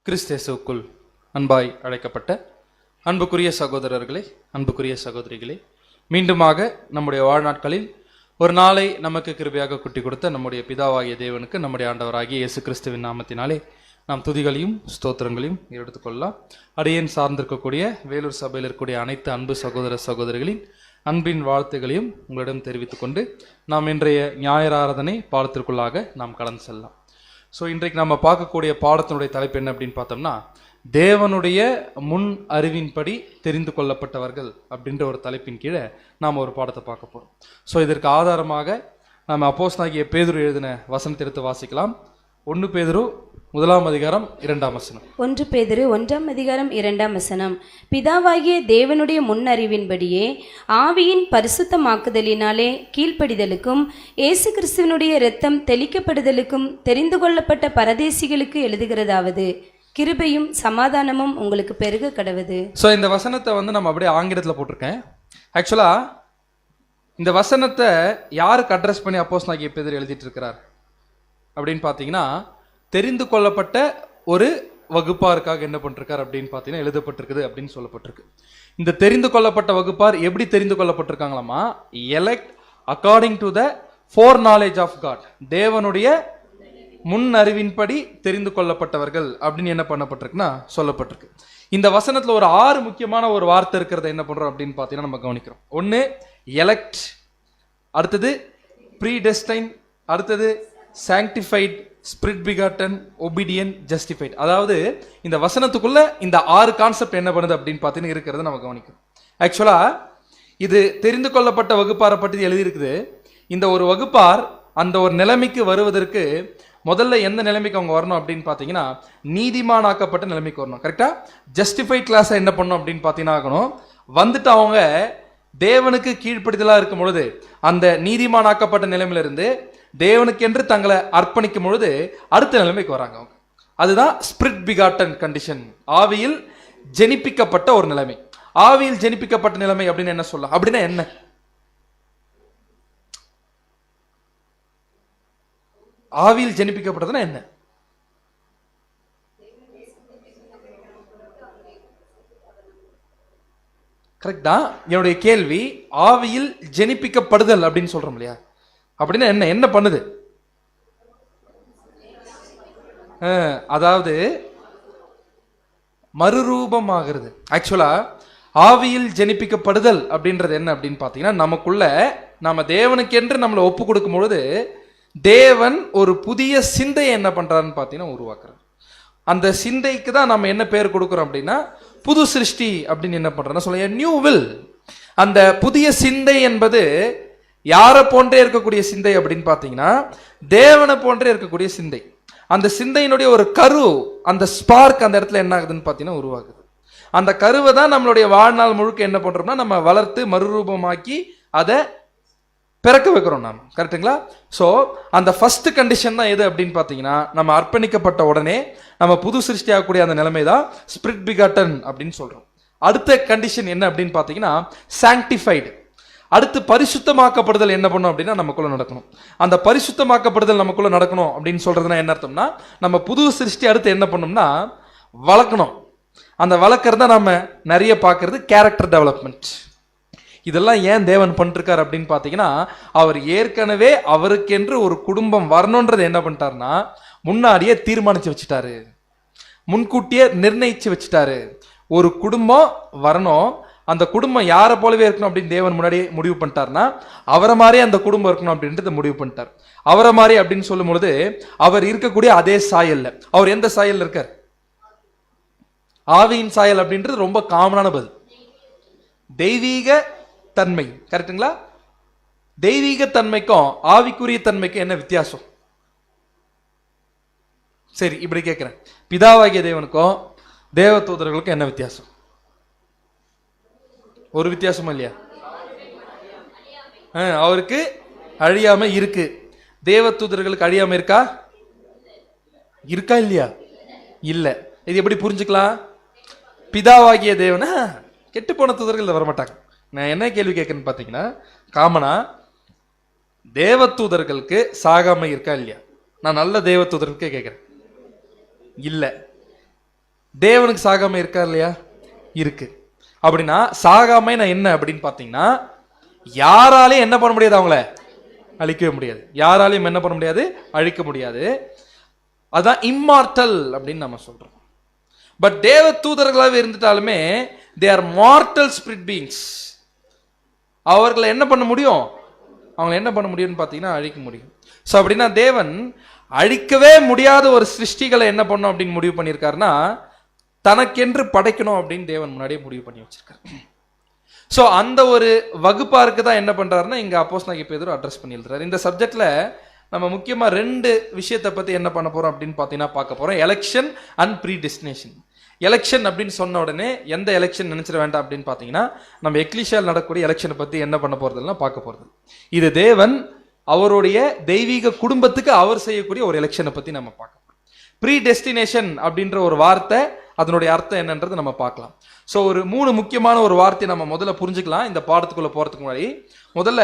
கிறிஸ்தேசுக்குள் அன்பாய் அழைக்கப்பட்ட அன்புக்குரிய சகோதரர்களே, அன்புக்குரிய சகோதரிகளே, மீண்டுமாக நம்முடைய வாழ்நாட்களில் ஒரு நாளை நமக்கு கிருபையாக குட்டி கொடுத்த நம்முடைய பிதாவாகிய தேவனுக்கு நம்முடைய ஆண்டவராகிய இயேசு கிறிஸ்துவின் நாமத்தினாலே நாம் துதிகளையும் ஸ்தோத்திரங்களையும் எடுத்துக்கொள்ளலாம். அடியேன் சார்ந்திருக்கக்கூடிய வேலூர் சபையில் இருக்கக்கூடிய அனைத்து அன்பு சகோதர சகோதரிகளின் அன்பின் வாழ்த்துகளையும் உங்களிடம் தெரிவித்துக் கொண்டு நாம் இன்றைய ஞாயிறு ஆராதனை பாடத்திற்குள்ளாக நாம் கடந்து செல்லலாம். ஸோ இன்றைக்கு நம்ம பார்க்கக்கூடிய பாடத்தினுடைய தலைப்பு என்ன அப்படின்னு பார்த்தோம்னா, தேவனுடைய முன் அறிவின்படி தெரிந்து கொள்ளப்பட்டவர்கள் அப்படின்ற ஒரு தலைப்பின் கீழே நாம் ஒரு பாடத்தை பார்க்க போகிறோம். ஸோ இதற்கு ஆதாரமாக நம்ம அப்போஸ்தலனாகிய பேதுரு எழுதின வசனத்தை எடுத்து வாசிக்கலாம். 1 பேதுரு 1:2 1 பேதுரு 1:2 பிதாவாகிய தேவனுடைய முன்னறிவின்படியே ஆவியின் பரிசுத்தமாக்குதலினாலே கீழ்ப்படிதலுக்கும் இயேசு கிறிஸ்துவனுடைய இரத்தம் தெளிக்கப்படுதலுக்கும் தெரிந்து கொள்ளப்பட்ட பரதேசிகளுக்கு எழுதுகிறதாவது, கிருபையும் சமாதானமும் உங்களுக்கு பெருக கடவுது. ஸோ இந்த வசனத்தை நம்ம அப்படியே ஆங்கிலத்தில் போட்டிருக்கேன். ஆக்சுவலாக இந்த வசனத்தை யாருக்கு அட்ரஸ் பண்ணி அப்போஸ்தலனாகிய பேதுரு எழுதிட்டு இருக்கிறார் அப்படின்னு பார்த்தீங்கன்னா, தெரிந்து கொள்ளப்பட்ட ஒரு வகுப்பாருக்காக என்ன பண்ணிருக்கார் அப்படின்னு பார்த்தீங்கன்னா எழுதப்பட்டிருக்குது அப்படின்னு சொல்லப்பட்டிருக்கு. இந்த தெரிந்து கொள்ளப்பட்ட வகுப்பார் எப்படி தெரிந்து கொள்ளப்பட்டிருக்காங்களாமா? Elect according to the foreknowledge of God, தேவனுடைய முன் அறிவின்படி தெரிந்து கொள்ளப்பட்டவர்கள் அப்படின்னு என்ன பண்ணப்பட்டிருக்குன்னா சொல்லப்பட்டிருக்கு. இந்த வசனத்துல ஒரு 6 முக்கியமான ஒரு வார்த்தை இருக்கிறத என்ன பண்றோம் அப்படின்னு பார்த்தீங்கன்னா நம்ம கவனிக்கிறோம். 1 எலெக்ட், அடுத்தது ப்ரீடெஸ்டைன், அடுத்தது sanctified, spirit begotten, obedient, justified. அதாவது இந்த வசனத்துக்குள்ள இந்த 6 கான்செப்ட் என்ன பண்ணுது அப்படின்னு பார்த்தீங்கன்னா இருக்கிறத நம்ம கவனிக்கிறோம். ஆக்சுவலா இது தெரிந்து கொள்ளப்பட்ட வகுப்பாரை பற்றி எழுதியிருக்குது. இந்த ஒரு வகுப்பார் அந்த ஒரு நிலைமைக்கு வருவதற்கு முதல்ல எந்த நிலைமைக்கு அவங்க வரணும் அப்படின்னு பார்த்தீங்கன்னா நீதிமானாக்கப்பட்ட நிலைமைக்கு வரணும். கரெக்டா? ஜஸ்டிஃபைட் கிளாஸ் என்ன பண்ணணும் அப்படின்னு பார்த்தீங்கன்னா ஆகணும். வந்துட்டு அவங்க தேவனுக்கு கீழ்ப்படிதலா இருக்கும் பொழுது அந்த நீதிமானாக்கப்பட்ட நிலைமையிலிருந்து தேவனுக்கென்று தங்களை அர்ப்பணிக்கும் பொழுது அடுத்த நிலைமைக்கு வராங்க அவங்க. அதுதான் ஸ்பிரிட் பிகாட்டன் கண்டிஷன், ஆவியில் ஜெனிப்பிக்கப்பட்ட ஒரு நிலைமை. ஆவியில் ஜெனிப்பிக்கப்பட்ட நிலைமை அப்படின்னு என்ன சொல்லலாம்? அப்படின்னா என்ன? ஆவியில் ஜெனிப்பிக்கப்பட்டதுன்னா என்ன? கரெக்டா? என்னுடைய கேள்வி, ஆவியில் ஜெனிப்பிக்கப்படுதல் அப்படின்னு சொல்றோம் இல்லையா, அப்படின்னா என்ன? என்ன பண்ணுது? அதாவது மறுரூபமாகிறது. ஆக்சுவலா ஆவியில் ஜெனிப்பிக்கப்படுதல் அப்படின்றது என்ன அப்படின்னு பார்த்தீங்கன்னா, நமக்குள்ள நம்ம தேவனுக்கென்று நம்மளை ஒப்பு கொடுக்கும் பொழுது தேவன் ஒரு புதிய சிந்தையை என்ன பண்றாருன்னு பார்த்தீங்கன்னா உருவாக்குறார். அந்த சிந்தைக்கு தான் நம்ம என்ன பேர் கொடுக்குறோம் அப்படின்னா புது சிருஷ்டி அப்படின்னு என்ன பண்றோம்னா சொல்ல நியூ வில். அந்த புதிய சிந்தை என்பது யாரை போன்றே இருக்கக்கூடிய சிந்தை அப்படின்னு பார்த்தீங்கன்னா தேவனை போன்றே இருக்கக்கூடிய சிந்தை. அந்த சிந்தையினுடைய ஒரு கரு, அந்த ஸ்பார்க் அந்த இடத்துல என்ன ஆகுதுன்னு பார்த்தீங்கன்னா உருவாகுது. அந்த கருவை தான் நம்மளுடைய வாழ்நாள் முழுக்க என்ன பண்றோம்னா நம்ம வளர்த்து மறுரூபமாக்கி அதை பிறக்க வைக்கிறோம் நாம. கரெக்டுங்களா? ஸோ அந்த ஃபர்ஸ்ட் கண்டிஷன் தான் எது அப்படின்னு பார்த்தீங்கன்னா, நம்ம அர்ப்பணிக்கப்பட்ட உடனே நம்ம புது சிருஷ்டி ஆகக்கூடிய அந்த நிலைமை தான் ஸ்பிரிட் பிகாட்டன் அப்படின்னு சொல்றோம். அடுத்த கண்டிஷன் என்ன அப்படின்னு பார்த்தீங்கன்னா சாங்டிஃபைடு. அடுத்து பரிசுத்தமாக்கப்படுதல் என்ன பண்ணும் அப்படின்னா நமக்குள்ள நடக்கணும். அந்த பரிசுத்தமாக்கப்படுதல் நமக்குள்ள நடக்கணும் அப்படின்னு சொல்றதுன்னா என்ன அர்த்தம்னா, நம்ம புது சிருஷ்டி அடுத்து என்ன பண்ணோம்னா வளர்க்கணும். அந்த வளர்க்கறத நம்ம நிறைய பார்க்கறது கேரக்டர் டெவலப்மெண்ட். இதெல்லாம் ஏன் தேவன் பண்ணிருக்காரு அப்படின்னு பார்த்தீங்கன்னா, அவர் ஏற்கனவே அவருக்கென்று ஒரு குடும்பம் வரணுன்றது என்ன பண்ணிட்டாருன்னா முன்னாடியே தீர்மானிச்சு வச்சுட்டாரு, முன்கூட்டியே நிர்ணயிச்சு வச்சுட்டாரு. ஒரு குடும்பம் வரணும், அந்த குடும்பம் யாரை போலவே இருக்கணும் அப்படின்னு தேவன் முன்னாடியே முடிவு பண்ணிட்டாருன்னா அவரை மாதிரியே அந்த குடும்பம் இருக்கணும் அப்படின்றத முடிவு பண்ணிட்டார். அவரை மாதிரி அப்படின்னு சொல்லும் பொழுது அவர் இருக்கக்கூடிய அதே சாயல்ல, அவர் எந்த சாயல்ல இருக்கார்? ஆவியின் சாயல் அப்படின்றது ரொம்ப காமனான பதில். தெய்வீக தன்மை. கரெக்டுங்களா? தெய்வீக தன்மைக்கும் ஆவிக்குரிய தன்மைக்கும் என்ன வித்தியாசம்? சரி, இப்படி கேட்கிறேன், பிதாவாகிய தேவனுக்கும் தேவ தூதர்களுக்கும் என்ன வித்தியாசம்? ஒரு வித்தியாசமா இல்லையா? அவருக்கு அழியாம இருக்கு, தேவ தூதர்களுக்கு அழியாம இருக்கா? இருக்கா இல்லையா? இல்ல. இது எப்படி புரிஞ்சுக்கலாம்? பிதாவாகிய தேவனா கெட்டு போன தூதர்கள் வரமாட்டாங்க. நான் என்ன கேள்வி கேட்கறேன்னு பார்த்தீங்கன்னா, காமனா தேவ தூதர்களுக்கு சாகாம இருக்கா இல்லையா? நான் நல்ல தேவ தூதர்களுக்கே கேட்கிறேன். இல்லை. தேவனுக்கு சாகாம இருக்கா இல்லையா? இருக்கு. அப்படின்னா சாகாமை நான் என்ன அப்படின்னு பார்த்தீங்கன்னா, யாராலையும் என்ன பண்ண முடியாது, அவங்கள அழிக்கவே முடியாது. யாராலையும் என்ன பண்ண முடியாது, அழிக்க முடியாது. அதான் இம்மார்டல் அப்படின்னு நம்ம சொல்றோம். பட் தேவ தூதர்களாகவே இருந்துட்டாலுமே they are mortal spirit beings. அவர்களை என்ன பண்ண முடியும், அவங்களை என்ன பண்ண முடியும்னு பார்த்தீங்கன்னா அழிக்க முடியும். ஸோ அப்படின்னா தேவன் அழிக்கவே முடியாத ஒரு சிருஷ்டிகளை என்ன பண்ணும் அப்படின்னு முடிவு பண்ணியிருக்காருன்னா, தனக்கென்று படைக்கணும் அப்படின்னு தேவன் முன்னாடியே முடிவு பண்ணி வச்சிருக்காரு. ஸோ அந்த ஒரு வகுப்பாருக்கு தான் என்ன பண்றாருன்னா இங்க அப்போஸ்தலனாகிய பேதுரு அட்ரஸ் பண்ணி எழுதுறாரு. இந்த சப்ஜெக்ட்ல நம்ம முக்கியமா 2 விஷயத்தை பத்தி என்ன பண்ண போறோம் அப்படின்னு பார்த்தீங்கன்னா பார்க்க போறோம். Election and predestination. Election அப்படின்னு சொன்ன உடனே எந்த எலெக்ஷன் நினைச்சிட வேண்டாம் அப்படின்னு பார்த்தீங்கன்னா, நம்ம எக்லீஷியால் நடக்கக்கூடிய எலெக்ஷனை பத்தி என்ன பண்ண போறதுலாம் பார்க்க போறது. இது தேவன் அவருடைய தெய்வீக குடும்பத்துக்கு அவர் செய்யக்கூடிய ஒரு எலெக்ஷனை பத்தி நம்ம பார்க்க போறோம். ப்ரீ டெஸ்டினேஷன் அப்படின்ற ஒரு வார்த்தை, அதனுடைய அர்த்தம் என்னன்றது நம்ம பார்க்கலாம். ஸோ ஒரு 3 முக்கியமான ஒரு வார்த்தையை நம்ம முதல்ல புரிஞ்சுக்கலாம் இந்த பாடத்துக்குள்ள போறதுக்கு முன்னாடி. முதல்ல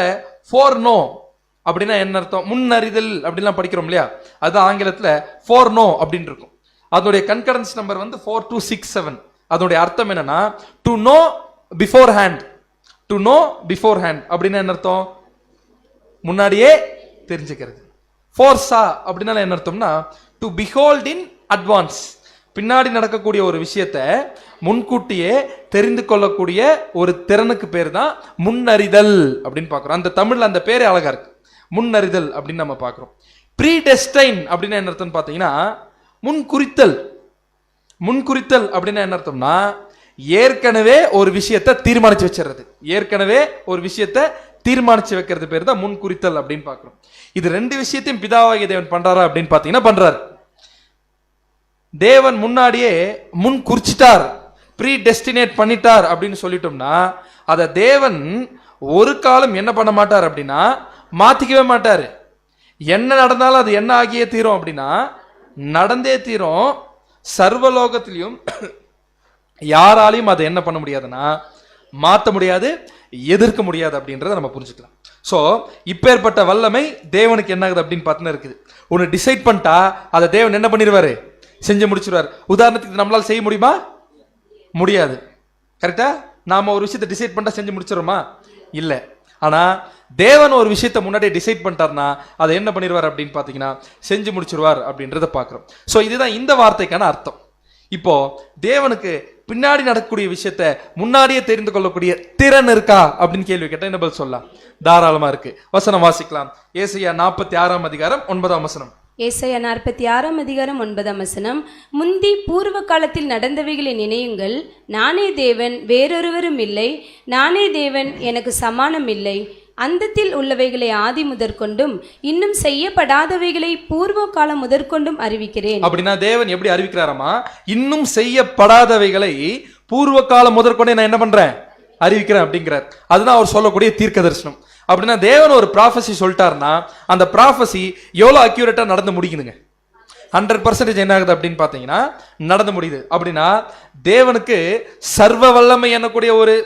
ஃபோர் நோ அப்படின்னா என்ன அர்த்தம்? முன்னறிதல் அப்படிலாம் படிக்கிறோம் இல்லையா, அது ஆங்கிலத்துல ஃபோர் நோ அப்படின்னு இருக்கும். அதனுடைய கன்கரன்ஸ் நம்பர் வந்து 4267. அதனுடைய அர்த்தம் என்னன்னா, to know before hand. To know before hand அப்படின்னா என்ன அர்த்தம்? முன்னாடியே தெரிஞ்சுக்கிறது. ஃபோர்ஸா அப்படின்னா என்ன அர்த்தம்னா, டு பிஹோல்ட் இன் அட்வான்ஸ். பின்னாடி நடக்கக்கூடிய ஒரு விஷயத்தை முன்கூட்டியே தெரிந்து கொள்ளக்கூடிய ஒரு திறனுக்கு பேர் தான் முன்னறிதல் அப்படின்னு பார்க்குறோம். அந்த தமிழ்ல அந்த பேரே அழகா இருக்கு, முன்னறிதல் அப்படின்னு நம்ம பார்க்குறோம். ப்ரீ டெஸ்டைன் அப்படின்னா என்ன அர்த்தம்னு பார்த்தீங்கன்னா, முன்குறித்தல். முன்குறித்தல் அப்படின்னா என்ன அர்த்தம்னா, ஏற்கனவே ஒரு விஷயத்தை தீர்மானிச்சு வச்சிடறது. ஏற்கனவே ஒரு விஷயத்தை தீர்மானிச்சு வைக்கிறது பேர் தான் முன்குறித்தல் அப்படின்னு பார்க்குறோம். இது 2 விஷயத்தையும் பிதாவாகிய தேவன் பண்றாரா அப்படின்னு பார்த்தீங்கன்னா பண்றாரு. தேவன் முன்னாடியே முன் குறிச்சிட்டார், ப்ரீ டெஸ்டினேட் பண்ணிட்டார் அப்படின்னு சொல்லிட்டோம்னா, அதை தேவன் ஒரு காலம் என்ன பண்ண மாட்டார் அப்படின்னா மாத்திக்கவே மாட்டார். என்ன நடந்தாலும் அது என்ன ஆகியே தீரும் அப்படின்னா நடந்தே தீரும். சர்வலோகத்திலையும் யாராலையும் அதை என்ன பண்ண முடியாதுன்னா மாற்ற முடியாது, எதிர்க்க முடியாது அப்படின்றத நம்ம புரிஞ்சுக்கலாம். ஸோ இப்பேற்பட்ட வல்லமை தேவனுக்கு என்ன ஆகுது அப்படின்னு பார்த்தீங்கன்னா இருக்குது. ஒன்று டிசைட் பண்ணிட்டா அதை தேவன் என்ன பண்ணிடுவாரு, செஞ்சு முடிச்சிருவார். உதாரணத்துக்கு நம்மளால செய்ய முடியுமா? முடியாது. கரெக்டா? நாம ஒரு விஷயத்தை டிசைட் பண்ணிட்டா செஞ்சு முடிச்சிடறோமா? இல்லை. ஆனா தேவன் ஒரு விஷயத்தை முன்னாடியே டிசைட் பண்ணிட்டார்னா அதை என்ன பண்ணிடுவார் அப்படின்னு பார்த்தீங்கன்னா செஞ்சு முடிச்சிருவார் அப்படின்றத பார்க்குறோம். ஸோ இதுதான் இந்த வார்த்தைக்கான அர்த்தம். இப்போ தேவனுக்கு பின்னாடி நடக்கக்கூடிய விஷயத்தை முன்னாடியே தெரிந்து கொள்ளக்கூடிய திறன் இருக்கா அப்படின்னு கேள்வி கேட்டா என்ன பதில் சொல்லலாம்? தாராளமா இருக்கு. வசனம் வாசிக்கலாம். ஏசாயா 46ஆம் அதிகாரம் 9ஆம் வசனம். ஏசாயா 46ஆம் அதிகாரம் 9ஆம் வசனம். முந்தி பூர்வ காலத்தில் நடந்தவைகளை நினையுங்கள். நானே தேவன், வேறொருவரும் இல்லை. நானே தேவன், எனக்கு சமானம் இல்லை. அந்தத்தில் உள்ளவைகளை ஆதி முதற்கொண்டும் இன்னும் செய்யப்படாதவைகளை பூர்வ காலம் முதற்கொண்டும் அறிவிக்கிறேன். அப்படின்னா தேவன் எப்படி அறிவிக்கிறாராமா? இன்னும் செய்யப்படாதவைகளை பூர்வ காலம் முதற்கொண்டே நான் என்ன பண்றேன், அறிவிக்கிறேன் அப்படிங்கிறார். அதுதான் அவர் சொல்லக்கூடிய தீர்க்க தரிசனம். அப்படின்னா தேவன் ஒரு ப்ராஃபஸி சொல்லிட்டாருன்னா அந்த ப்ராஃபஸி எவ்வளோ அக்யூரேட்டா நடந்து முடியுதுங்க. 100% என்ன ஆகுது அப்படின்னு பார்த்தீங்கன்னா நடந்து முடியுது. அப்படின்னா தேவனுக்கு சர்வ வல்லமை என்னக்கூடிய ஒரு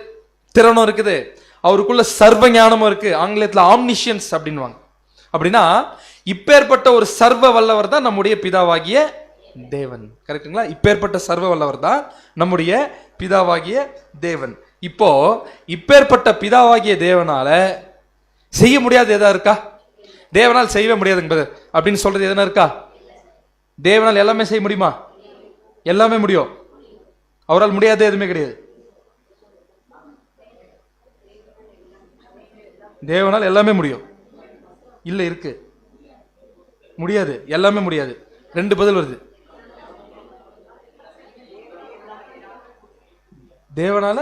திறனும் இருக்குது, அவருக்குள்ள சர்வ ஞானமும் இருக்கு. ஆங்கிலத்தில் ஆம்னிஷியன்ஸ் அப்படின்வாங்க. அப்படின்னா இப்பேற்பட்ட ஒரு சர்வ வல்லவர் தான் நம்முடைய பிதாவாகிய தேவன். கரெக்டுங்களா? இப்பேற்பட்ட சர்வ வல்லவர் தான் நம்முடைய பிதாவாகிய தேவன். இப்போ இப்பேற்பட்ட பிதாவாகிய தேவனால செய்ய முடியாது எதா இருக்கா? தேவனால் செய்யவே முடியாதுங்க அப்படின்னு சொல்றது எதனா இருக்கா? தேவனால் எல்லாமே செய்ய முடியுமா? எல்லாமே முடியும். அவரால் முடியாது எதுவுமே கிடையாது. தேவனால் எல்லாமே முடியும். இல்ல இருக்கு, முடியாது, எல்லாமே முடியாது. 2 பதில் வருது. தேவனால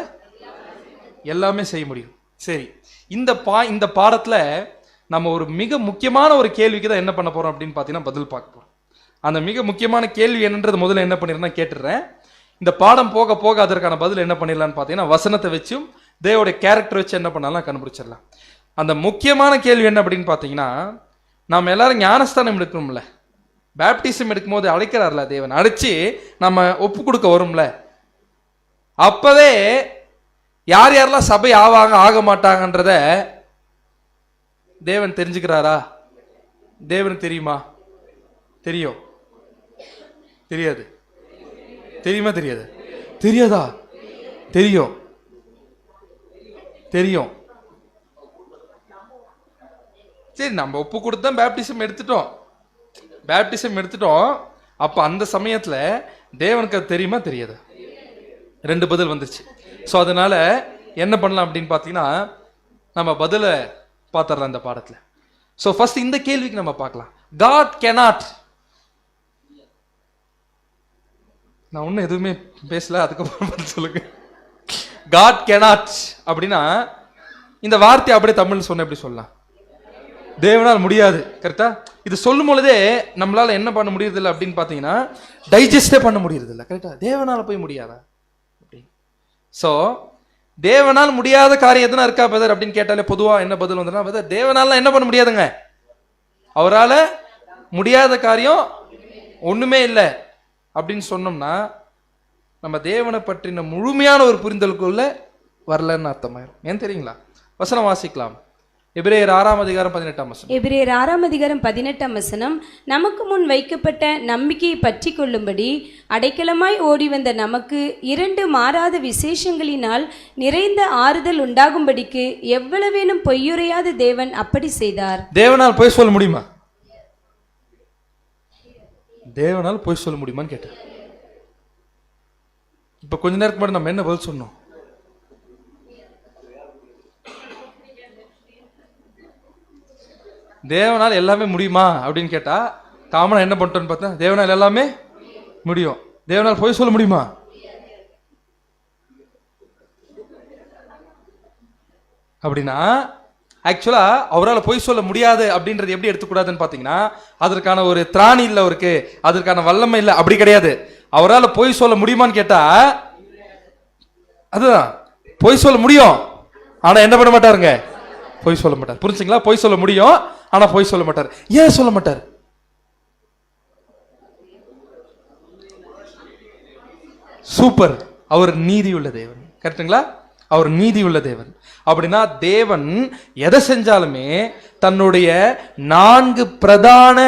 எல்லாமே செய்ய முடியும். சரி, இந்த பாடத்துல நம்ம ஒரு மிக முக்கியமான ஒரு கேள்விக்கு தான் என்ன பண்ண போறோம் அப்படின்னு பார்த்தீங்கன்னா பதில் பார்க்க போறோம். அந்த மிக முக்கியமான கேள்வி என்னன்றது முதல்ல என்ன பண்ணிடுறேன் கேட்டுடுறேன். இந்த பாடம் போக போக அதற்கான பதில் என்ன பண்ணிடலான்னு பார்த்தீங்கன்னா வசனத்தை வச்சும் தேவோடைய கேரக்டர் வச்சு என்ன பண்ணலாம் கண்டுபிடிச்சிடலாம். அந்த முக்கியமான கேள்வி என்ன அப்படின்னு பார்த்தீங்கன்னா, நம்ம எல்லாரும் ஞானஸ்தானம் எடுக்கணும்ல, பேப்டிசம் எடுக்கும்போது அழைக்கிறார்ல தேவன், அழைச்சி நம்ம ஒப்பு கொடுக்க வரும்ல, அப்பவே யார் யாரெல்லாம் சபை ஆவாங்க ஆக மாட்டாங்கன்றத தேவன் தெரிஞ்சுக்கிறாரா? தேவனுக்கு தெரியுமா? தெரியும்? தெரியாது? தெரியுமா தெரியாது? தெரியாதா? தெரியும், தெரியும். சரி, நம்ம ஒப்பு கொடுத்து தான் பேப்டிசம் எடுத்துட்டோம். அப்ப அந்த சமயத்துல தேவனுக்கு அது தெரியுமா தெரியாது? 2 பதில் வந்துருச்சு. ஸோ அதனால என்ன பண்ணலாம் அப்படின்னு பார்த்தீங்கன்னா, நம்ம பதில பார்த்துடலாம் இந்த பாடத்துல. ஸோ ஃபர்ஸ்ட் இந்த கேள்விக்கு நம்ம பார்க்கலாம். God cannot. நான் ஒன்றும் எதுவுமே பேசல, அதுக்கப்புறம் சொல்லுங்க. காட் கேனாட் அப்படின்னா இந்த வார்த்தை அப்படியே தமிழ் சொன்ன எப்படி சொல்லலாம்? தேவனால் முடியாது. கரெக்டா? இது சொல்லும் பொழுதே நம்மளால என்ன பண்ண முடியறதில்லை அப்படின்னு பார்த்தீங்கன்னா, டைஜஸ்டே பண்ண முடியறதில்லை. கரெக்டா? தேவனால் போய் முடியாதா அப்படின்னு. ஸோ தேவனால் முடியாத காரியம் எதுனா இருக்கா பிரதர் அப்படின்னு கேட்டாலே பொதுவாக என்ன பதில் வந்துன்னா, பிரதர் தேவனால என்ன பண்ண முடியாதுங்க, அவரால் முடியாத காரியம் ஒண்ணுமே இல்லை அப்படின்னு சொன்னோம்னா நம்ம தேவனை பற்றின முழுமையான ஒரு புரிதலுக்குள்ள வரலன்னு அர்த்தமாயிரும். ஏன் தெரியுங்களா? வசனம் வாசிக்கலாம். எபிரேயர் 6 அதிகாரம் 18 வசனம். எபிரேயர் 6 அதிகாரம் 18 வசனம். நமக்கு முன் வைக்கப்பட்ட நம்பிக்கையை பற்றி கொள்ளும்படி அடைக்கலமாய் ஓடி வந்த நமக்கு 2 மாறாத விசேஷங்களினால் நிறைந்த ஆறுதல் உண்டாகும்படிக்கு எவ்வளவேனும் பொய்யுரையாத தேவன் அப்படி செய்தார். தேவனால் பொய் சொல்ல முடியுமா? தேவனால் பொய் சொல்ல முடியுமான்னு கேட்டேன். இப்ப கொஞ்ச நேரத்துக்கு முன்னாடி நம்ம என்ன பதில் சொன்னோம்? தேவனால் எல்லாமே முடியுமா அப்படின்னு கேட்டா காமனா என்ன பண்ணிட்டோன்னு பார்த்தா, தேவனால் எல்லாமே முடியும். தேவனால் பொய் சொல்ல முடியுமா? அப்படின்னா ஆக்சுவலா அவரால் பொய் சொல்ல முடியாது அப்படின்றது எப்படி எடுத்துக்கூடாதுன்னு பார்த்தீங்கன்னா, அதற்கான ஒரு திராணி இல்லை அவருக்கு, அதற்கான வல்லமை இல்லை அப்படி கிடையாது. அவரால் பொய் சொல்ல முடியுமான்னு கேட்டா அதுதான், பொய் சொல்ல முடியும் ஆனா என்ன பண்ண மாட்டாருங்க, பொய் சொல்ல மாட்டார். புரிஞ்சுங்களா? பொய் சொல்ல முடியும் ஆனா பொய் சொல்ல மாட்டார். ஏன் சொல்ல மாட்டார்? சூப்பர், அவர் நீதி உள்ள தேவன். கரெக்டுங்களா? அவர் நீதி உள்ள தேவன். அப்படின்னா தேவன் எதை செஞ்சாலுமே தன்னுடைய 4 பிரதான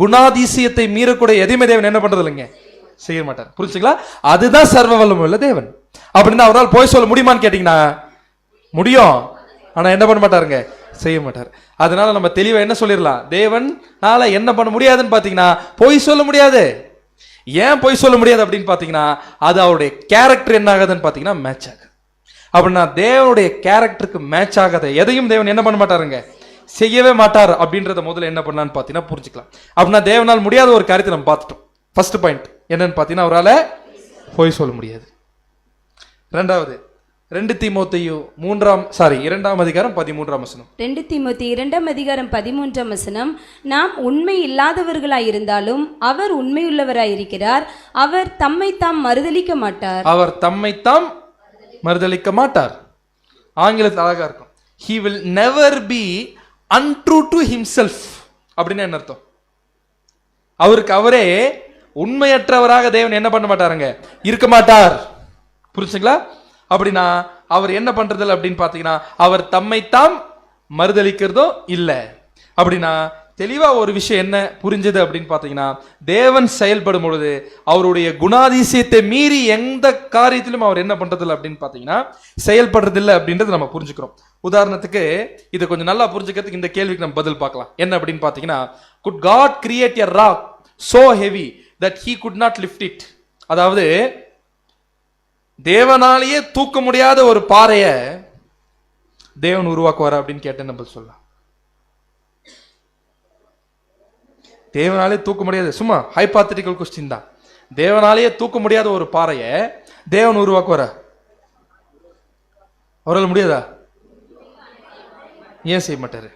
குணாதிசயத்தை மீறக்கூடிய எதையுமே தேவன் என்ன பண்றது இல்லைங்க, செய்ய மாட்டார். புரிஞ்சுங்களா? அதுதான் சர்வ வல்லமை உள்ள தேவன். அப்படின்னா அவரால் பொய் சொல்ல முடியுமான்னு கேட்டீங்கன்னா முடியும் ஆனா என்ன பண்ண மாட்டாருங்க, செய்ய மாட்டார். அதனால நம்ம தெளிவா என்ன சொல்லிடலாம், தேவனால என்ன பண்ண முடியாதுன்னு பாத்தீங்கன்னா பொய் சொல்ல முடியாது. ஏன் பொய் சொல்ல முடியாது அப்படின்னு பாத்தீங்கன்னா, அது அவருடைய கேரக்டர் என்ன ஆகுதுன்னு பாத்தீங்கன்னா மேட்ச் ஆகுது. அப்படின்னா தேவனுடைய கேரக்டருக்கு மேட்ச் ஆகாத எதையும் தேவன் என்ன பண்ண மாட்டாருங்க, செய்யவே மாட்டார். அப்படின்றத முதல்ல என்ன பண்ணலான்னு பாத்தீங்கன்னா புரிஞ்சுக்கலாம். அப்படின்னா தேவனால் முடியாத ஒரு காரியத்தை நம்ம பார்த்துட்டோம். ஃபர்ஸ்ட் பாயிண்ட் என்னன்னு பாத்தீங்கன்னா, அவரால் பொய் சொல்ல முடியாது. ரெண்டாவது 2 தீமோத்தேயு 2 அதிகாரம் 13 வசனம். 2 தீமோத்தேயு 2 அதிகாரம் 13 வசனம். நாம் உண்மை இல்லாதவர்களாயிருந்தாலும் அவர் உண்மையுள்ளவராயிருக்கிறார். அவர் தம்மை தாம் மறுதலிக்க மாட்டார். அவர் தம்மை தாம் மறுதலிக்க மாட்டார். ஆங்கிலத்தில் அழகா இருக்கும், he will never be untrue to himself. அப்படின்னு என்ன அர்த்தம்? அவருக்கு அவரே உண்மையற்றவராக தேவன் என்ன பண்ண மாட்டாருங்க, இருக்க மாட்டார். புரிச்சுங்களா? அப்படின்னா அவர் என்ன பண்றது அப்படின்னு பாத்தீங்கன்னா, அவர் தம்மை தாம் மறுதலிக்கிறதோ இல்லை. அப்படின்னா தெளிவா ஒரு விஷயம் என்ன புரிஞ்சது அப்படின்னு பாத்தீங்கன்னா, தேவன் செயல்படும் பொழுது அவருடைய குணாதிசயத்தை மீறி எந்த காரியத்திலும் அவர் என்ன பண்றதில்லை அப்படின்னு பாத்தீங்கன்னா செயல்படுறதில்லை அப்படின்றது நம்ம புரிஞ்சுக்கிறோம். உதாரணத்துக்கு இதை கொஞ்சம் நல்லா புரிஞ்சுக்கிறதுக்கு இந்த கேள்விக்கு நம்ம பதில் பார்க்கலாம். என்ன அப்படின்னு பாத்தீங்கன்னா, could God create a rock so heavy that he could not lift it? அதாவது தேவனாலேயே தூக்க முடியாத ஒரு பாறைய தேவன் உருவாக்குவார் அப்படின்னு கேட்டேன். நம்ம சொல்லலாம், தேவனாலே தூக்க முடியாது, சும்மா ஹைபாத்தட்டிக்கல் கொஸ்டின் தான். தேவனாலேயே தூக்க முடியாத ஒரு பாறைய தேவன் உருவாக்குவாரா? அவரால் முடியாதா? ஏன் செய்ய மாட்டாரு?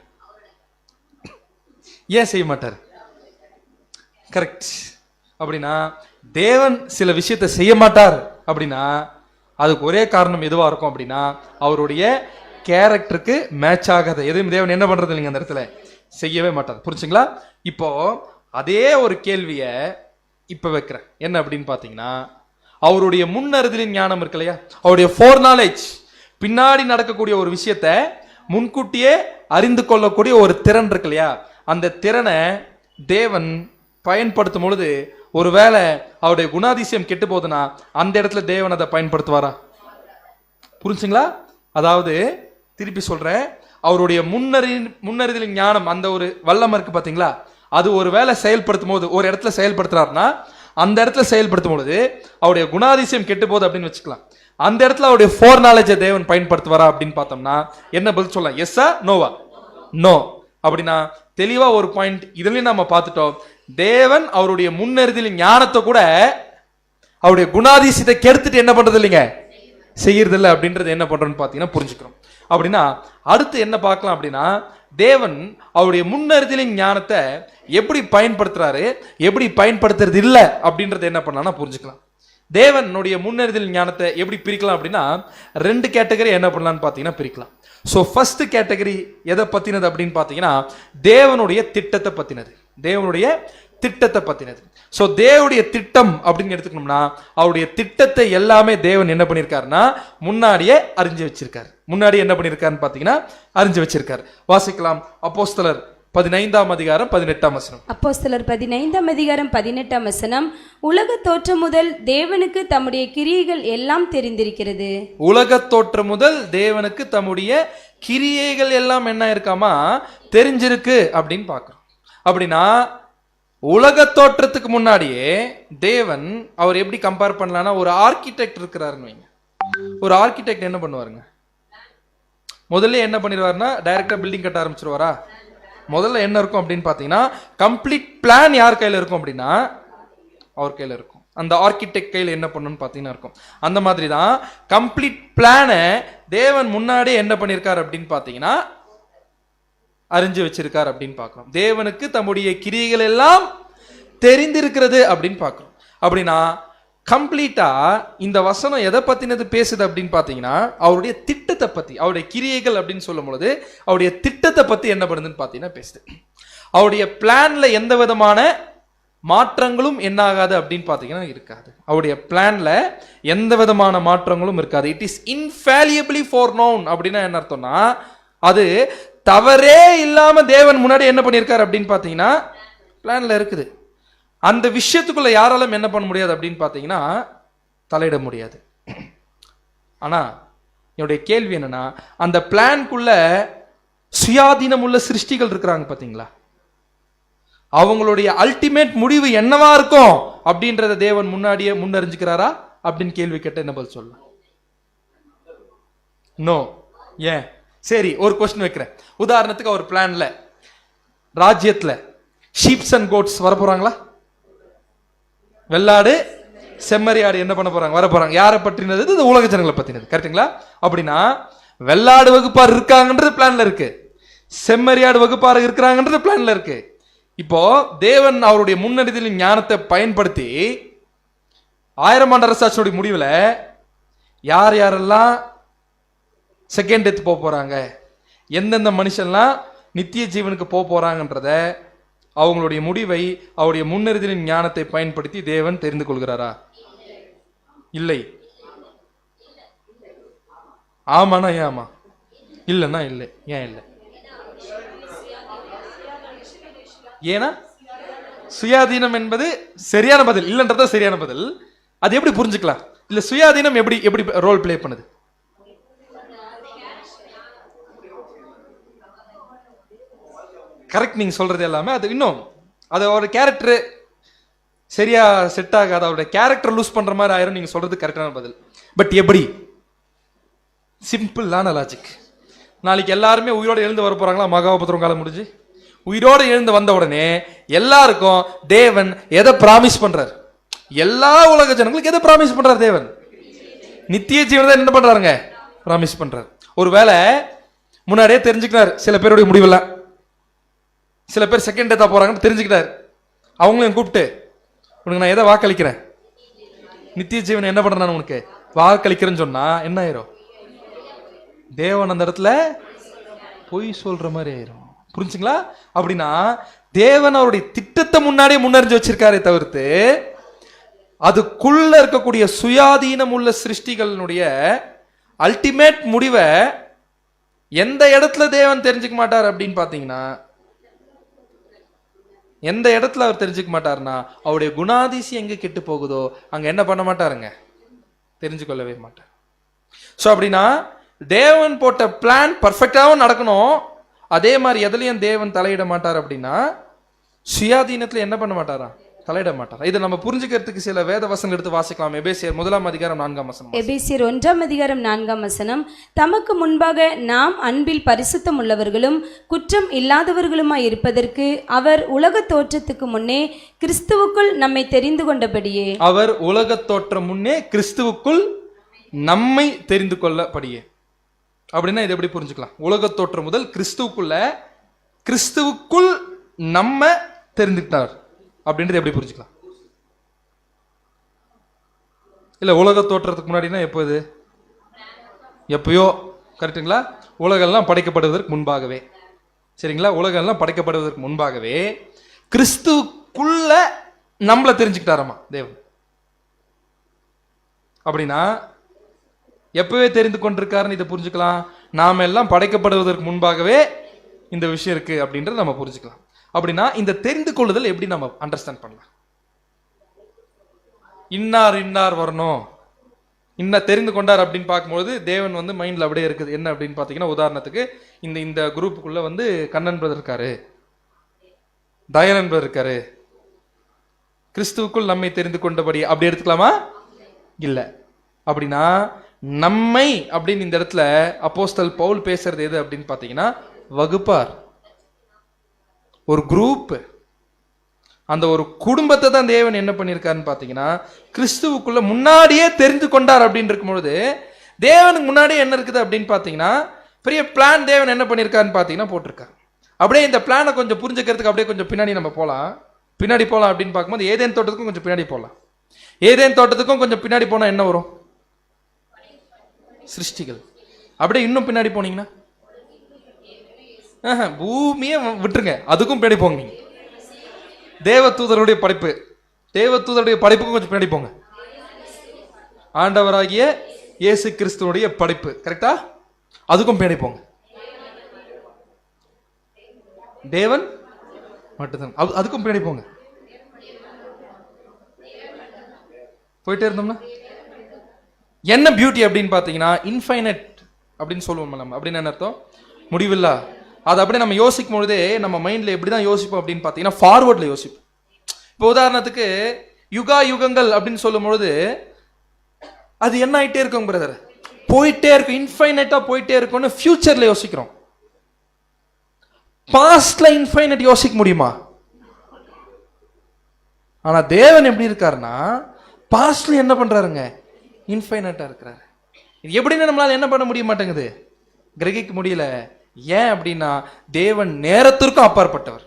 ஏன் செய்ய மாட்டாரு? கரெக்ட். அப்படின்னா தேவன் சில விஷயத்தை செய்ய மாட்டார் அப்படின்னா அதுக்கு ஒரே காரணம் எதுவா இருக்கும் அப்படின்னா, அவருடைய கேரக்டருக்கு மேட்ச் ஆகாத எதுவும் தேவன் என்ன பண்றது இல்லைங்க, அந்த இடத்துல செய்யவே மாட்டார். புரிஞ்சுங்களா? இப்போ அதே ஒரு கேள்விய இப்ப வைக்கிறேன். என்ன அப்படின்னு பாத்தீங்கன்னா, அவருடைய முன்னறிதலின் ஞானம் இருக்கு இல்லையா, அவருடைய ஃபோர் நாலேஜ், பின்னாடி நடக்கக்கூடிய ஒரு விஷயத்த முன்கூட்டியே அறிந்து கொள்ளக்கூடிய ஒரு திறன் இருக்கு இல்லையா, அந்த திறனை தேவன் பயன்படுத்தும் பொழுது ஒருவேளை அவருடைய குணாதிசயம் கெட்டு போகுதுன்னா அந்த இடத்துல தேவன் அதை பயன்படுத்துவாரா? புரிஞ்சுங்களா? அதாவது திருப்பி சொல்றேன், அவருடைய முன்னறிதலின் ஞானம், அந்த ஒரு வல்லமை இருக்கு பாத்தீங்களா, அது ஒரு வேலை செயல்படுத்தும் போது, ஒரு இடத்துல செயல்படுத்துறாருன்னா அந்த இடத்துல செயல்படுத்தும் பொழுது அவருடைய குணாதிசயம் கெட்டு போகுது அப்படின்னு வச்சுக்கலாம். அந்த இடத்துல அவருடைய ஃபோர் நாலேஜை தேவன் பயன்படுத்துவாரா அப்படின்னு பார்த்தோம்னா என்ன பதில் சொல்லலாம்? எஸ்ஸா நோவா? நோ. அப்படின்னா தெளிவா ஒரு பாயிண்ட் இதுலயும் நம்ம பார்த்துட்டோம், தேவன் அவருடைய முன்னறிதலின் ஞானத்தை கூட அவருடைய குணாதிசயத்தை கெடுத்துட்டு என்ன பண்றது இல்லைங்க, செய்யறதில்லை அப்படின்றது என்ன பண்றோம்னு பார்த்தீங்கன்னா புரிஞ்சுக்கிறோம். அப்படின்னா அடுத்து என்ன பார்க்கலாம் அப்படின்னா, தேவன் அவருடைய முன்னறிதலின் ஞானத்தை எப்படி பயன்படுத்துறாரு, எப்படி பயன்படுத்துறது இல்லை அப்படின்றத என்ன பண்ணலாம்னா புரிஞ்சுக்கலாம். தேவனுடைய முன்னறிதல் ஞானத்தை எப்படி பிரிக்கலாம் அப்படின்னா 2 கேட்டகரி என்ன பண்ணலாம்னு பார்த்தீங்கன்னா பிரிக்கலாம். ஸோ ஃபர்ஸ்ட் கேட்டகரி எதை பத்தினது அப்படின்னு பார்த்தீங்கன்னா தேவனுடைய திட்டத்தை பத்தினது. தேவனுடைய திட்டத்தை பத்தினது. ஸோ தேவனுடைய திட்டம் அப்படின்னு எடுத்துக்கணும்னா அவருடைய திட்டத்தை எல்லாமே தேவன் என்ன பண்ணியிருக்காருன்னா முன்னாடியே அறிஞ்சு வச்சிருக்காரு. முன்னாடி என்ன பண்ணியிருக்காருன்னு பார்த்தீங்கன்னா அறிஞ்சு வச்சிருக்காரு. வாசிக்கலாம். அப்போஸ்தலர் 15ஆம் அதிகாரம் 18ஆம் வசனம். அப்போஸ்தலர் 15ஆம் அதிகாரம் 18ஆம் வசனம். உலக தோற்றம் முதல் தேவனுக்கு தம்முடைய கிரியைகள் எல்லாம் தெரிந்திருக்கிறது. உலக தோற்றம் முதல் தேவனுக்கு தம்முடைய கிரியைகள் எல்லாம் என்ன இருக்காமா தெரிஞ்சிருக்கு அப்படின்னு பார்க்கிறோம். அப்படின்னா உலக தோற்றத்துக்கு முன்னாடியே தேவன் அவர் எப்படி கம்பேர் பண்ணலாம்னா, ஒரு ஆர்கிடெக்ட் இருக்கிறாருன்னு வைங்க. ஒரு ஆர்கிடெக்ட் என்ன பண்ணுவாருங்க, முதல்ல என்ன பண்ணிடுவாருன்னா டைரக்டா பில்டிங் கட்ட ஆரம்பிச்சிருவாரா? முதல்ல என்ன இருக்கும் அப்படின்னு பார்த்தீங்கன்னா கம்ப்ளீட் பிளான் யார் கையில் இருக்கும் அப்படின்னா அவர் கையில் இருக்கும். அந்த ஆர்கிடெக்ட் கையில் என்ன பண்ணணும்னு பார்த்தீங்கன்னா இருக்கும். அந்த மாதிரி தான் கம்ப்ளீட் பிளானை தேவன் முன்னாடியே என்ன பண்ணியிருக்காரு அப்படின்னு பார்த்தீங்கன்னா அறிஞ்சு வச்சிருக்கார் அப்படின்னு பார்க்கிறோம். தேவனுக்கு தம்முடைய கிரியைகள் எல்லாம் தெரிந்திருக்கிறது அப்படின்னு பார்க்கிறோம். அப்படின்னா கம்ப்ளீட்டா இந்த வசனம் எதை பத்தினது பேசுது அப்படின்னு பார்த்தீங்கன்னா அவருடைய திட்டத்தை பத்தி, அவருடைய கிரியைகள் அப்படின்னு சொல்லும் பொழுது அவருடைய திட்டத்தை பத்தி என்ன பண்ணுதுன்னு பார்த்தீங்கன்னா பேசுது. அவருடைய பிளான்ல எந்த விதமான மாற்றங்களும் என்ன ஆகாது அப்படின்னு பார்த்தீங்கன்னா இருக்காது. அவருடைய பிளான்ல எந்த விதமான மாற்றங்களும் இருக்காது. இட் இஸ் இன்ஃபேலியபிளி ஃபார் நோன் அப்படின்னா என்ன அர்த்தம்னா அது தவறே இல்லாம தேவன் முன்னாடி என்ன பண்ணியிருக்காரு அப்படின்னு பார்த்தீங்கன்னா பிளான்ல இருக்குது. அந்த விஷயத்துக்குள்ள யாராலும் என்ன பண்ண முடியாது அப்படின்னு பார்த்தீங்கன்னா தலையிட முடியாது. ஆனா என்னுடைய கேள்வி என்னன்னா, அந்த பிளான்குள்ள சுயாதீனம் உள்ள சிருஷ்டிகள் இருக்கிறாங்க பார்த்தீங்களா, அவங்களுடைய அல்டிமேட் முடிவு என்னவா இருக்கும் அப்படின்றத தேவன் முன்னாடியே முன்னறிஞ்சுக்கிறாரா அப்படின்னு கேள்வி கேட்ட என்ன பதில் சொல்லலாம்? நோ. ஏன்? சரி, ஒரு கொஸ்டின் வைக்கிறேன். உதாரணத்துக்கு ஒரு பிளான்ல ராஜ்யத்துல ஷீப்ஸ் அண்ட் கோட்ஸ் வர போறாங்களா? வெள்ளாடு செம்மறியாடு என்ன பண்ண போறாங்க? வர போறாங்க. யாரை பற்றினது? இது உலக ஜனங்களை பத்தினது. கரெக்டுங்களா? அப்படின்னா வெள்ளாடு வகுப்பார் இருக்காங்கன்றது பிளான்ல இருக்கு, செம்மறியாடு வகுப்பார் இருக்கிறாங்கன்றது பிளான்ல இருக்கு. இப்போ தேவன் அவருடைய முன்னறிதலின் ஞானத்தை பயன்படுத்தி 1000 ஆண்டு அரசாட்சியுடைய முடிவுல யார் யாரெல்லாம் செகண்ட் டெத் போக போறாங்க, எந்தெந்த மனுஷன்லாம் நித்திய ஜீவனுக்கு போக போறாங்கன்றத அவங்களுடைய முடிவை அவருடைய முன்னறிதலின் ஞானத்தை பயன்படுத்தி தேவன் தெரிந்து கொள்கிறாரா? இல்லை. ஆமாண்ணா ஏமா? இல்லைன்னா இல்லை. ஏன் இல்லை? ஏன்னா சுயாதீனம் என்பது சரியான பதில். இல்லைன்றத சரியான பதில். அது எப்படி புரிஞ்சுக்கலாம்? இல்ல சுயாதீனம் எப்படி எப்படி ரோல் பிளே பண்ணுது? கரெக்ட், நீங்க சொல்றது எல்லாமே. அது இன்னும் அது ஒரு கேரக்டர் சரியா செட் ஆகாது, அவருடைய கேரக்டர் லூஸ் பண்ற மாதிரி ஆயிரும். நீங்க சொல்றது கரெக்டான பதில். பட் எப்படி? சிம்பிளான லாஜிக். நாளைக்கு எல்லாருமே உயிரோடு எழுந்து வர போறாங்களா? மகாபத்திரம் காலம் முடிஞ்சு உயிரோடு எழுந்து வந்த உடனே எல்லாருக்கும் தேவன் எதை பிராமிஸ் பண்றாரு? எல்லா உலக ஜனங்களுக்கு எதை பிராமிஸ் பண்றாரு? தேவன் நித்திய ஜீவனை என்ன பண்றாருங்க? பிராமிஸ் பண்றாரு. ஒருவேளை முன்னாடியே தெரிஞ்சுக்கிறார் சில பேருடைய முடிவெல்லாம், சில பேர் செகண்ட் டெத்தா போறாங்கன்னு தெரிஞ்சுக்கிட்டாரு. அவங்களையும் கூப்பிட்டு உனக்கு நான் எதை வாக்களிக்கிறேன், நித்திய ஜீவனை என்ன பண்றேன் நான் உனக்கு வாக்களிக்கிறேன்னு சொன்னா என்ன ஆயிரும்? தேவன் அந்த இடத்துல பொய் சொல்ற மாதிரி ஆயிரும். புரிஞ்சுங்களா? அப்படின்னா தேவன் அவருடைய திட்டத்தை முன்னாடியே முன்னறிஞ்சு வச்சிருக்காரே தவிர்த்து அதுக்குள்ள இருக்கக்கூடிய சுயாதீனம் உள்ள சிருஷ்டிகளுடைய அல்டிமேட் முடிவை எந்த இடத்துல தேவன் தெரிஞ்சுக்க மாட்டார் அப்படின்னு பாத்தீங்கன்னா எந்த இடத்துல அவர் தெரிஞ்சுக்க மாட்டாருன்னா அவருடைய குணாதிசயம் எங்க கெட்டு போகுதோ அங்க என்ன பண்ண மாட்டாருங்க, தெரிஞ்சு கொள்ளவே மாட்டார். ஸோ அப்படின்னா தேவன் போட்ட பிளான் பர்ஃபெக்டாகவும் நடக்கணும், அதே மாதிரி எதுலையும் தேவன் தலையிட மாட்டார். அப்படின்னா சுயாதீனத்துல என்ன பண்ண மாட்டாரா, தலையிட மாட்டார். இதை நம்ம புரிஞ்சுக்கிறதுக்கு சில வேத வசனங்கள் எடுத்து வாசிக்கலாம். எபேசியர் 1:4. எபேசியர் 1:4 தமக்கு முன்பாக நாம் அன்பில் பரிசுத்தம் உள்ளவர்களும் குற்றம் இல்லாதவர்களுமாய் இருப்பதற்கு அவர் உலக தோற்றத்துக்கு முன்னே கிறிஸ்துவுக்குள் நம்மை தெரிந்து கொண்டபடியே. அவர் உலக தோற்றம் முன்னே கிறிஸ்துவுக்குள் நம்மை தெரிந்து கொள்ளபடியே. அப்படின்னா இதை எப்படி புரிஞ்சுக்கலாம்? உலக தோற்றம் முதல் கிறிஸ்துவுக்குள் நம்ம தெரிந்துட்டார் அப்படின்றது எப்படி புரிஞ்சுக்கலாம்? இல்ல உலக தோற்றத்துக்கு முன்னாடினா எப்போ? இது எப்பயோ, கரெக்டுங்களா? உலகெல்லாம் படைக்கப்படுவதற்கு முன்பாகவே, சரிங்களா? உலகெல்லாம் படைக்கப்படுவதற்கு முன்பாகவே கிறிஸ்துவுக்குள்ள நம்மளை தெரிஞ்சுக்கிட்டாராமா தேவன். அப்படின்னா எப்பவே தெரிந்து கொண்டிருக்காருன்னு இதை புரிஞ்சுக்கலாம். நாம எல்லாம் படைக்கப்படுவதற்கு முன்பாகவே இந்த விஷயம் இருக்கு அப்படின்றத நம்ம புரிஞ்சுக்கலாம். அப்படின்னா இந்த தெரிந்து கொள்ளுதல் எப்படி நம்ம அண்டர்ஸ்டாண்ட் பண்ணலாம்? இன்னார் வரணும், தெரிந்து கொண்டார் அப்படின்னு பார்க்கும்போது தேவன் வந்து மைண்ட்ல அப்படியே இருக்குது. என்ன அப்படின்னு பார்த்தீங்கன்னா, உதாரணத்துக்கு இந்த குரூப்புக்குள்ள வந்து கண்ணன் பிரதர் இருக்காரு, தயானன் பிரதர் இருக்காரு, கிறிஸ்துவுக்குள் நம்மை தெரிந்து கொண்டபடி அப்படி எடுத்துக்கலாமா? இல்லை. அப்படின்னா நம்மை அப்படின்னு இந்த இடத்துல அப்போஸ்தல் பவுல் பேசுறது எது அப்படின்னு பார்த்தீங்கன்னா, வகுப்பார், ஒரு குரூப், அந்த ஒரு குடும்பத்தை தான் தேவன் என்ன பண்ணியிருக்காருன்னு பார்த்தீங்கன்னா கிறிஸ்துவுக்குள்ள முன்னாடியே தெரிந்து கொண்டார் அப்படின்னு இருக்கும்பொழுது, தேவனுக்கு முன்னாடியே என்ன இருக்குது அப்படின்னு பார்த்தீங்கன்னா பெரிய பிளான் தேவன் என்ன பண்ணியிருக்காருன்னு பார்த்தீங்கன்னா போட்டிருக்காரு. அப்படியே இந்த பிளானை கொஞ்சம் புரிஞ்சுக்கிறதுக்கு அப்படியே கொஞ்சம் பின்னாடி நம்ம பின்னாடி போகலாம் அப்படின்னு பார்க்கும்போது ஏதேன் தோட்டத்துக்கும் கொஞ்சம் பின்னாடி போகலாம். ஏதேன் தோட்டத்துக்கும் கொஞ்சம் பின்னாடி போனால் என்ன வரும்? சிருஷ்டிகள். அப்படியே இன்னும் பின்னாடி போனீங்கன்னா பூமியே விட்டுருங்க, அதுக்கும் பின்னாடி போங்க. நீங்க தேவதூதருடைய படைப்பு, தேவதூதருடைய படைப்புக்கும் கொஞ்சம் பின்னாடி போங்க. ஆண்டவராகிய இயேசு கிறிஸ்துவனுடைய படைப்பு, கரெக்டா? அதுக்கும் பின்னாடி போங்க. தேவன் மட்டும்தான், அதுக்கும் பின்னாடி போங்க. போயிட்டே இருந்தோம்னா என்ன பியூட்டி அப்படின்னு பார்த்தீங்கன்னா, இன்ஃபைனட் அப்படின்னு சொல்லுவோம் நம்ம. அப்படின்னு என்ன அர்த்தம்? முடிவில்லா. அது அப்படியே நம்ம யோசிக்கும் பொழுதே நம்ம மைண்ட்ல எப்படி தான் யோசிப்போம் அப்படின்னு பார்த்தீங்கன்னா, ஃபார்வர்ட்ல யோசிப்போம். இப்போ உதாரணத்துக்கு யுகங்கள் அப்படின்னு சொல்லும் பொழுது அது என்ன ஆகிட்டே இருக்கும் பிரதர்? போயிட்டே இருக்கும், இன்ஃபைனட்டா போயிட்டே இருக்கும்னு ஃபியூச்சர்ல யோசிக்கிறோம். பாஸ்ட்ல இன்ஃபைனட் யோசிக்க முடியுமா? ஆனா தேவன் எப்படி இருக்காருன்னா பாஸ்ட்ல என்ன பண்றாருங்க? இன்ஃபைனட்டா இருக்கிறாரு. இது எப்படின்னு நம்மளால என்ன பண்ண முடிய மாட்டேங்குது, கிரகிக்க முடியல. ஏன் அப்படின்னா தேவன் நேரத்திற்கும் அப்பாற்பட்டவர்.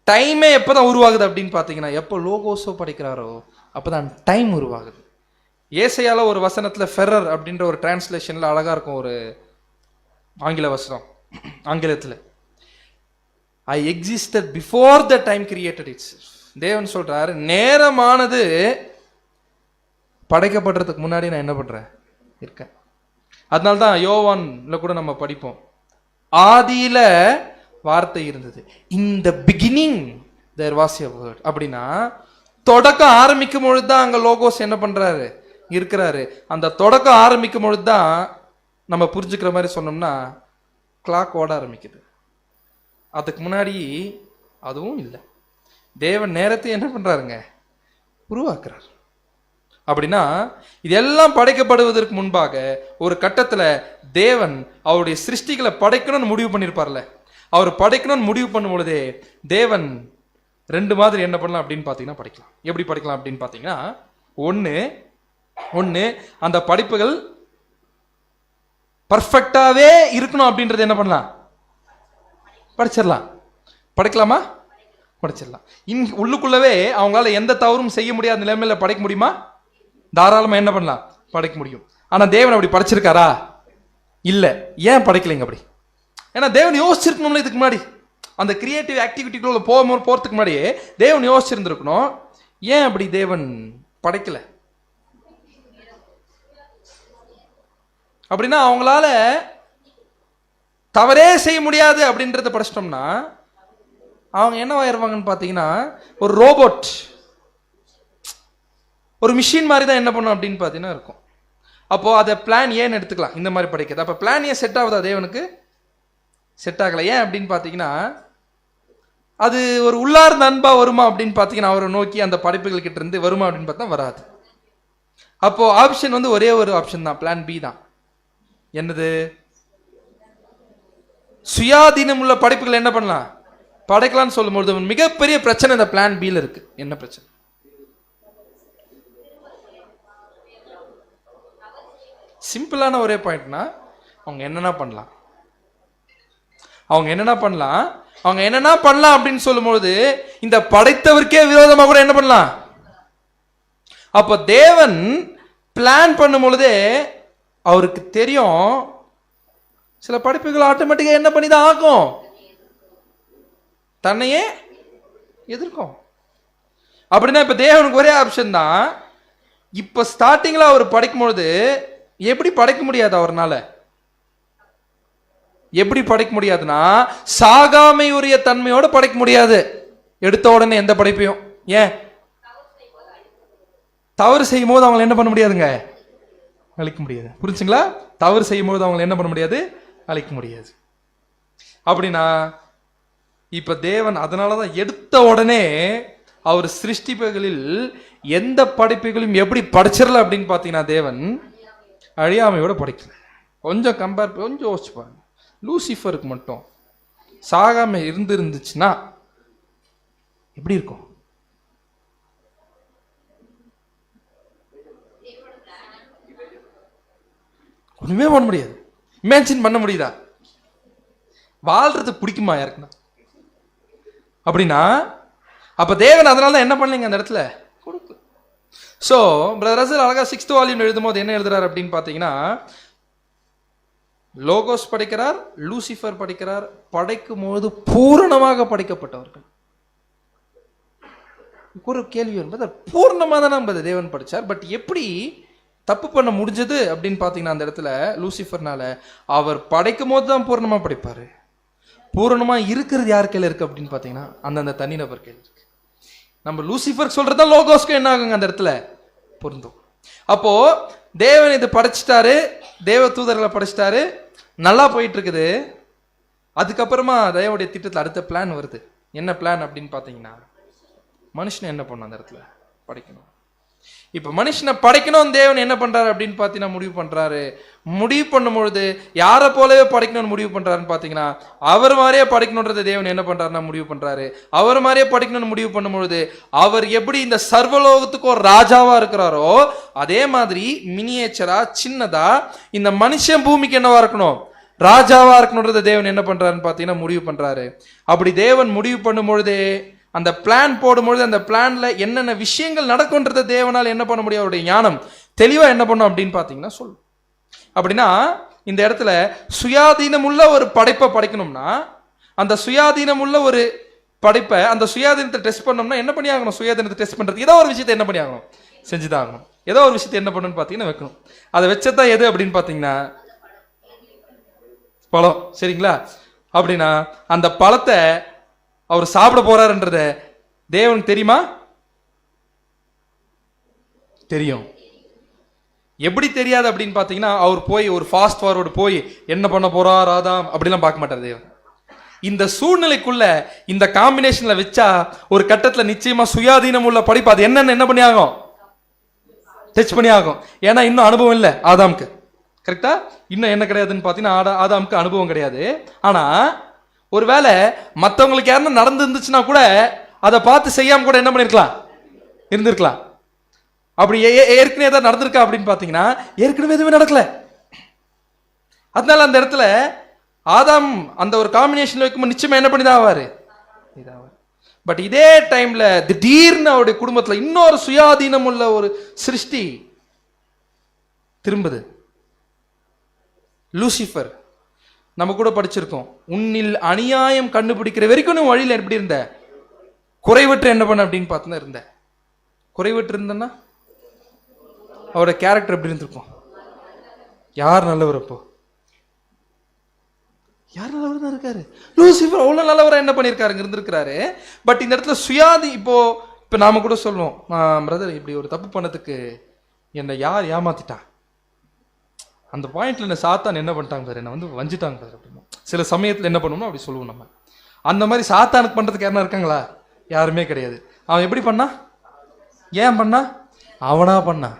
டைமே எப்பதான் உருவாகுது அப்படின்னு பார்த்தீங்கன்னா, எப்போ லோகோஸோ படிக்கிறாரோ அப்பதான் டைம் உருவாகுது. ஏசையால ஒரு வசனத்துல ஃபெரர் அப்படின்ற ஒரு டிரான்ஸ்லேஷன்ல அழகா இருக்கும் ஒரு ஆங்கில வசனம். ஆங்கிலத்தில் I existed before the time created its. தேவன் சொல்றாரு, நேரமானது படைக்கப்படுறதுக்கு முன்னாடி நான் என்ன பண்றேன்? இருக்கேன். அதனால்தான் யோவான்ல கூட நம்ம படிப்போம், ஆதியில வார்த்தை இருந்தது, in the beginning there was a word. அப்படின்னா தொடக்கம் ஆரம்பிக்கும் பொழுது தான் அங்க லோகோஸ் என்ன பண்றாரு? இருக்கிறாரு. அந்த தொடக்கம் ஆரம்பிக்கும் பொழுது தான் நம்ம புரிஞ்சுக்கிற மாதிரி சொன்னோம்னா கிளாக் ஓட ஆரம்பிக்குது. அதுக்கு முன்னாடி அதுவும் இல்லை. தேவன் நேரத்தை என்ன பண்றாருங்க? உருவாக்குறார். அப்படின்னா இதெல்லாம் படைக்கப்படுவதற்கு முன்பாக ஒரு கட்டத்துல தேவன் அவருடைய சிருஷ்டிகளை படைக்கணும்னு முடிவு பண்ணியிருப்பார்ல. அவர் படைக்கணும்னு முடிவு பண்ணும் பொழுதே தேவன் ரெண்டு மாதிரி என்ன பண்ணலாம் அப்படின்னு பார்த்தீங்கன்னா படைக்கலாம். எப்படி படைக்கலாம் அப்படின்னு பார்த்தீங்கன்னா, ஒன்று அந்த படைப்புகள் பர்ஃபெக்டாவே இருக்கணும் அப்படின்றது என்ன பண்ணலாம்? படிச்சிடலாம். படைக்கலாமா? படிச்சிடலாம். உள்ளுக்குள்ளவே அவங்களால எந்த தவறும் செய்ய முடியாத நிலைமையில படைக்க முடியுமா? தாராளமா என்ன பண்ணலாம்? படைக்க முடியும். ஆனா தேவன் அப்படி படைச்சிருக்காரா? இல்ல. ஏன் படைக்கலைங்க அப்படி? ஏன்னா தேவன் யோசிச்சிருக்கணும்ல. இதுக்கு முன்னாடி அந்த கிரியேட்டிவ் ஆக்டிவிட்டிக்குள்ள போறதுக்கு முன்னாடியே தேவன் யோசிச்சிருந்திருக்கணும். ஏன் அப்படி தேவன் படைக்கல? அப்படின்னா அவங்களால தவறே செய்ய முடியாது அப்படின்றத படிச்சிட்டோம்னா அவங்க என்னவாயிருவாங்கன்னு பார்த்தீங்கன்னா ஒரு ரோபோட், ஒரு மிஷின் மாதிரி தான் என்ன பண்ணும் அப்படின்னு பார்த்தீங்கன்னா இருக்கும். அப்போ அதை பிளான் ஏன்னு எடுத்துக்கலாம், இந்த மாதிரி படிக்கிறது. அப்போ பிளான் ஏன் செட் ஆகுதா தேவனுக்கு? செட் ஆகலை. ஏன் அப்படின்னு பார்த்தீங்கன்னா அது ஒரு உள்ளார்ந்த அன்பா வருமா அப்படின்னு பார்த்தீங்கன்னா அவரை நோக்கி அந்த படைப்புகள் கிட்ட இருந்து வருமா அப்படின்னு பார்த்தா வராது. அப்போ ஆப்ஷன் வந்து ஒரே ஒரு ஆப்ஷன் தான், பிளான் பி தான். என்னது? சுயாதீனம் உள்ள படைப்புகள் என்ன பண்ணலாம், படைக்கலாம்னு சொல்லும்போது மிகப்பெரிய பிரச்சனை இந்த பிளான் பில இருக்கு. என்ன பிரச்சனை? சிம்பிளான ஒரே பாயிண்ட்னா அவங்க என்னென்ன பண்ணலாம், அவங்க என்னென்ன பண்ணலாம், அவங்க என்னென்ன பண்ணலாம் அப்படின்னு சொல்லும்போது இந்த படைத்தவருக்கே விரோதமா கூட என்ன பண்ணலாம். அப்ப தேவன் பிளான் பண்ணும் பொழுதே அவருக்கு தெரியும் சில படைப்புகள் ஆட்டோமேட்டிக்கா என்ன பண்ணிதான் ஆகும், தன்னையே எதிர்க்கும். அப்படின்னா இப்ப தேவனுக்கு ஒரே ஆப்ஷன் தான். இப்ப ஸ்டார்டிங்ல அவர் படைக்கும் பொழுது எப்படி படைக்க முடியாது அவர்னால? எப்படி படைக்க முடியாதுன்னா சாகாமை உரிய தன்மையோட படைக்க முடியாது எடுத்த உடனே எந்த படைப்பையும். ஏன்? தவறு செய்யும் போது அவங்களை என்ன பண்ண முடியாதுங்க, அழிக்க முடியாது. புரிஞ்சுங்களா? தவறு செய்யும் போது அவங்களை என்ன பண்ண முடியாது, அழிக்க முடியாது. அப்படின்னா இப்ப தேவன் அதனாலதான் எடுத்த உடனே அவர் சிருஷ்டிப்புகளில் எந்த படைப்புகளையும் எப்படி படைச்சிடல அப்படின்னு பார்த்தீங்கன்னா தேவன் அழியாமையோட படைக்கல. கொஞ்சம் கம்பேர் கொஞ்சம் யோசிச்சு பாருங்க. லூசிஃபருக்கு மட்டும் சாகாம இருந்துச்சுன்னா எப்படி இருக்கும்? ஒண்ணுமே பண்ண முடியாது. இமேஜின் பண்ண முடியுதா? வாழ்றது பிடிக்குமா யாருக்குன்னா? அப்படின்னா அப்ப தேவன் அதனால தான் என்ன பண்ணீங்க அந்த இடத்துல கொடுக்கு. ஸோ பிரதர் ரசல் அழகா 6th வால்யூம் எழுதும் போது என்ன எழுதுறாரு அப்படின்னு பார்த்தீங்கன்னா லோகோஸ் படைக்கிறார், லூசிஃபர் படைக்கிறார், படைக்கும் போது பூரணமாக படைக்கப்பட்டவர்கள். ஒரு கேள்வி என்பது பூர்ணமாக தான் நம்ம தேவன் படிச்சார், பட் எப்படி தப்பு பண்ண முடிஞ்சது அப்படின்னு பார்த்தீங்கன்னா அந்த இடத்துல லூசிஃபர்னால அவர் படைக்கும் போது தான் பூர்ணமாக படைப்பாரு. பூரணமாக இருக்கிறது யார் கையில் இருக்கு அப்படின்னு பார்த்தீங்கன்னா அந்தந்த தனிநபர் கையில் இருக்கு. நம்ம லூசிஃபர் சொல்றதா லோகோஸ்க்கு என்ன ஆகுங்க அந்த இடத்துல பொருந்தும். அப்போ தேவன் இது படைச்சிட்டாரு, தேவ தூதர்களை படைச்சிட்டாரு, நல்லா போயிட்டு இருக்குது. அதுக்கப்புறமா தேவனுடைய திட்டத்தில் அடுத்த பிளான் வருது. என்ன பிளான் அப்படின்னு பார்த்தீங்கன்னா மனுஷனை என்ன பண்ணும் அந்த இடத்துல படைக்கணும். இப்ப மனுஷனை படைக்கணும் தேவன் என்ன பண்றாரு அப்படின்னு பார்த்தீங்கன்னா முடிவு பண்றாரு. முடிவு பண்ணும்பொழுது யாரை போலவே படைக்கணும்னு முடிவு பண்றாருன்னு பார்த்தீங்கன்னா அவர் மாதிரியே படைக்கணுன்றதை தேவன் என்ன பண்றாருன்னா முடிவு பண்றாரு. அவர் மாதிரியே படைக்கணும்னு முடிவு பண்ணும்பொழுது அவர் எப்படி இந்த சர்வலோகத்துக்கு ஒரு ராஜாவா இருக்கிறாரோ அதே மாதிரி மினியேச்சரா சின்னதா இந்த மனுஷன் பூமிக்கு என்னவா இருக்கணும், ராஜாவா இருக்கணுன்றதை தேவன் என்ன பண்றாருன்னு பார்த்தீங்கன்னா முடிவு பண்றாரு. அப்படி தேவன் முடிவு பண்ணும் பொழுதே அந்த பிளான் போடும்பொழுது அந்த பிளான்ல என்னென்ன விஷயங்கள் நடக்கும்ன்றத தேவனால் என்ன பண்ண முடியும், அவருடைய ஞானம் தெளிவா என்ன பண்ணும் அப்படின்னு பார்த்தீங்கன்னா சொல்லும். அப்படின்னா இந்த இடத்துல சுயாதீனம் உள்ள ஒரு படைப்பை படைக்கணும்னா அந்த சுயாதீனம் உள்ள ஒரு படைப்பை அந்த சுயாதீனத்தை டெஸ்ட் பண்ணோம்னா என்ன பண்ணி ஆகணும், சுயாதீனத்தை டெஸ்ட் பண்றது ஏதோ ஒரு விஷயத்தை என்ன பண்ணி ஆகணும், செஞ்சுதான் ஆகணும். ஏதோ ஒரு விஷயத்தை என்ன பண்ணணும்னு பார்த்தீங்கன்னா வைக்கணும். அதை வச்சதான் எது அப்படின்னு பார்த்தீங்கன்னா பழம். சரிங்களா? அப்படின்னா அந்த பழத்தை அவர் சாப்பிட போறாருன்றத தேவனுக்கு தெரியுமா? தெரியும். எப்படி தெரியாது அப்படின்னு பார்த்தீங்கன்னா அவர் போய் ஒரு ஃபாஸ்ட் ஃபார்வர்டு போய் என்ன பண்ண போறார் ஆதாம் அப்படிலாம் பார்க்க மாட்டார் தேவன். இந்த சூழ்நிலைக்குள்ள இந்த காம்பினேஷன்ல வச்சா ஒரு கட்டத்தில் நிச்சயமா சுயாதீனம் உள்ள படிப்பு அது என்னன்னு என்ன பண்ணி ஆகும், டச் பண்ணி ஆகும். ஏன்னா இன்னும் அனுபவம் இல்லை ஆதாமுக்கு. கரெக்டா? இன்னும் என்ன கிடையாதுன்னு பார்த்தீங்கன்னா ஆதாமுக்கு அனுபவம் கிடையாது. ஆனா ஒருவேளை மற்றவங்களுக்கு யாருன்னா நடந்து இருந்துச்சுன்னா கூட அதை பார்த்து செய்யாம கூட என்ன பண்ணிருக்கலாம், இருந்திருக்கலாம். அப்படி ஏற்கனவே ஏதாவது நடந்திருக்கா அப்படின்னு பார்த்தீங்கன்னா ஏற்கனவே எதுவுமே நடக்கல. அதனால அந்த இடத்துல ஆதாம் அந்த ஒரு காம்பினேஷன் வைக்கும்போது நிச்சயமா என்ன பண்ணிதான் ஆவாரு. பட் இதே டைம்ல திடீர்னு அவருடைய குடும்பத்தில் இன்னொரு சுயாதீனம் உள்ள ஒரு சிருஷ்டி திரும்புது. லூசிஃபர் நம்ம கூட படிச்சிருக்கோம். உன்னில் அநியாயம் கண்டுபிடிக்கிற வரைக்கும் நீ வழியில் எப்படி இருந்த, குறைவற்று என்ன பண்ண அப்படின்னு பார்த்துதான் இருந்த. குறைவற்று இருந்தன்னா அவரோட கேரக்டர் எப்படி இருந்திருக்கும், யார் நல்லவர் அப்போ? யார் நல்லவர் தான் இருக்காரு? லூசிஃபர் அவ்வளோ நல்லவராக என்ன பண்ணியிருக்காருங்க, இருந்திருக்கிறாரு. பட் இந்த இடத்துல சுயாதி இப்போ நாம கூட சொல்லுவோம், பிரதர் இப்படி ஒரு தப்பு பண்ணதுக்கு என்னை யார் ஏமாத்திட்டா, அந்த பாயிண்ட்ல என்ன சாத்தான் என்ன பண்ணிட்டாங்க சார், என்னை வஞ்சிட்டாங்க சார் அப்படின்னு சில சமயத்தில் என்ன பண்ணணும்னோ அப்படி சொல்லுவோம் நம்ம. அந்த மாதிரி சாத்தானுக்கு பண்ணுறதுக்கு யாருன்னா இருக்காங்களா? யாருமே கிடையாது. அவன் எப்படி பண்ணா, ஏன் பண்ணா, அவனா பண்ணா,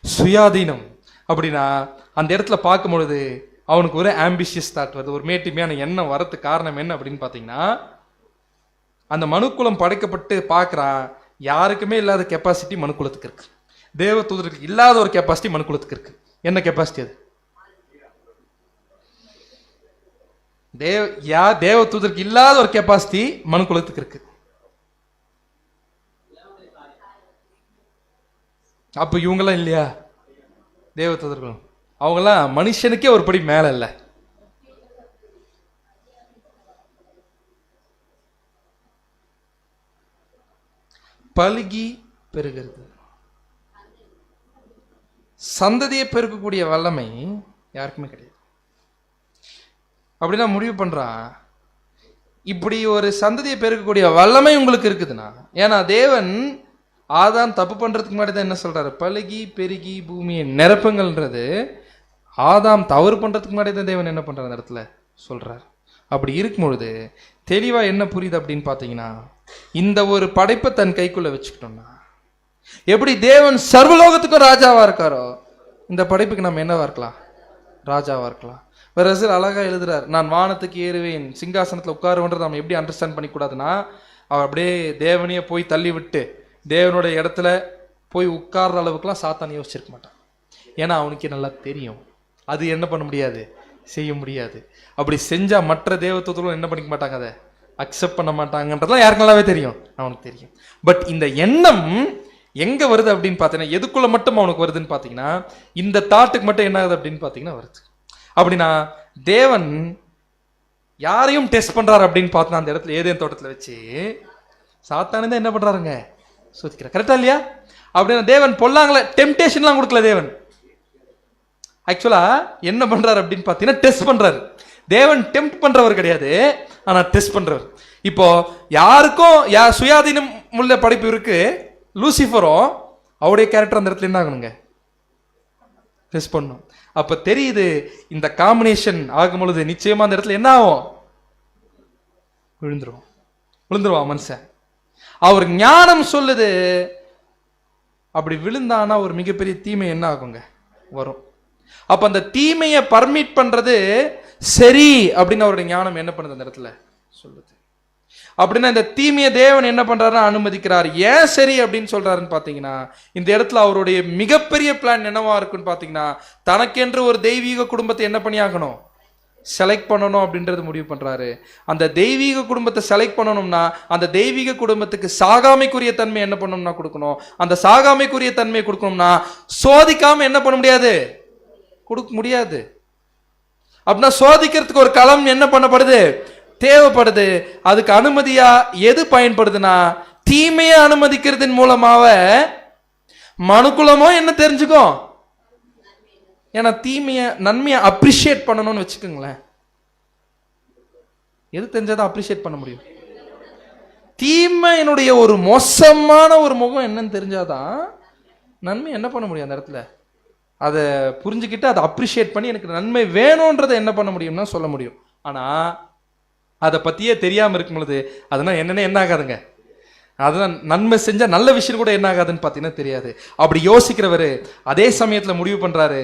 சுயாதீனம். அப்படின்னா அந்த இடத்துல பார்க்கும் பொழுது அவனுக்கு ஒரு ஆம்பிஷியஸ் தாட் வருது, ஒரு மேட்டிமையான எண்ணம் வரதுக்கு காரணம் என்ன அப்படின்னு பார்த்தீங்கன்னா, அந்த மனுக்குலம் படைக்கப்பட்டு பார்க்குறான், யாருக்குமே இல்லாத கெப்பாசிட்டி மனுக்குலத்துக்கு இருக்கு. தேவ தூதருக்கு இல்லாத ஒரு கெப்பாசிட்டி மனுக்குலத்துக்கு இருக்கு. என்ன கெப்பாசிட்டி அது? தேவ தூதருக்கு இல்லாத ஒரு கெப்பாசிட்டி மனுக்குலத்துக்கு இருக்கு. அப்ப இவங்கெல்லாம் இல்லையா? தேவ தூதர்கள் அவங்கெல்லாம் மனுஷனுக்கே ஒரு படி மேல இல்ல. பலுகி பெருகிறது, சந்ததியை பெருக்கக்கூடிய வல்லமை யாருக்குமே கிடையாது. அப்படின்னா முடிவு பண்றான், இப்படி ஒரு சந்ததியை பெருக்கக்கூடிய வல்லமை உங்களுக்கு இருக்குதுன்னா, ஏன்னா தேவன் ஆதாம் தப்பு பண்றதுக்கு முன்னாடி தான் என்ன சொல்றாரு, பலுகி பெருகி பூமியை நிரப்புங்கள்ன்றது. ஆதாம் தவறு பண்றதுக்கு முன்னாடி தான் தேவன் என்ன பண்றாரு அந்த இடத்துல சொல்றாரு. அப்படி இருக்கும் பொழுது தெளிவா என்ன புரியுது அப்படின்னு பார்த்தீங்கன்னா, இந்த ஒரு படைப்பை தன் கைக்குள்ள வச்சுக்கிட்டோம்னா, எப்படி தேவன் சர்வலோகத்துக்கும் ராஜாவா இருக்காரோ, இந்த படைப்புக்கு நம்ம என்னவா இருக்கலாம், ராஜாவா இருக்கலாம். வேற அழகா எழுதுறாரு, நான் வானத்துக்கு ஏறுவேன் சிங்காசனத்துல உட்காருவன்றது நம்ம எப்படி அண்டர்ஸ்டாண்ட் பண்ணிக்கூடாதுன்னா, அவர் அப்படியே தேவனையே போய் தள்ளி விட்டு தேவனுடைய இடத்துல போய் உட்கார்ற அளவுக்குலாம் சாத்தான் யோசிச்சிருக்க மாட்டான். ஏன்னா அவனுக்கே நல்லா தெரியும் அது என்ன பண்ண முடியாது, செய்ய முடியாது. அப்படி செஞ்சா மற்ற தேவதூதர்களும் என்ன பண்ணிக்க மாட்டாங்க, அதை அக்செப்ட் பண்ண மாட்டாங்கன்றதுலாம் யாருக்கு நல்லாவே தெரியும், அவனுக்கு தெரியும். பட் இந்த எண்ணம் எங்க வருது அப்படின்னு பார்த்தீங்கன்னா, எதுக்குள்ள மட்டும் அவனுக்கு வருதுன்னு பார்த்தீங்கன்னா, இந்த தாட்டுக்கு மட்டும் என்ன ஆகுது அப்படின்னு பார்த்தீங்கன்னா வருது. அப்படின்னா தேவன் யாரையும் டெஸ்ட் பண்றாரு அப்படின்னு பார்த்தா, அந்த இடத்துல ஏதேன் தோட்டத்தில் வச்சு சாத்தானே தான் என்ன பண்றாருங்க, சோதிக்கிறார். கரெக்டா இல்லையா? அப்படின்னா தேவன் பொல்லாங்கள டெம்டேஷன்லாம் கொடுக்கல. தேவன் ஆக்சுவலா என்ன பண்றாரு அப்படின்னு பார்த்தீங்கன்னா, டெஸ்ட் பண்றாரு. தேவன் டெம்ப்ட் பண்றவர் கிடையாது, ஆனா டெஸ்ட் பண்றவர். இப்போ யாருக்கும் சுயாதீனம் உள்ள படைப்பு இருக்கு, லூசிஃபரும் அவருடைய கேரக்டர் அந்த இடத்துல என்ன ஆகணுங்க, டெஸ்ட் பண்ணும். அப்ப தெரியுது இந்த காம்பினேஷன் ஆகும் பொழுது நிச்சயமா அந்த இடத்துல என்ன ஆகும், விழுந்துருவான் மனுஷன். அவர் ஞானம் சொல்லுது, அப்படி விழுந்தானா ஒரு மிகப்பெரிய தீமை என்ன ஆகுங்க, வரும். அப்ப அந்த தீமையை பர்மிட் பண்றது சரி அப்படின்னு அவருடைய ஞானம் என்ன பண்ணுது அந்த இடத்துல சொல்லுது. அப்படின்னா இந்த தீமையை தேவன் என்ன பண்றாருன்னா அனுமதிக்கிறார். ஏன் சரி அப்படின்னு சொல்றாருன்னு பாத்தீங்கன்னா, இந்த இடத்துல அவருடைய மிகப்பெரிய பிளான் என்னவா இருக்குன்னு பாத்தீங்கன்னா, தனக்கென்று ஒரு தெய்வீக குடும்பத்தை என்ன பண்ணியாகணும், செலக்ட் பண்ணணும் அப்படின்றது முடிவு பண்றாரு. அந்த தெய்வீக குடும்பத்தை செலக்ட் பண்ணணும்னா, அந்த தெய்வீக குடும்பத்துக்கு சாகாமைக்குரிய தன்மை என்ன பண்ணணும்னா கொடுக்கணும். அந்த சாகாமைக்குரிய தன்மை கொடுக்கணும்னா சோதிக்காம என்ன பண்ண முடியாது, கொடுக்க முடியாது. அப்படின்னா சோதிக்கிறதுக்கு ஒரு களம் என்ன பண்ணப்படுது, தேவைப்படுது. அதுக்கு அனுமதியா எது பயன்படுதுன்னா, தீமையை அனுமதிக்கிறதன் மூலமாக மனுக்குலமோ என்ன தெரிஞ்சுக்கும், ஏன்னா தீமையை நன்மையை அப்ரிஷியேட் பண்ணணும்னு வச்சுக்கோங்களேன். எது தெரிஞ்சாதான் அப்ரிஷியேட் பண்ண முடியும், தீமையினுடைய ஒரு மோசமான ஒரு முகம் என்னன்னு தெரிஞ்சாதான் நன்மை என்ன பண்ண முடியும், அந்த இடத்துல அதை புரிஞ்சுக்கிட்டு அதை அப்ரிஷியேட் பண்ணி எனக்கு நன்மை வேணும்ன்றதை என்ன பண்ண முடியும்னா சொல்ல முடியும். ஆனா அதை பத்தியே தெரியாம இருக்கும் பொழுது அதெல்லாம் என்னென்ன என்ன ஆகாதுங்க, அதெல்லாம் நன்மை செஞ்சா நல்ல விஷயம் கூட என்ன ஆகாதுன்னு பார்த்தீங்கன்னா தெரியாது. அப்படி யோசிக்கிறவரு அதே சமயத்துல முடிவு பண்றாரு,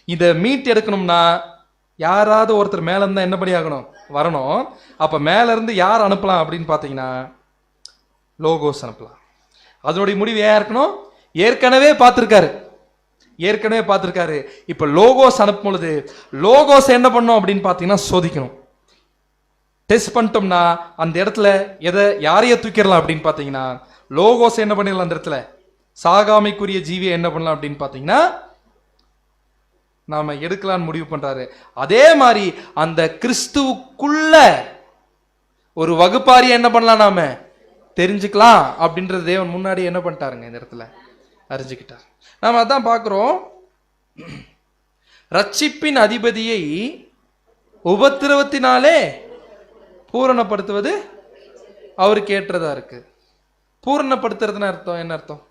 இதை மீட் எடுக்கணும்னா யாராவது ஒருத்தர் மேல இருந்தா என்ன பண்ணி ஆகணும், வரணும். அப்ப மேல இருந்து யார் அனுப்பலாம் அப்படின்னு பாத்தீங்கன்னா, லோகோஸ் அனுப்பலாம். அதனுடைய முடிவு ஏன் இருக்கணும், ஏற்கனவே பார்த்திருக்காரு. இப்ப லோகோஸ் அனுப்பும் பொழுது லோகோஸ் என்ன பண்ணும் அப்படின்னு பாத்தீங்கன்னா சோதிக்கணும். டெஸ்ட் பண்ணிட்டோம்னா அந்த இடத்துல யாரைய தூக்கிடலாம் அப்படின்னு பாத்தீங்கன்னா, லோகோஸ் என்ன பண்ணிடலாம், அந்த இடத்துல சாகாமைக்குரிய ஜீவியை என்ன பண்ணலாம் அப்படின்னு பாத்தீங்கன்னா நாம எடுக்கலான்னு முடிவு பண்றாரு. அதே மாதிரி அந்த கிறிஸ்துவுக்குள்ள ஒரு வகுப்பாரியை என்ன பண்ணலாம், நாம தெரிஞ்சுக்கலாம் அப்படின்றது தேவன் முன்னாடி என்ன பண்ணிட்டாருங்க, இந்த இடத்துல அறிஞ்சுக்கிட்டார். நாம அதான் பார்க்கிறோம், ரட்சிப்பின் அதிபதியை உபத்திரவத்தினாலே பூரணப்படுத்துவது அவருக்கு ஏற்றதா இருக்கு. பூரணப்படுத்துறதுன்னு அர்த்தம் என்ன அர்த்தம்?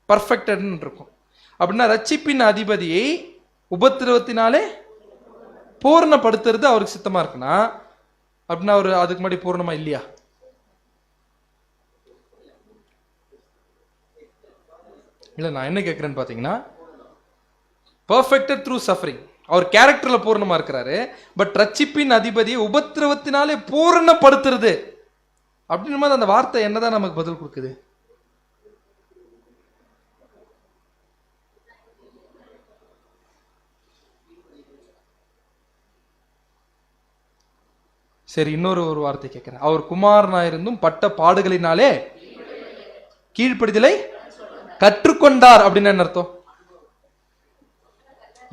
பர்ஃபெக்டட்னு இருக்கும். அப்படின்னா ரட்சிப்பின் அதிபதியை உபத்திரவத்தினாலே பூரணப்படுத்துறது அவருக்கு சித்தமா இருக்குன்னா அப்படின்னா அவர் அதுக்கு முன்னாடி பூரணமா இல்லையா? இல்ல, நான் என்ன கேட்கிறேன்னு பாத்தீங்கன்னா, பர்ஃபெக்டட் த்ரூ சஃபரிங், அவர் கேரக்டர்ல பூர்ணமா இருக்கிறாரு. பட் ரட்சிப்பின் அதிபதியை உபத்திரவத்தினாலே பூரணப்படுத்துறது அப்படின்னும் போது அந்த வார்த்தை என்னதான் நமக்கு பதில் கொடுக்குது? சரி, இன்னொரு வார்த்தை கேட்கிறேன். அவர் குமாரனாயிருந்தும் பட்ட பாடுகளினாலே கீழ்ப்படிதலை கற்றுக்கொண்டார் அப்படின்னு என்ன அர்த்தம்?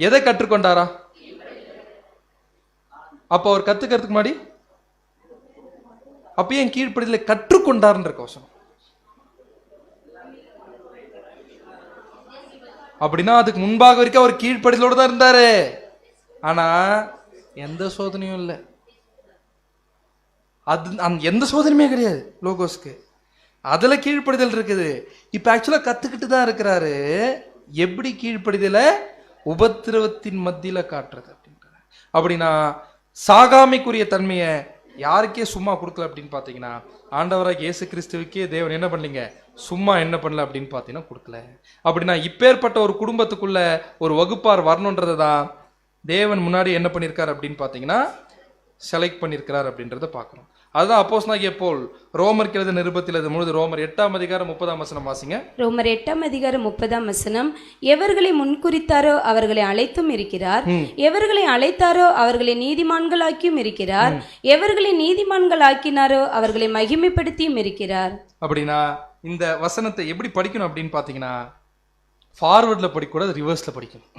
எதை கற்றுக்கொண்டாரா? அப்ப அவர் கத்துக்கிறதுக்கு முன்னாடி அப்ப ஏன் கீழ்ப்படிதலை கற்றுக்கொண்டார்ன்ற கோஷம்? அப்படின்னா அதுக்கு முன்பாக வரைக்கும் அவர் கீழ்ப்படிதலோடு தான் இருந்தாரு. ஆனா எந்த சோதனையும் இல்லை. அது எந்த சோதனையுமே கிடையாது லோகோஸ்க்கு. அதுல கீழ்ப்படிதல் இருக்குது. இப்ப ஆக்சுவலா கத்துக்கிட்டு தான் இருக்கிறாரு. எப்படி கீழ்ப்படிதலை உபத்திரவத்தின் மத்தியில காட்டுறது அப்படின்ற. அப்படின்னா சாகாமைக்குரிய தன்மையை யாருக்கே சும்மா கொடுக்கல அப்படின்னு பாத்தீங்கன்னா, ஆண்டவராக இயேசு கிறிஸ்துவுக்கே தேவன் என்ன பண்ணீங்க, சும்மா என்ன பண்ணல அப்படின்னு பாத்தீங்கன்னா கொடுக்கல. அப்படின்னா இப்பேற்பட்ட ஒரு குடும்பத்துக்குள்ள ஒரு வகுப்பார் வரணுன்றதை தான் தேவன் முன்னாடி என்ன பண்ணியிருக்காரு அப்படின்னு பாத்தீங்கன்னா செலக்ட் பண்ணியிருக்கிறார் அப்படின்றத பார்க்கணும். அதுதான் அப்போஸ்தலனாகிய பவுல் ரோமருக்கு எழுதின நிருபத்தில் எழுதும்போது ரோமர் 8:30 வாசிங்க. ரோமர் 8:30 எவர்களை முன்குறித்தாரோ அவர்களை அழைத்தும் இருக்கிறார், எவர்களை அழைத்தாரோ அவர்களை நீதிமான்களாக்கியும் இருக்கிறார், எவர்களை நீதிமான்களாக்கினாரோ அவர்களை மகிமைப்படுத்தியும் இருக்கிறார். அப்படின்னா இந்த வசனத்தை எப்படி படிக்கணும் அப்படின்னு பார்த்தீங்கன்னா, ஃபார்வர்ட்ல படிக்கக்கூடாது, ரிவர்ஸ்ல படிக்கணும்.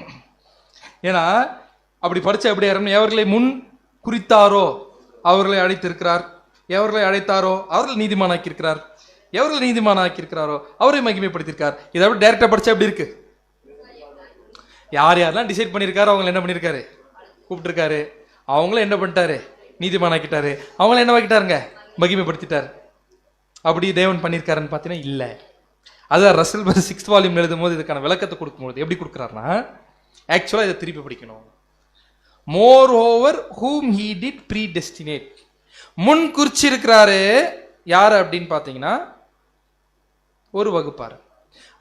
ஏன்னா அப்படி படிச்சா எப்படி ஆரம்பி, எவர்களை முன் குறித்தாரோ அவர்களை அழைத்திருக்கிறார், எவர்களை அழைத்தாரோ அவர்களை நீதிமானாக்கியிருக்கிறார், எவர்களை நீதிமானாக்கியிருக்கிறாரோ அவரை மகிமைப்படுத்தியிருக்கார். இதை விட டைரக்டா படிச்சா எப்படி இருக்கு? யார் யாரெல்லாம் டிசைட் பண்ணியிருக்காரு அவங்களை என்ன பண்ணியிருக்காரு, கூப்பிட்டுருக்காரு. அவங்கள என்ன பண்ணிட்டாரு, நீதிமானாக்கிட்டாரு. அவங்கள என்ன வாக்கிட்டாருங்க, மகிமைப்படுத்திட்டார். அப்படி தேவன் பண்ணியிருக்காருன்னு பார்த்தீங்கன்னா இல்லை. அதுதான் ரசல் 6th வால்யூம் எழுதும் போது இதுக்கான விளக்கத்தை கொடுக்கும்போது எப்படி கொடுக்குறாருன்னா, ஆக்சுவலா இதை திருப்பி படிக்கணும். Moreover whom he did predestinate, முன் குறிச்சிருக்கிறாரு. யாரு அப்படின்னு பாத்தீங்கன்னா ஒரு வகுப்பார்.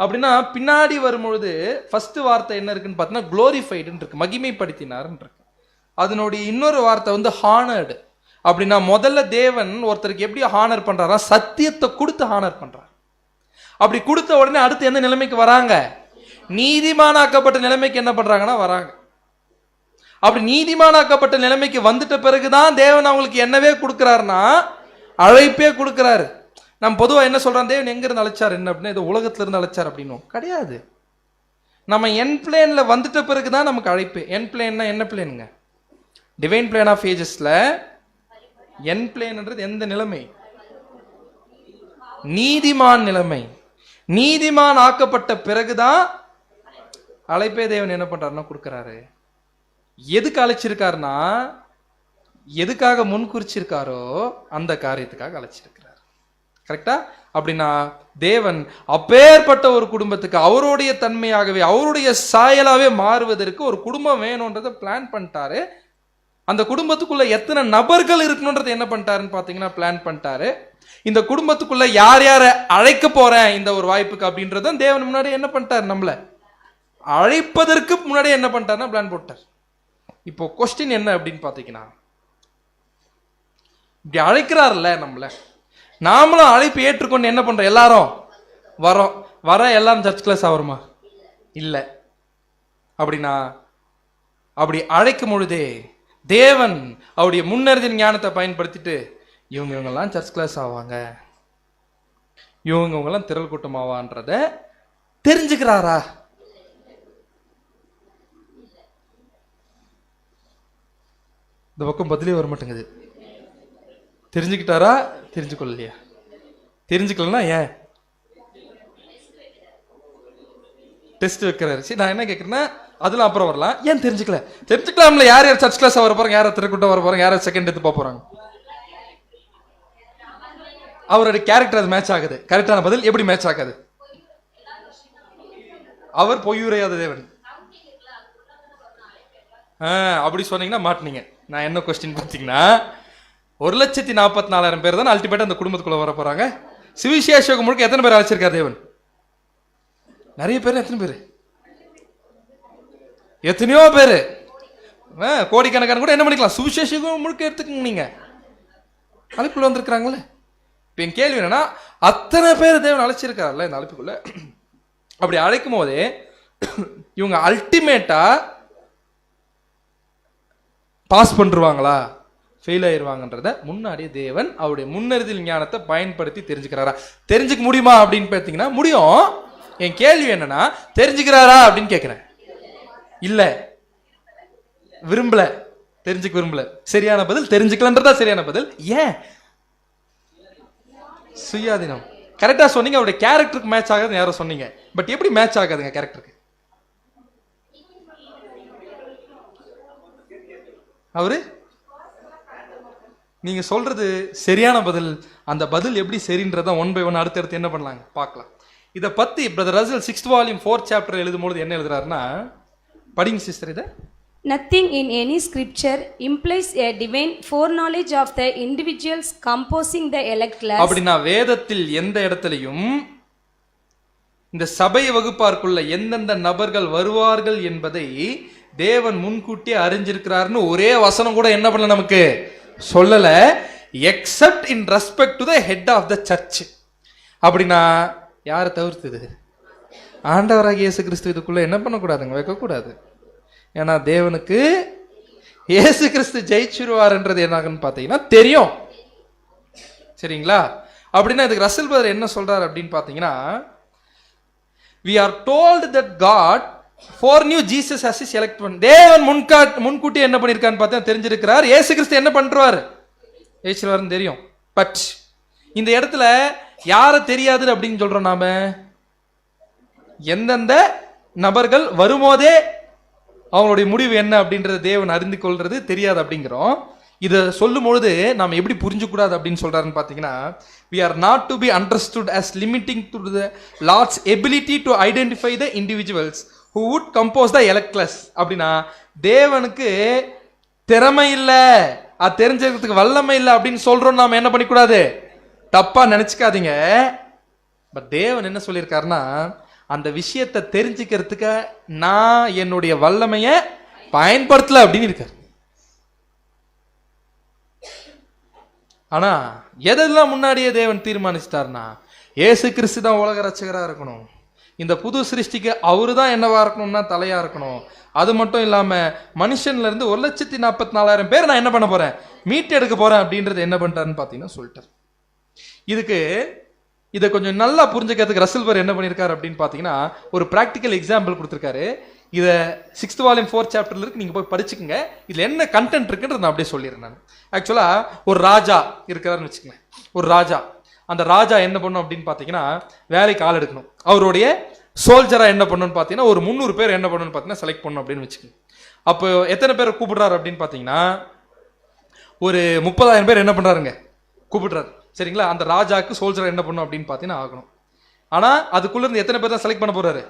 அப்படின்னா பின்னாடி வரும்பொழுது ஃபர்ஸ்ட் வார்த்தை என்ன இருக்குன்னு பார்த்தீங்கன்னா குளோரிஃபைடுன்னு இருக்கு, மகிமைப்படுத்தினார்ன்னு இருக்கு. அதனுடைய இன்னொரு வார்த்தை வந்து ஹானர்டு. அப்படின்னா முதல்ல தேவன் ஒருத்தருக்கு எப்படி ஹானர் பண்றாரா, சத்தியத்தை கொடுத்து ஹானர் பண்றார். அப்படி கொடுத்த உடனே அடுத்து எந்த நிலைமைக்கு வராங்க, நீதிமானாக்கப்பட்ட நிலைமைக்கு என்ன பண்றாங்கன்னா வராங்க. அப்படி நீதிமானாக்கப்பட்ட நிலைமைக்கு வந்துட்ட பிறகுதான் தேவன் அவங்களுக்கு என்னவே கொடுக்கிறாருன்னா அழைப்பே கொடுக்கிறாரு. நம்ம பொதுவாக என்ன சொல்றோம், தேவன் எங்க இருந்து அழைச்சார் என்ன அப்படின்னா இது உலகத்துல இருந்து அழைச்சார் அப்படின்னும் கிடையாது. நம்ம என் பிளேன்ல வந்துட்ட பிறகுதான் நமக்கு அழைப்பு. என் பிளேன்னா என்ன பிளேனுங்க, டிவைன் பிளேன் ஆஃப் ஏஜஸ்ல என் பிளேன்ன்றது எந்த நிலைமை, நீதிமான் நிலைமை. நீதிமான் ஆக்கப்பட்ட பிறகுதான் அழைப்பே தேவன் என்ன பண்றாருன்னா கொடுக்கிறாரு. எதுக்கு அழைச்சிருக்காருன்னா, எதுக்காக முன் குறிச்சிருக்காரோ அந்த காரியத்துக்காக அழைச்சிருக்கிறார். கரெக்டா? அப்படின்னா தேவன் அப்பேற்பட்ட ஒரு குடும்பத்துக்கு அவருடைய தன்மையாகவே அவருடைய சாயலாவே மாறுவதற்கு ஒரு குடும்பம் வேணும்ன்றதை பிளான் பண்ணிட்டாரு. அந்த குடும்பத்துக்குள்ள எத்தனை நபர்கள் இருக்கணும்ன்றதை என்ன பண்ணிட்டாருன்னு பாத்தீங்கன்னா பிளான் பண்ணிட்டாரு. இந்த குடும்பத்துக்குள்ள யார் யாரை அழைக்க போறேன் இந்த ஒரு வாய்ப்புக்கு அப்படின்றத தேவன் முன்னாடி என்ன பண்ணிட்டாரு, நம்மள அழைப்பதற்கு முன்னாடி என்ன பண்ணிட்டாருன்னா பிளான் போட்டார். இப்போ கொஸ்டின் என்ன அப்படின்னு பாத்தீங்கன்னா, இப்படி அழைக்கிறாருல்ல நம்மள, நாமளும் அழைப்பு ஏற்றுக்கொண்டு என்ன பண்றோம், எல்லாரும் வரோம். வர எல்லாரும் சர்ச் கிளாஸ் ஆகுமா? இல்ல. அப்படின்னா அப்படி அழைக்கும் பொழுதே தேவன் அவருடைய முன்னறிதல் ஞானத்தை பயன்படுத்திட்டு இவங்கெல்லாம் சர்ச் கிளாஸ் ஆவாங்க, இவங்கெல்லாம் திரள் கூட்டம் ஆவான்றத தெரிஞ்சுக்கிறாரா? இந்த பக்கம் பதிலே வர மாட்டேங்குது. தெரிஞ்சுக்கிட்டாரா, தெரிஞ்சுக்கொள்ளலையா? தெரிஞ்சுக்கலன்னா ஏன் டெஸ்ட் வைக்கிறாரு? சரி, நான் என்ன கேட்குறேன்னா அதெல்லாம் அப்புறம் வரலாம். ஏன் தெரிஞ்சுக்கலாம்ல. யார் யார் சர்ச் கிளாஸ் வர போறாங்க, யார் திருக்கூட்டம் வர போறாங்க, யார் செகண்ட் எடுத்து போறாங்க. அவருடைய கேரக்டர் அது மேட்ச் ஆகுது. கரெக்டான பதில் எப்படி மேட்ச் ஆகாது? அவர் பொய்யுரையாத தேவன். அப்படி சொன்னீங்கன்னா மாட்டினீங்க. நான் என்ன கொஸ்டின் பார்த்தீங்கன்னா, 1,44,000 பேர் தான் அல்டிமேட்டா அந்த குடும்பத்துக்குள்ள வர போறாங்க. சுவிசேஷம் முழுக்க எத்தனை பேர் அழைச்சிருக்கார் தேவன்? நிறைய பேர். எத்தனை பேர்? எத்தனையோ பேர், கோடிக்கணக்கான கூட என்ன பண்ணிக்கலாம். சுவிசேஷம் முழுக்க எடுத்துக்கோங்க. நீங்க அழைப்புக்குள்ள வந்திருக்கிறாங்களே. இப்ப என் கேள்வி என்னன்னா, அத்தனை பேர் தேவன் அழைச்சிருக்காருல்ல இந்த அழைப்புக்குள்ள. அப்படி அழைக்கும் போதே இவங்க அல்டிமேட்டா பாஸ் பண்ணிருவாங்களா, ஃபெயில் ஆயிருவாங்கன்றத முன்னாடியே தேவன் அவருடைய முன்னறிதல் ஞானத்தை பயன்படுத்தி தெரிஞ்சுக்கிறாரா? தெரிஞ்சுக்க முடியுமா அப்படின்னு பார்த்தீங்கன்னா முடியும். என் கேள்வி என்னன்னா, தெரிஞ்சுக்கிறாரா அப்படின்னு கேட்கிறேன். இல்ல, தெரிஞ்சுக்க விரும்பல. சரியான பதில் தெரிஞ்சுக்கலன்றதா சரியான பதில். ஏன்? சுயாதீனம். கரெக்டா சொன்னீங்க. அவருடைய கேரக்டருக்கு மேட்ச் ஆகாதுன்னு யாரும் சொன்னீங்க. பட் எப்படி மேட்ச் ஆகாதுங்க கேரக்டருக்கு? அவரு நீங்க சொல்றது சரியான பதில். அந்த பதில் எப்படி சரின்றத 1 by 1 அடுத்தடுத்து என்ன பண்ணலாங்க பார்க்கலாம். இதை பத்தி brother Russell 6th volume 4th chapter எழுதும்போது என்ன எழுதுறாருன்னா, படிங்க சிஸ்டர். இதை Nothing in any scripture implies a divine foreknowledge of the individuals composing the elect class. அப்படின்னா வேதத்தில் எந்த இடத்துலையும் இந்த சபை வகுப்பார்க்குள்ள எந்தெந்த நபர்கள் வருவார்கள் என்பதை தேவன் முன்கூட்டியே அறிஞ்சிருக்கிறார்னு ஒரே வசனம் கூட என்ன பண்ணல நமக்கு சொல்லல. Except in respect to the head of the church. அப்படின்னா யாரை தவிர்த்துது? ஆண்டவராகிய இயேசு கிறிஸ்து இதுக்குள்ள என்ன பண்ணக்கூடாதுங்க, வைக்கக்கூடாது. ஏன்னா தேவனுக்கு இயேசு கிறிஸ்து ஜெயிச்சிருவார்ன்றது என்னாகன்னு பார்த்தீங்கன்னா தெரியும். சரிங்களா? அப்படின்னா இதுக்கு ரசல் பிரதர் என்ன சொல்றாரு அப்படின்னு பார்த்தீங்கன்னா, we are told that God foreknew Jesus as his elect one. தேவன் முன்கூட்டி என்ன பண்ணிருக்கான்னு பார்த்தா தெரிஞ்சிருக்கிறார். இயேசு கிறிஸ்து என்ன பண்றாரு, ஜெயிச்சிருவாருன்னு தெரியும். பட் இந்த இடத்துல யாரை தெரியாது அப்படின்னு சொல்றோம் நாம? எந்தெந்த நபர்கள் வரும்போதே அவங்களுடைய முடிவு என்ன அப்படின்றத தேவன் அறிந்து கொள்றது தெரியாது அப்படிங்கிறோம். இதை சொல்லும் பொழுது நாம் எப்படி புரிஞ்சுக்கூடாது அப்படின்னு சொல்றாருன்னு பார்த்தீங்கன்னா, we are not to be understood as limiting to the Lord's ability to identify the individuals who would compose the elect class. அப்படின்னா தேவனுக்கு திறமை இல்லை, அது தெரிஞ்சுக்கிறதுக்கு வல்லமை இல்லை அப்படின்னு சொல்றோம். நாம என்ன பண்ணிக்கூடாது, தப்பா நினைச்சுக்காதீங்க. பட் தேவன் என்ன சொல்லியிருக்காருன்னா, அந்த விஷயத்தை தெரிஞ்சுக்கிறதுக்கு நான் என்னுடைய வல்லமைய பயன்படுத்தல அப்படின்னு இருக்காரு. ஆனா எதெல்லாம் முன்னாடியே தேவன் தீர்மானிச்சிட்டார்னா, இயேசு கிறிஸ்து தான் உலக ரட்சகரா இருக்கணும், இந்த புது சிருஷ்டிக்கு அவரு தான் என்னவா இருக்கணும்னா தலையா இருக்கணும். அது மட்டும் இல்லாம மனுஷன்ல இருந்து 1,44,000 பேர் நான் என்ன பண்ண போறேன், மீட் எடுக்க போறேன் அப்படின்றது என்ன பண்ணிட்டாருன்னு பாத்தீங்கன்னா சொல்லிட்டார். இதை கொஞ்சம் நல்லா புரிஞ்சுக்கிறதுக்கு ரசல் பிரதர் என்ன பண்ணியிருக்காரு அப்படின்னு பார்த்தீங்கன்னா, ஒரு ப்ராக்டிக்கல் எக்ஸாம்பிள் கொடுத்துருக்காரு. இதை 6th volume 4th chapter இருக்கு, நீங்கள் போய் படிச்சுக்கோங்க. இதில் என்ன கண்டென்ட் இருக்குன்றது நான் அப்படியே சொல்லிடுறேன். நான் ஆக்சுவலாக ஒரு ராஜா இருக்கிறாருன்னு வச்சுக்கோங்க. ஒரு ராஜா, அந்த ராஜா என்ன பண்ணணும் அப்படின்னு பார்த்தீங்கன்னா, வேலைக்கு ஆள் எடுக்கணும். அவருடைய சோல்ஜராக என்ன பண்ணணும்னு பார்த்தீங்கன்னா, ஒரு 300 பேர் என்ன பண்ணணும்னு பார்த்தீங்கன்னா செலக்ட் பண்ணணும் அப்படின்னு வச்சுக்கோங்க. அப்போ எத்தனை பேரை கூப்பிடுறாரு அப்படின்னு பார்த்தீங்கன்னா, ஒரு 30,000 பேர் என்ன பண்ணுறாருங்க கூப்பிடுறாரு. சரிங்களா? அந்த ராஜாக்கு சோல்ஜர் என்ன பண்ணும் அப்படின்னு பார்த்தீங்கன்னா ஆகணும். ஆனால் அதுக்குள்ள இருந்து எத்தனை பேர் தான் செலக்ட் பண்ண போறாரு?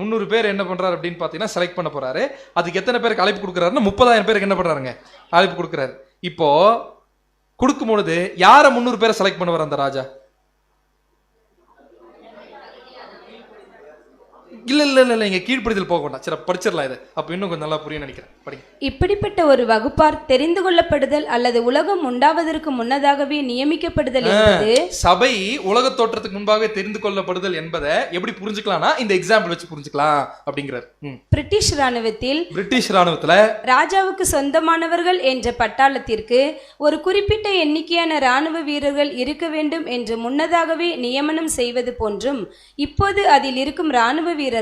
300 பேர் என்ன பண்றாரு அப்படின்னு பார்த்தீங்கன்னா செலக்ட் பண்ண போறாரு. அதுக்கு எத்தனை பேருக்கு அழைப்பு கொடுக்குறாருன்னா 30,000 பேருக்கு என்ன பண்றாருங்க அழைப்பு கொடுக்குறாரு. இப்போ கொடுக்கும் பொழுது யாரை 300 பேரை செலக்ட் பண்ணுவார் அந்த ராஜா? இல்ல இங்க கீழ்ப்படிதல் போக வேண்டாம். சரி படிச்சிடலாம். இது அப்ப இன்னும் கொஞ்சம் நல்லா புரியும் நினைக்கிறேன். படிங்க. இப்படிப்பட்ட ஒரு வகுப்பார் தெரிந்து கொள்ளப்படுதல் அல்லது உலகம் உண்டாவதற்கு முன்னதாகவே நியமிக்கப்படுதல் என்பது, சபை உலக தோற்றத்துக்கு முன்பாக தெரிந்து கொள்ளப்படுதல் என்பதை எப்படி புரிஞ்சுக்கலாம்னா இந்த எக்ஸாம்பிள் வச்சு புரிஞ்சுக்கலாம் அப்படிங்கிறார். பிரிட்டிஷ் ராணுவத்துல ராஜாவுக்கு சொந்தமானவர்கள் என்ற பட்டாளத்திற்கு ஒரு குறிப்பிட்ட எண்ணிக்கையான ராணுவ வீரர்கள் இருக்க வேண்டும் என்று முன்னதாகவே நியமனம் செய்வது போன்றும், இப்போது அதில் இருக்கும் ராணுவ வீரர்கள்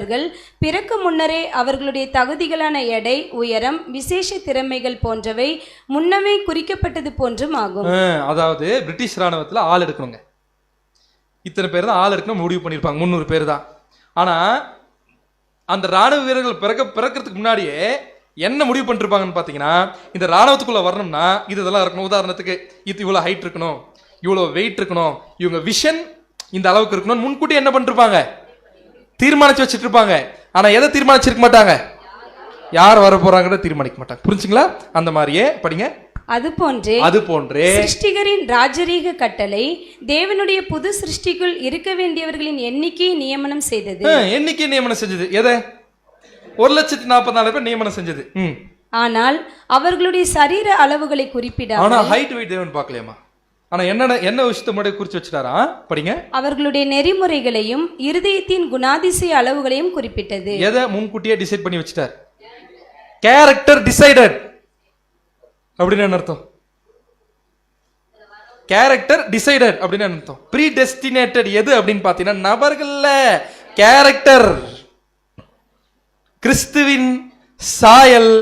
பிறக்க முன்னரே அவர்களுடைய தகுதிகளான எடை, உயரம், விசேஷ திறமைகள் போன்றவை முன்னமே குறிக்கப்பட்டது போன்றும் ஆகும். அதாவது பிரிட்டிஷ் ராணுவத்தில் ஆள் எடுக்கணுங்க, இத்தனை பேர் தான் ஆள் எடுக்கணும் முடிவு பண்ணியிருப்பாங்க. 300 பேர் தான். ஆனா அந்த ராணுவ வீரர்கள் பிறக்கிறதுக்கு முன்னாடியே என்ன முடிவு பண்ணிருப்பாங்கன்னு பார்த்தீங்கன்னா, இந்த ராணுவத்துக்குள்ள வரணும்னா இதெல்லாம் இருக்கணும். உதாரணத்துக்கு இது இவ்வளோ ஹைட் இருக்கணும், இவ்வளோ வெயிட் இருக்கணும், இவங்க விஷன் இந்த அளவுக்கு இருக்கணும், முன்கூட்டி என்ன பண்ணிருப்பாங்க, தீர்மானிச்சு வச்சுட்டு இருப்பாங்க. ஆனா எதை தீர்மானிச்சிருக்க மாட்டாங்க, யார் வர போறாங்கன்னு தீர்மானிக்க மாட்டாங்க. புரிஞ்சுங்களா? அந்த மாதிரியே படிங்க. அது போன்றே சிருஷ்டிகரின் ராஜரீக கட்டளை தேவனுடைய புது சிருஷ்டிக்குள் இருக்க வேண்டியவர்களின் எண்ணிக்கை நியமனம் செய்தது. எண்ணிக்கை நியமனம் செஞ்சது. எதை? 1,44,000 பேர் நியமனம் செஞ்சது. ஆனால் அவர்களுடைய சரீர அளவுகளை குறிப்பிட. ஆனா ஹைட் வெயிட் தேவன் பார்க்கலையாமா? ஆனா என்ன விஷயத்தை முன்னாடி குறிச்சு வச்சுட்டாரா? படிங்க. அவர்களுடைய நெறிமுறைகளையும் இருதயத்தின் குணாதிசய அளவுகளையும் குறிப்பிட்டது. எதை முன்கூட்டியே டிசைட் பண்ணி வச்சுட்டார்? கேரக்டர் டிசைடட் அப்படின்னு என்ன அர்த்தம்? கேரக்டர் டிசைடட் அப்படின்னு என்ன அர்த்தம்? ப்ரீ டெஸ்டினேட்டட் எது அப்படின்னு பார்த்தீங்கன்னா நபர்கள்ல கேரக்டர். கிறிஸ்துவின் சாயல்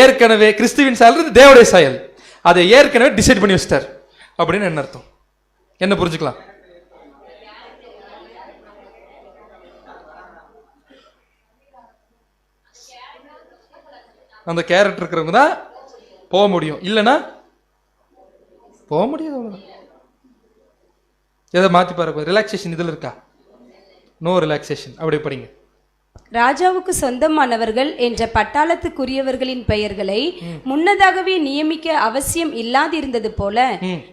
ஏற்கனவே, கிறிஸ்துவின் சாயல் தேவனுடைய சாயல், அதை ஏற்கனவே டிசைட் பண்ணி வச்சிட்டார் அப்படின்னு என்ன அர்த்தம்? என்ன புரிஞ்சுக்கலாம்? அந்த கேரக்டர் இருக்கிறவங்க தான் போக முடியும், இல்லைன்னா போக முடியாது. அவ்வளவுதான். எதை மாத்தி பாருங்க. ரிலாக்ஸேஷன் இதுல இருக்கா? No relaxation. அப்படி படிங்க. ராஜாவுக்கு சொந்தமானவர்கள் என்ற பட்டாளத்துக்குரியவர்களின் பெயர்களை முன்னதாகவே நியமிக்க அவசியம் இல்லாதிருந்தது போல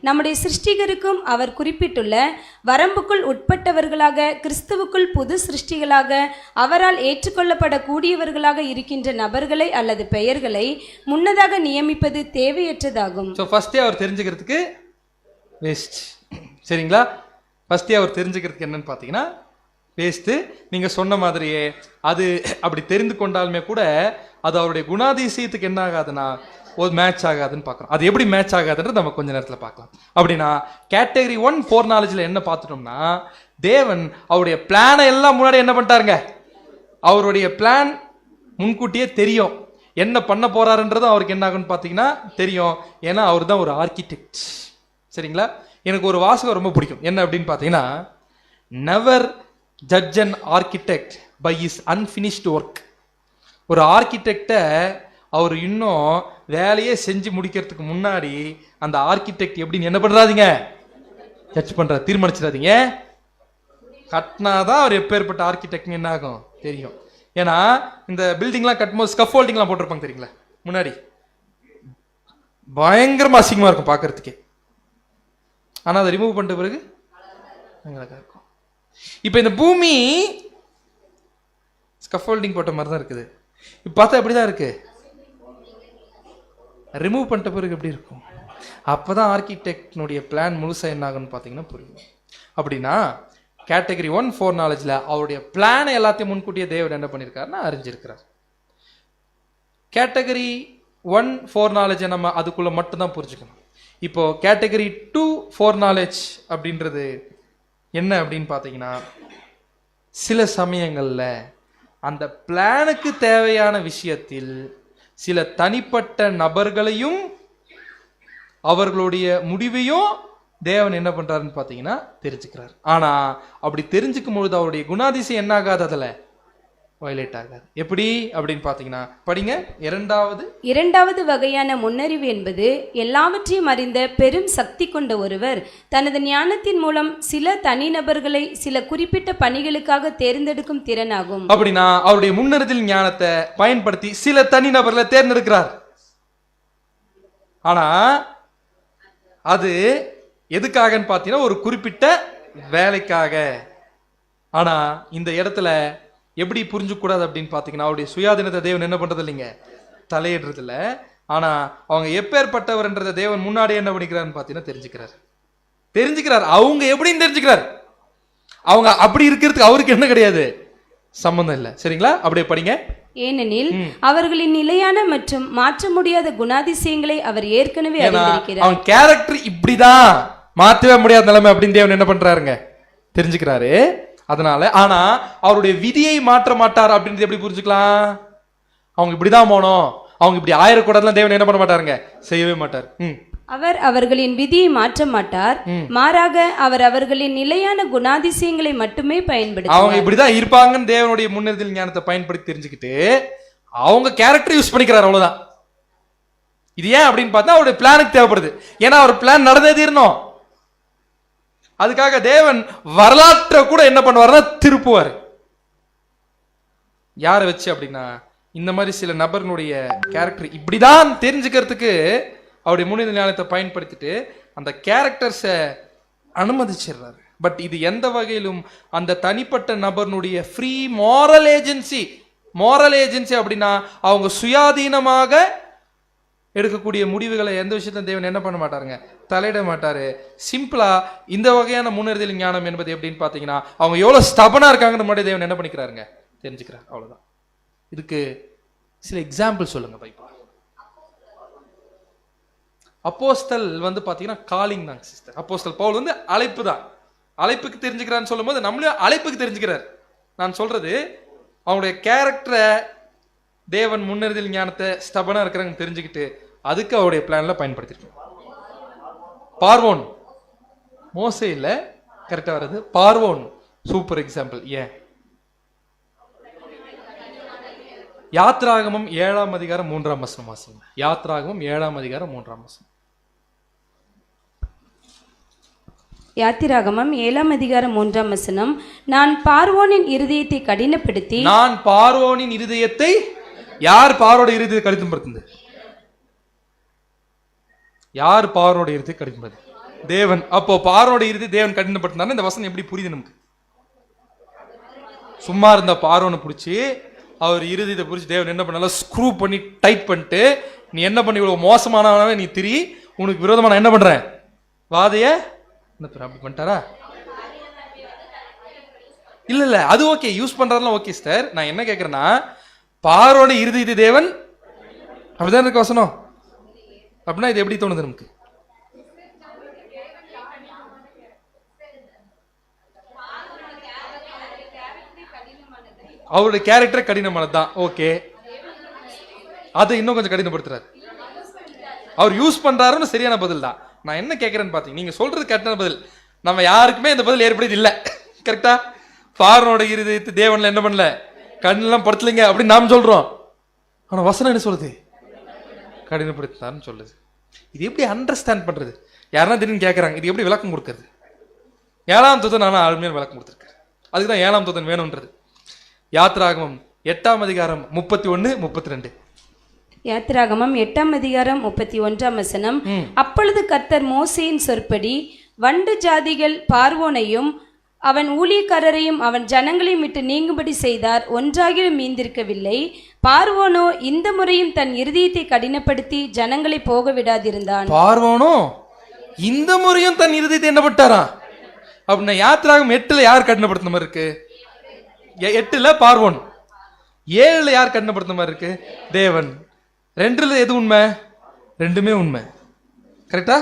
நம்முடைய சிருஷ்டிகருக்கும் அவர் குறிப்பிட்டுள்ள வரம்புக்குள் உட்பட்டவர்களாக கிறிஸ்துவுக்குள் புது சிருஷ்டிகளாக அவரால் ஏற்றுக்கொள்ளப்படக்கூடியவர்களாக இருக்கின்ற நபர்களை அல்லது பெயர்களை முன்னதாக நியமிப்பது தேவையற்றதாகும். ஃபர்ஸ்டே அவர் தெரிஞ்சுக்கிறதுக்கு வேஸ்ட். சரிங்களா? ஃபர்ஸ்டே அவர் தெரிஞ்சுக்கிறதுக்கு என்னன்னு பார்த்தீங்கன்னா வேஸ்ட்டு. நீங்கள் சொன்ன மாதிரியே அது அப்படி தெரிந்து கொண்டாலுமே கூட அது அவருடைய குணாதிசயத்துக்கு என்ன ஆகாதுன்னா ஒரு மேட்ச் ஆகாதுன்னு பார்க்குறோம். அது எப்படி மேட்ச் ஆகாதுன்றது நம்ம கொஞ்ச நேரத்தில் பார்க்கலாம். அப்படின்னா கேட்டகரி 1 4 என்ன பார்த்துட்டோம்னா, தேவன் அவருடைய பிளானை எல்லாம் முன்னாடி என்ன பண்ணிட்டாருங்க, அவருடைய பிளான் முன்கூட்டியே தெரியும். என்ன பண்ண போறாருன்றதும் அவருக்கு என்ன ஆகுன்னு பார்த்தீங்கன்னா தெரியும். ஏன்னா அவர் தான் ஒரு ஆர்கிடெக்ட். சரிங்களா? எனக்கு ஒரு வாசகம் ரொம்ப பிடிக்கும். என்ன அப்படின்னு பார்த்தீங்கன்னா, never judge an architect by his unfinished work. ஒரு ஆர்கிடெக்டை அவர் இன்னும் வேலையே செஞ்சு முடிக்கிறதுக்கு முன்னாடி அந்த ஆர்கிடெக்ட் எப்படின்னு என்ன பண்ணுறாதீங்க, ஜட்ஜ் பண்ணுற தீர்மானிச்சிடாதீங்க. கட்டினாதான் அவர் எப்பேற்பட்ட ஆர்கிடெக்ட்னு என்ன ஆகும் தெரியும். ஏன்னா இந்த பில்டிங்லாம் கட்டும்போது ஸ்கஃபோல்டிங்லாம் போட்டிருப்பாங்க தெரியுங்களா, முன்னாடி பயங்கரமாக அசிங்கமாக இருக்கும் பார்க்கறதுக்கே. ஆனால் அதை ரிமூவ் பண்ணிட்ட பிறகு அழகாக இருக்கும். இப்போ இந்த பூமி ஸ்கஃபோல்டிங் போட்ட மாதிரி தான் இருக்குது. இப்போ பார்த்தா எப்படி தான் இருக்கு, ரிமூவ் பண்ணிட்ட பிறகு எப்படி இருக்கும்? அப்போ தான் ஆர்கிடெக்டினுடைய பிளான் முழுசாக என்ன ஆகுன்னு பார்த்தீங்கன்னா புரியும். அப்படின்னா கேட்டகரி 1 4 அவருடைய பிளானை எல்லாத்தையும் முன்கூட்டியே தேவன் என்ன பண்ணியிருக்காருன்னா அறிஞ்சிருக்கிறார். கேட்டகரி 1 4 நம்ம அதுக்குள்ள மட்டும்தான் புரிஞ்சுக்கணும். இப்போ கேட்டகரி 2 4 அப்படின்றது என்ன அப்படின்னு பார்த்தீங்கன்னா, சில சமயங்களில் அந்த பிளானுக்கு தேவையான விஷயத்தில் சில தனிப்பட்ட நபர்களையும் அவர்களுடைய முடிவையும் தேவன் என்ன பண்றாருன்னு பார்த்தீங்கன்னா தெரிஞ்சுக்கிறார். ஆனா அப்படி தெரிஞ்சுக்கும் பொழுது அவருடைய குணாதிசயம் என்ன ஆகாது, அதில் வயலேட் ஆகாது. எப்படி அப்படின்னு பார்த்தீங்கன்னா படிங்க. இரண்டாவது வகையான முன்னறிவு என்பது எல்லாவற்றையும் அறிந்த பெரும் சக்தி கொண்ட ஒருவர் தனது ஞானத்தின் மூலம் சில தனிநபர்களை சில குறிப்பிட்ட பணிகளுக்காக தேர்ந்தெடுக்கும் திறனாகும். அப்படின்னா அவருடைய முன்னறிதல் ஞானத்தை பயன்படுத்தி சில தனிநபர்களை தேர்ந்தெடுக்கிறார். ஆனா அது எதுக்காகன்னு பார்த்தீங்கன்னா ஒரு குறிப்பிட்ட வேலைக்காக. ஆனா இந்த இடத்துல எப்படி புரிஞ்சுக்கூடாது அப்படின்னு பார்த்தீங்கன்னா, அவருடைய சுயாதீனத்தை தேவன் என்ன பண்றது இல்லைங்க, தலையிடுறது இல்லை. ஆனா அவங்க எப்பேற்பட்டவர்ன்றதை தேவன் முன்னாடி என்ன பண்ணிக்கிறாருன்னு பார்த்தீங்கன்னா தெரிஞ்சுக்கிறார். அவங்க எப்படின்னு தெரிஞ்சுக்கிறார். அவங்க அப்படி இருக்கிறதுக்கு அவருக்கு என்ன கிடையாது, சம்பந்தம் இல்லை. சரிங்களா? அப்படியே படிங்க. ஏனெனில் அவர்களின் நிலையான மற்றும் மாற்ற முடியாத குணாதிசயங்களை அவர் ஏற்கனவே அறிந்திருக்கிறார். அவன் கேரக்டர் இப்படிதான் மாற்றவே முடியாத நிலைமை அப்படின்னு தேவன் என்ன பண்றாருங்க தெரிஞ்சுக்கிறாரு. அதனால ஆனா அவருடைய விதியை மாற்ற மாட்டார் அப்படின்றது எப்படி புரிஞ்சுக்கலாம்? அவங்க இப்படிதான் போனோம், அவங்க இப்படி ஆயிரக்கூடாதுலாம் தேவன் என்ன பண்ண மாட்டாருங்க, செய்யவே மாட்டார். அவர் அவர்களின் விதியை மாற்ற மாட்டார், மாறாக அவர் அவர்களின் நிலையான குணாதிசயங்களை மட்டுமே பயன்படுத்துவார். அவங்க இப்படிதான் இருப்பாங்கன்னு தேவனுடைய முன்னிறுத்தல் ஞானத்தை பயன்படுத்தி தெரிஞ்சுக்கிட்டு அவங்க கேரக்டர் யூஸ் பண்ணிக்கிறார், அவ்வளவுதான். இது ஏன் அப்படின்னு பார்த்தா அவருடைய பிளானுக்கு தேவைப்படுது. ஏன்னா அவர் பிளான் நடந்தே தீரணும். அதுக்காக தேவன் வரலாற்றை கூட என்ன பண்ணுவார்னா திருப்புவார். யாரை வச்சு அப்படின்னா இந்த மாதிரி சில நபர்களுடைய கேரக்டர் இப்படிதான் தெரிஞ்சுக்கிறதுக்கு அவருடைய முன்னிறுத்தல் ஞானத்தை பயன்படுத்திட்டு அந்த கேரக்டர்ஸை அனுமதிச்சிடுறாரு. பட் இது எந்த வகையிலும் அந்த தனிப்பட்ட நபர்களுடைய ஃப்ரீ மாரல் ஏஜென்சி அப்படின்னா அவங்க சுயாதீனமாக எடுக்கக்கூடிய முடிவுகளை எந்த விஷயத்துல தேவன் என்ன பண்ண மாட்டாருங்க, தலையிட மாட்டாரு. சிம்பிளா இந்த வகையான முன்னிறுத்தல் ஞானம் என்பது எப்படின்னு பாத்தீங்கன்னா அவங்க எவ்வளவு ஸ்டபனா இருக்காங்கன்னு மட்டும் தேவன் என்ன பண்ணிக்கிறாருங்க, தெரிஞ்சுக்கிறார், அவ்வளவுதான். இதுக்கு சில எக்ஸாம்பிள் சொல்லுங்க பைப்பா. அப்போஸ்தல் பாத்தீங்கன்னா காலிங் தான் சிஸ்டர். அப்போஸ்தல் பவுல் அழைப்பு தான். அழைப்புக்கு தெரிஞ்சுக்கிறான்னு சொல்லும் போது நம்மளும் அழைப்புக்கு தெரிஞ்சுக்கிறார். நான் சொல்றது அவங்களுடைய கேரக்டரை தேவன் முன்னிறுத்தல் ஞானத்தை ஸ்டபனா இருக்கிறாங்க தெரிஞ்சுக்கிட்டு அதுக்கு அவருடைய பிளான்ல பயன்படுத்திருக்கோம். பார்வோன் மோசே இல்ல, கரெக்டா வருது பார்வோன் சூப்பர் எக்ஸாம்பிள். ஏன்? யாத்ராகமம் 7ஆம் அதிகாரம் 3ஆம் வசனம் வாசிங்க. யாத்ராகமம் 7ஆம் அதிகாரம் 3ஆம் வசனம். யாத்திராகமம் 7ஆம் அதிகாரம் 3ஆம் வசனம். நான் பார்வோனின் இருதயத்தை கடினப்படுத்தி. நான் பார்வோனின் இருதயத்தை, யார் பார்வோட இருதயத்தை கடினப்படுத்துது? யார் பார்வோட இருதயத்தை கடினப்படுத்து? தேவன். அப்போ பார்வோட இருதயத்தை தேவன் கடினப்படுத்தினாரு. இந்த வசனம் எப்படி புரியுது நமக்கு? சும்மா இருந்த பார்வோனை பிடிச்சி அவர் இருதயத்தை பிடிச்சி தேவன் என்ன பண்ணாலும் ஸ்க்ரூ பண்ணி டைட் பண்ணிட்டு, நீ என்ன பண்ணி இவ்வளவு மோசமானவனவே நீ திரி, உனக்கு விரோதமா நான் என்ன பண்றேன் வாதைய அப்படி பண்ணிட்டாரா? இல்ல அது ஓகே, யூஸ் பண்றதுலாம் ஓகே சார். நான் என்ன கேட்கிறேன்னா பார்வோட இருதயத்தை தேவன் அப்படிதான் இருக்கு வசனம். அப்படின்னா இது எப்படி தோணுது நமக்கு? அவருடைய கேரக்டர் கடினமானதுதான், ஓகே. அதை இன்னும் கொஞ்சம் கடினப்படுத்துறாரு. அவர் யூஸ் பண்றாருன்னு சரியான பதில் தான். நான் என்ன கேட்கிறேன்னு பாத்தீங்க, நீங்க சொல்றது கரெக்டான பதில். நம்ம யாருக்குமே இந்த பதில் ஏற்படுது இல்ல, கரெக்டா? பார்வோட இருதயத்தை தேவன்ல என்ன பண்ணல, கண்ணெல்லாம் படுத்தலைங்க அப்படின்னு நாம் சொல்றோம். ஆனா வசனம் என்ன சொல்லுது? கடினப்படுத்தினார்னு சொல்லுது. இது எப்படி அண்டர்ஸ்டாண்ட் பண்றது? யாருன்னா திடீர்னு கேட்கறாங்க, இது எப்படி விளக்கம் கொடுக்கறது? 7ஆம் தூதன் நானும் அருமையான விளக்கம் கொடுத்துருக்கேன். அதுக்குதான் 7ஆம் தூதன் வேணும்ன்றது. யாத்ராகமம் 8ஆம் அதிகாரம் 31, 32. யாத்திராகமம் 8ஆம் அதிகாரம் 31ஆம் வசனம். அப்பொழுது கர்த்தர் மோசேயின் சொற்படி வண்டு ஜாதிகள் பார்வோனையும் அவன் ஊழியக்காரரையும் அவன் ஜனங்களையும் விட்டு நீங்கும்படி செய்தார், ஒன்றாகிலும் மீந்திருக்கவில்லை. பார்வோனோ இந்த முறையும் தன் இருதயத்தை கடினப்படுத்தி ஜனங்களை போக விடாதிருந்தான். பார்வோனோ இந்த முறையும் தன் இருதயத்தை என்ன பட்டாரா? அப்படின்னா யாத்திராகம் 8ல யார் கடினப்படுத்தின மாதிரி இருக்கு? 8ல பார்வோன், 7ல யார் கடினப்படுத்தின மாதிரி இருக்கு? தேவன். 2ல எது உண்மை? ரெண்டுமே உண்மை, கரெக்டா?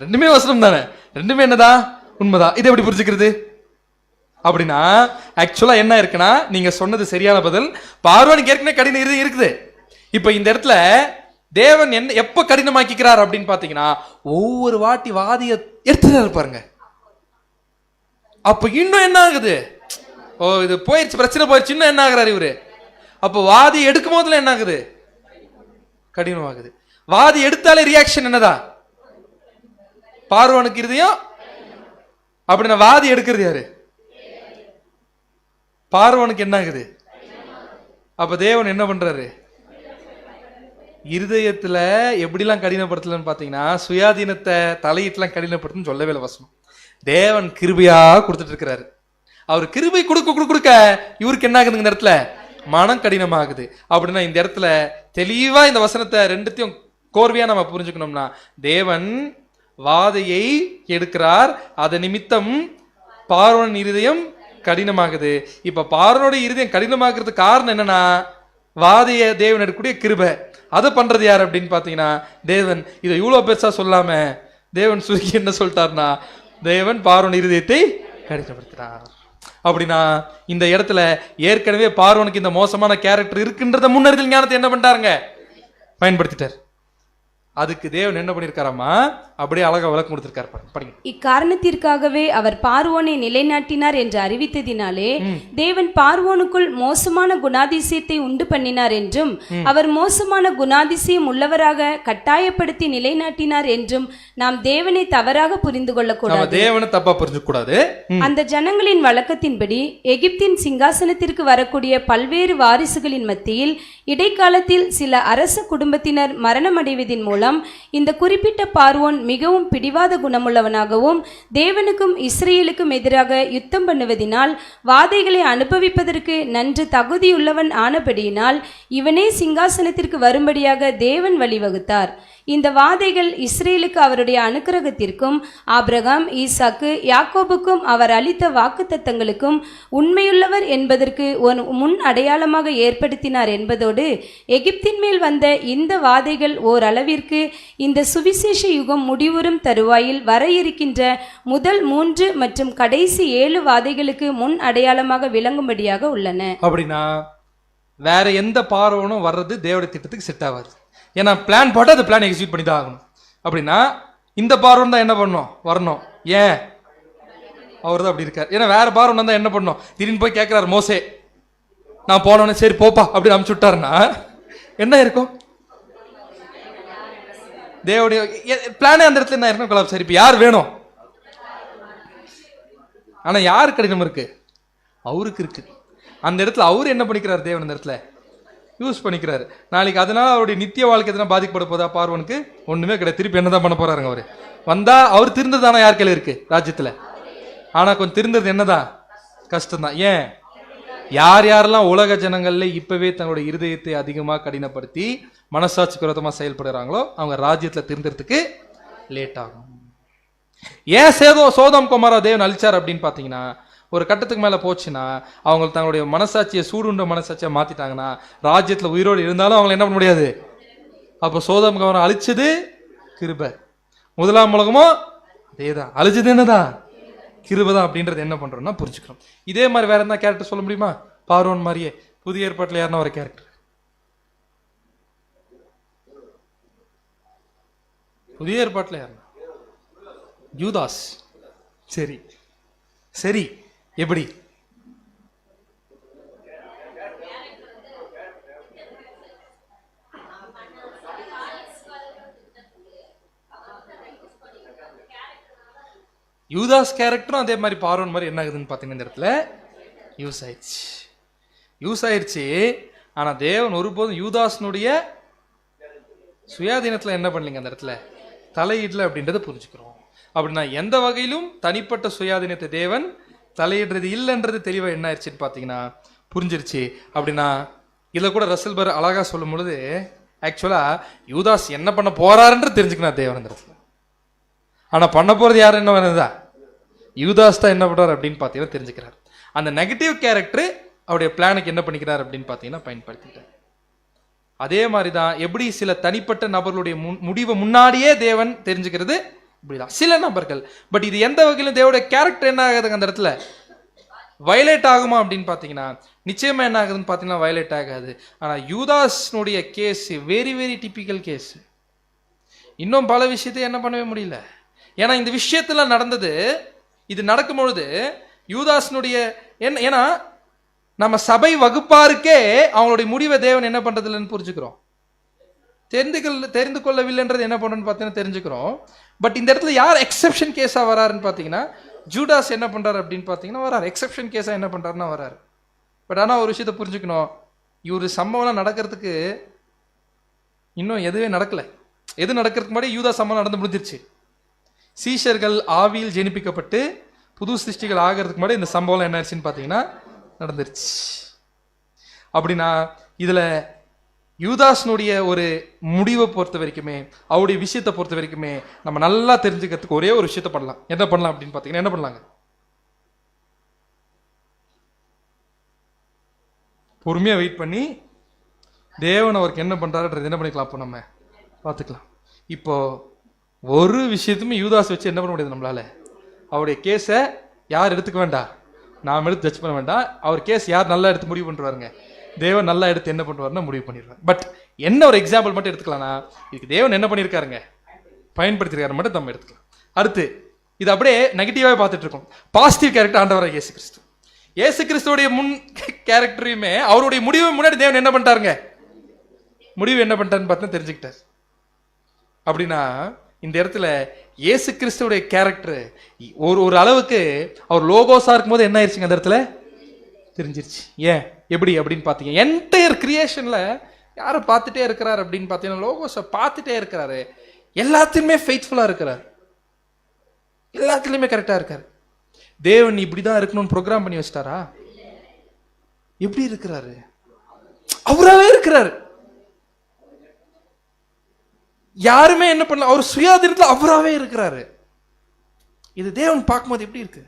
ரெண்டுமே வசனம் தானே, ரெண்டுமே என்னதான்? உண்மைதான். இதை எப்படி புரிஞ்சுக்கிறது? அப்படின்னா ஆக்சுவலா என்ன இருக்குன்னா, நீங்க சொன்னது சரியான பதில். பார்வோனுக்கு ஏற்கனவே கடின இருதயம் இருக்குது. இப்ப இந்த இடத்துல தேவன் என்ன எப்ப கடினமாக்கிறார் அப்படின்னு பாத்தீங்கன்னா, ஒவ்வொரு வாட்டி வாதிய எடுத்துட்டாரு பாருங்க. அப்ப இன்னும் என்ன ஆகுது? ஓ இது போயிடுச்சு, பிரச்சனை போயிடுச்சு, இன்னும் என்ன ஆகுறாரு இவரு? அப்ப வாதி எடுக்கும் போதுல என்ன ஆகுது? கடினமாகுது. வாதி எடுத்தாலே ரியாக்ஷன் என்னதான்? பார்வோனுக்கு இருதயம். அப்படின்னா வாதி எடுக்கிறது யாரு? பார்வோனுக்கு என்ன ஆகுது? அப்ப தேவன் என்ன பண்றாரு? இருதயத்துல எப்படிலாம் கடினப்படுத்தலன்னு பாத்தீங்கன்னா, சுயாதீனத்தை தலையிட்டுலாம் கடினப்படுத்துன்னு சொல்லவே இல்லை வசனம். தேவன் கிருபையா கொடுத்துட்டு இருக்கிறாரு. அவர் கிருபை கொடுக்க இவருக்கு என்ன ஆகுது? இந்த இடத்துல மனம் கடினமாகுது. அப்படின்னா இந்த இடத்துல தெளிவா இந்த வசனத்தை ரெண்டுத்தையும் கோர்வையா நம்ம புரிஞ்சுக்கணும்னா, தேவன் வாதையை எடுக்கிறார், அது நிமித்தம் பார்வோன் இருதயம் கடினமாகுது. இப்ப பார்வோனுடைய இருதயம் கடினமாக்குறதுக்கு காரணம் என்னன்னா, வாதைய தேவன் எடுக்கக்கூடிய கிருபை. அதை பண்றது யார் அப்படின்னு பாத்தீங்கன்னா தேவன். இதை இவ்வளவு பெருசா சொல்லாம தேவன் சுருக்கி என்ன சொல்லிட்டார்னா, தேவன் பார்வோன் இருதயத்தை கடினப்படுத்தினார். அப்படின்னா இந்த இடத்துல ஏற்கனவே பார்வோனுக்கு இந்த மோசமான கேரக்டர் இருக்குன்றத முன்னறிதல் ஞானத்தை என்ன பண்ணிட்டாருங்க? பயன்படுத்திட்டார். அதுக்கு தேவன் என்ன பண்ணிருக்காராமா, அப்படியே அழகா விளக்கம் கொடுத்திருக்காரு. படிங்க. இக்காரணத்திற்காகவே அவர் பார்வோனை நிலைநாட்டினார் என்று அறிவித்ததினாலே தேவன் பார்வோனுக்குள் மோசமான குணாதிசயத்தை உண்டு பண்ணினார் என்றும் அவர் மோசமான குணாதிசயம் உள்ளவராக கட்டாயப்படுத்தி நிலைநாட்டினார் என்றும் நாம் தேவனை தவறாக புரிந்து கொள்ளக்கூடாது. தேவனை தப்பா புரிஞ்சு கூடாது. அந்த ஜனங்களின் வழக்கத்தின்படி எகிப்தின் சிங்காசனத்திற்கு வரக்கூடிய பல்வேறு வாரிசுகளின் மத்தியில் இடைக்காலத்தில் சில அரச குடும்பத்தினர் மரணமடைவதின் மூலம் இந்த குறிப்பிட்ட பார்வோன் மிகவும் பிடிவாத குணமுள்ளவனாகவும் தேவனுக்கும் இஸ்ரேலுக்கும் எதிராக யுத்தம் பண்ணுவதினால் வாதைகளை அனுபவிப்பதற்கு நன்று தகுதியுள்ளவன் ஆனபடியினால் இவனே சிங்காசனத்திற்கு வரும்படியாக தேவன் வழிவகுத்தார். இந்த வாதைகள் இஸ்ரேலுக்கு அவருடைய அனுக்கிரகத்திற்கும் ஆபிரகாம், ஈசாக்கு, யாக்கோபுக்கும் அவர் அளித்த வாக்குத்தத்தங்களுக்கும் உண்மையுள்ளவர் என்பதற்கு ஒரு முன் அடையாளமாக ஏற்படுத்தினார் என்பதோடு எகிப்தின் மேல் வந்த இந்த வாதைகள் ஓரளவிற்கு இந்த சுவிசேஷ யுகம் முடிவுறும் தருவாயில் வர இருக்கின்ற முதல் 3 மற்றும் கடைசி 7 வாதைகளுக்கு முன் அடையாளமாக விளங்கும்படியாக உள்ளன. அப்படின்னா வேற எந்த பார்வோனும் வர்றது தேவனுடைய திட்டத்துக்கு செட் ஆகாது. ஏன்னா பிளான் போட்டு அந்த பிளான் எக்ஸிக்யூட் பண்ணி தான் ஆகணும். அப்படின்னா இந்த பார்வன் தான் என்ன பண்ணணும், வரணும். ஏன் அவர் தான் அப்படி இருக்கார். ஏன்னா வேற பார்வன் தான் என்ன பண்ணணும், திடீர்னு போய் கேட்கிறாரு மோசே, நான் போனோன்னு சரி போப்பா அப்படின்னு அனுப்பிச்சு விட்டாருன்னா என்ன இருக்கும், தேவனுடைய பிளானே அந்த இடத்துல என்ன இருக்கும். சரி இப்போ யார் வேணும், ஆனா யாருக்கு கடினம் இருக்கு, அவருக்கு இருக்கு. அந்த இடத்துல அவரு என்ன பண்ணிக்கிறார், தேவன் அந்த இடத்துல யூஸ் பண்ணிக்கிறாரு. நாளைக்கு அதனால அவருடைய நித்திய வாழ்க்கை எதனா பாதிக்கப்பட போதா பார்வனுக்கு, ஒண்ணுமே கிடையாது. திருப்பி என்னதான் பண்ண போறாருங்க, அவரு வந்தா அவர் திருந்ததானா யார் கையில இருக்கு ராஜ்யத்துல. ஆனா கொஞ்சம் திருந்தது என்னதான் கஷ்டம்தான். ஏன், யார் யாரெல்லாம் உலக ஜனங்கள்ல இப்பவே தங்களுடைய இருதயத்தை அதிகமா கடினப்படுத்தி மனசாட்சி விரோதமா செயல்படுறாங்களோ அவங்க ராஜ்யத்துல திருந்தறதுக்கு லேட் ஆகும். ஏன் சோதம் குமாரா தேவன் அழிச்சார் அப்படின்னு பாத்தீங்கன்னா, ஒரு கட்டத்துக்கு மேல போச்சுன்னா அவங்க தங்களுடைய மனசாட்சியை சூடுண்ட மனசாட்சியை மாத்திட்டாங்கன்னா ராஜ்யத்துல உயிரோடு இருந்தாலும் அவங்களை என்ன பண்ண முடியாது. அப்போ சோதம் குமாரா அழிச்சது கிருபை, முதலாம் உலகமோ அதேதான், அழிச்சது என்னதான் கிருபைதான் அப்படின்றது என்ன பண்றோம்னா புரிஞ்சுக்கிறோம். இதே மாதிரி வேற என்ன கேரக்டர் சொல்ல முடியுமா, பார்வோன் மாதிரியே புதிய ஏற்பாட்டுல யாருன்னா ஒரு கேரக்டர், புதிய ஏற்பாட்டுல யாருன்னா யூதாஸ். சரி சரி, எப்படி யூதாஸ் கேரக்டரும் அதே மாதிரி பார்வோன் மாதிரி என்ன ஆகுதுன்னு பார்த்தீங்கன்னா இந்த இடத்துல யூஸ் ஆயிடுச்சு. ஆனா தேவன் ஒருபோதும் யூதாஸ்னுடைய சுயாதீனத்துல என்ன பண்ணலீங்க, அந்த இடத்துல தலையிடல அப்படின்றத புரிஞ்சுக்கிறோம். அப்படின்னா எந்த வகையிலும் தனிப்பட்ட சுயாதீனத்தை தேவன் தலையிடுறது இல்லைன்றது தெளிவா என்ன ஆயிடுச்சுன்னு பார்த்தீங்கன்னா புரிஞ்சிருச்சு. அப்படின்னா இதில் கூட ரசல் பர் அழகா சொல்லும் பொழுது ஆக்சுவலா யூதாஸ் என்ன பண்ண போறாருன்றது தெரிஞ்சுக்கணும் தேவன் அந்த இடத்துல. ஆனா பண்ண போறது யாரு, என்ன வருதா யூதாஸ் தான் என்ன பண்றாரு அப்படின்னு பார்த்தீங்கன்னா தெரிஞ்சுக்கிறார். அந்த நெகட்டிவ் கேரக்டர் அவருடைய பிளானுக்கு என்ன பண்ணிக்கிறார் அப்படின்னு பார்த்தீங்கன்னா பயன்படுத்திட்டார். அதே மாதிரிதான் எப்படி சில தனிப்பட்ட நபர்களுடைய முடிவை முன்னாடியே தேவன் தெரிஞ்சுக்கிறது இப்படிதான் சில நபர்கள். பட் இது எந்த வகையிலும் தேவனுடைய கேரக்டர் என்ன ஆகுதுங்க அந்த இடத்துல வயலேட் ஆகுமா அப்படின்னு பார்த்தீங்கன்னா நிச்சயமா என்ன ஆகுதுன்னு பார்த்தீங்கன்னா வயலேட் ஆகாது. ஆனால் யூதாஸ்னுடைய case very very typical case. இன்னும் பல விஷயத்தை என்ன பண்ணவே முடியல. ஏன்னா இந்த விஷயத்துல நடந்தது, இது நடக்கும் பொழுது யூதாஸ்னுடைய என்ன, ஏன்னா நம்ம சபை வகுப்பாருக்கே அவங்களுடைய முடிவை தேவன் என்ன பண்றது இல்லைன்னு புரிஞ்சுக்கிறோம். தெரிந்து கொள்ளவில்லைன்றது என்ன பண்றோம்னு பார்த்தீங்கன்னா தெரிஞ்சுக்கிறோம். பட் இந்த இடத்துல யார் எக்ஸெப்ஷன் கேஸா வராருன்னு பார்த்தீங்கன்னா ஜூடாஸ் என்ன பண்றாரு அப்படின்னு பார்த்தீங்கன்னா வராரு, எக்ஸெப்ஷன் கேஸா என்ன பண்றாருன்னா வராரு. பட் ஆனால் ஒரு விஷயத்த புரிஞ்சுக்கணும், இவரு சம்பவம்லாம் நடக்கிறதுக்கு இன்னும் எதுவே நடக்கல. எது நடக்கிறதுக்கு முன்னாடி யூதா சம்பவம் நடந்து முடிஞ்சிருச்சு. சீஷர்கள் ஆவியில் ஜெனிப்பிக்கப்பட்டு புது சிருஷ்டிகள் ஆகிறதுக்கு முன்னாடி இந்த சம்பவம் என்ன ஆச்சுன்னு பார்த்தீங்கன்னா நடந்துருச்சு. அப்படின்னா இதுல யூதாஸ்னுடைய ஒரு முடிவை பொறுத்த வரைக்குமே, அவருடைய விஷயத்தை பொறுத்த வரைக்குமே நம்ம நல்லா தெரிஞ்சுக்கிறதுக்கு ஒரே ஒரு விஷயத்த பண்ணலாம். என்ன பண்ணலாம் அப்படின்னு பார்த்தீங்கன்னா என்ன பண்ணலாங்க, பொறுமையா வெயிட் பண்ணி தேவன் அவருக்கு என்ன பண்றாருன்றது என்ன பண்ணிக்கலாம், அப்போ நம்ம பார்த்துக்கலாம். இப்போ ஒரு விஷயத்துமே யூதாஸ் வச்சு என்ன பண்ண முடியாது நம்மளால. அவருடைய கேஸை யார் எடுத்துக்க வேண்டாம், நாம் எடுத்து ஜட்ஜ் பண்ண வேண்டாம். அவர் கேஸ் யார் நல்லா எடுத்து முடிவு பண்ணுவாருங்க, தேவன் நல்லா எடுத்து என்ன பண்ணுவாருன்னா முடிவு பண்ணிடுவார். பட் என்ன ஒரு எக்ஸாம்பிள் மட்டும் எடுத்துக்கலாம்னா, இதுக்கு தேவன் என்ன பண்ணியிருக்காருங்க, பயன்படுத்திருக்காரு மட்டும் நம்ம எடுத்துக்கலாம். அடுத்து இது அப்படியே நெகட்டிவாவே பார்த்துட்டு இருக்கோம். பாசிட்டிவ் கேரக்டர் ஆண்டவராக இயேசு கிறிஸ்து. இயேசு கிறிஸ்துவோடைய முன் கேரக்டரையுமே அவருடைய முடிவு முன்னாடி தேவன் என்ன பண்ணிட்டாருங்க, முடிவு என்ன பண்ணிட்டாருன்னு பார்த்து தெரிஞ்சுக்கிட்டார். அப்படின்னா இந்த இடத்துல இயேசு கிறிஸ்துவோடைய கேரக்டர் ஒரு அளவுக்கு அவர் லோகோஸா இருக்கும் போது என்ன ஆயிடுச்சுங்க, அந்த இடத்துல தெரிஞ்சிருச்சு. ஏன் எப்படி அப்படின்னு பார்த்தீங்க, என்டையர் கிரியேஷன்ல யாரை பார்த்துட்டே இருக்கிறார் அப்படின்னு பார்த்தீங்கன்னா லோகோஸை பார்த்துட்டே இருக்கிறாரு. எல்லாத்தையுமே ஃபெய்த்ஃபுல்லா இருக்கிறார், எல்லாத்துலயுமே கரெக்டா இருக்காரு. தேவன் இப்படிதான் இருக்கணும்னு ப்ரோக்ராம் பண்ணி வச்சிட்டாரா? எப்படி இருக்கிறாரு? அவராவே இருக்கிறாரு. யாருமே என்ன பண்ணல, அவர் சுயாதீனத்துல அவராவே இருக்கிறாரு. இது தேவன் பார்க்கும்போது எப்படி இருக்கு?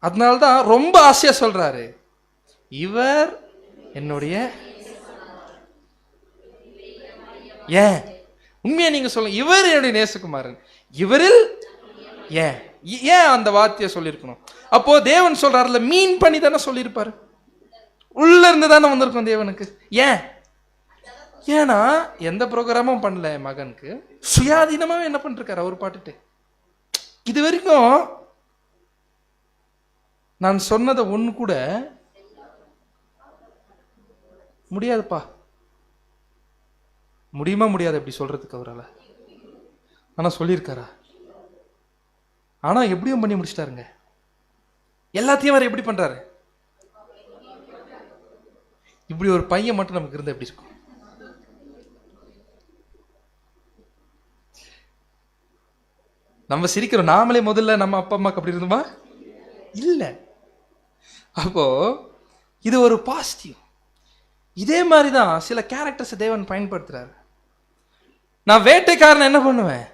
அதனால்தான் ரொம்ப ஆசையா சொல்றாரு, இவர் என்னுடைய, ஏன் உண்மையா நீங்க சொல்லுங்க, இவர் என்னுடைய நேசகுமாரன், இவரில் ஏன் ஏன் அந்த வார்த்தையை சொல்லியிருக்கணும்? அப்போ தேவன் சொல்றாருல, மீன் பண்ணி தானே சொல்லியிருப்பாரு, உள்ள இருந்து தானே வந்திருக்கும் தேவனுக்கு. ஏன்? ஏன்னா எந்த ப்ரோக்ராமும் பண்ணல மகனுக்கு, சுயாதீனமா என்ன பண்ணிருக்காரு அவர் பாட்டுட்டு. இது வரைக்கும் நான் சொன்னதை ஒண்ணு கூட முடியாதுப்பா, முடியுமா முடியாது அப்படி சொல்றதுக்கு அவரால். ஆனா சொல்லியிருக்காரா? ஆனா எப்படியும் பண்ணி முடிச்சிட்டாருங்க. எல்லாத்தையும் அவர் எப்படி பண்றாரு? இப்படி ஒரு பையன் மட்டும் நமக்கு இருந்தா எப்படி இருக்கும்? நம்ம சிரிக்கிறோம், நாமளே முதல்ல நம்ம அப்பா அம்மாக்கு அப்படி இருந்தோமா? இல்ல. அப்போ இது ஒரு பாசிட்டிவ். இதே மாதிரிதான் சில கேரக்டர்ஸ் தேவன் பயன்படுத்துறாரு. நான் வேட்டைக்காரன் என்ன பண்ணுவேன்,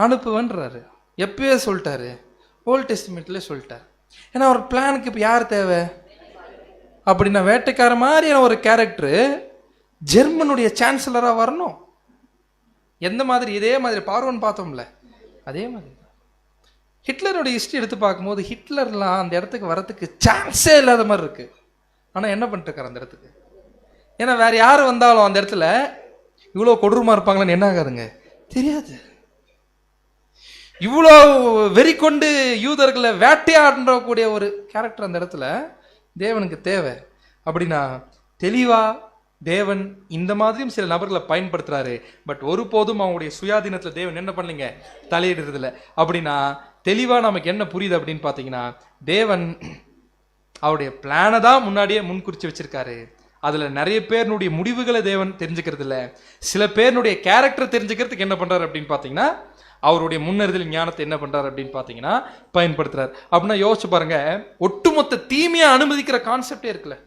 அனுப்புவேன்றாரு. எப்பயே சொல்லிட்டாரு, ஓல்ட் டெஸ்டிமெண்ட்ல சொல்லிட்டாரு. ஏன்னா ஒரு பிளானுக்கு இப்போ யார் தேவை அப்படின்னா, வேட்டைக்கார மாதிரியான ஒரு கேரக்டர் ஜெர்மனுடைய சான்சலரா வரணும். எந்த மாதிரி? இதே மாதிரி பார்வோன் பார்த்தோம்ல, அதே மாதிரி தான். ஹிட்லருடைய ஹிஸ்டரி எடுத்து பார்க்கும்போது ஹிட்லர்லாம் அந்த இடத்துக்கு வரத்துக்கு சான்ஸே இல்லாத மாதிரி இருக்கு. ஆனா என்ன பண்ணிட்டு இருக்காரு அந்த இடத்துக்கு? ஏன்னா வேற யாரு வந்தாலும் அந்த இடத்துல இவ்வளோ கொடூரமா இருப்பாங்களான்னு என்ன ஆகாதுங்க, தெரியாது. இவ்வளோ வெறி கொண்டு யூதர்களை வேட்டையாடக்கூடிய ஒரு கேரக்டர் அந்த இடத்துல தேவனுக்கு தேவை. அப்படின்னா தெளிவா தேவன் இந்த மாதிரியும் சில நபர்களை பயன்படுத்துறாரு. பட் ஒருபோதும் அவங்களுடைய சுயாதீனத்துல தேவன் என்ன பண்ணலீங்க, தலையிடுறதில்ல. அப்படின்னா தெளிவா நமக்கு என்ன புரியுது அப்படின்னு பார்த்தீங்கன்னா, தேவன் அவருடைய பிளானை தான் முன்னாடியே முன்குறிச்சு வச்சிருக்காரு. அதுல நிறைய பேருடைய முடிவுகளை தேவன் தெரிஞ்சுக்கிறது இல்லை. சில பேருடைய கேரக்டர் தெரிஞ்சுக்கிறதுக்கு என்ன பண்றாரு அப்படின்னு பார்த்தீங்கன்னா, அவருடைய முன்னறிதல் ஞானத்தை என்ன பண்றாரு அப்படின்னு பார்த்தீங்கன்னா பயன்படுத்துறாரு. அப்படின்னா யோசிச்சு பாருங்க, ஒட்டுமொத்த தீமையை அனுமதிக்கிற கான்செப்டே இருக்குல்ல.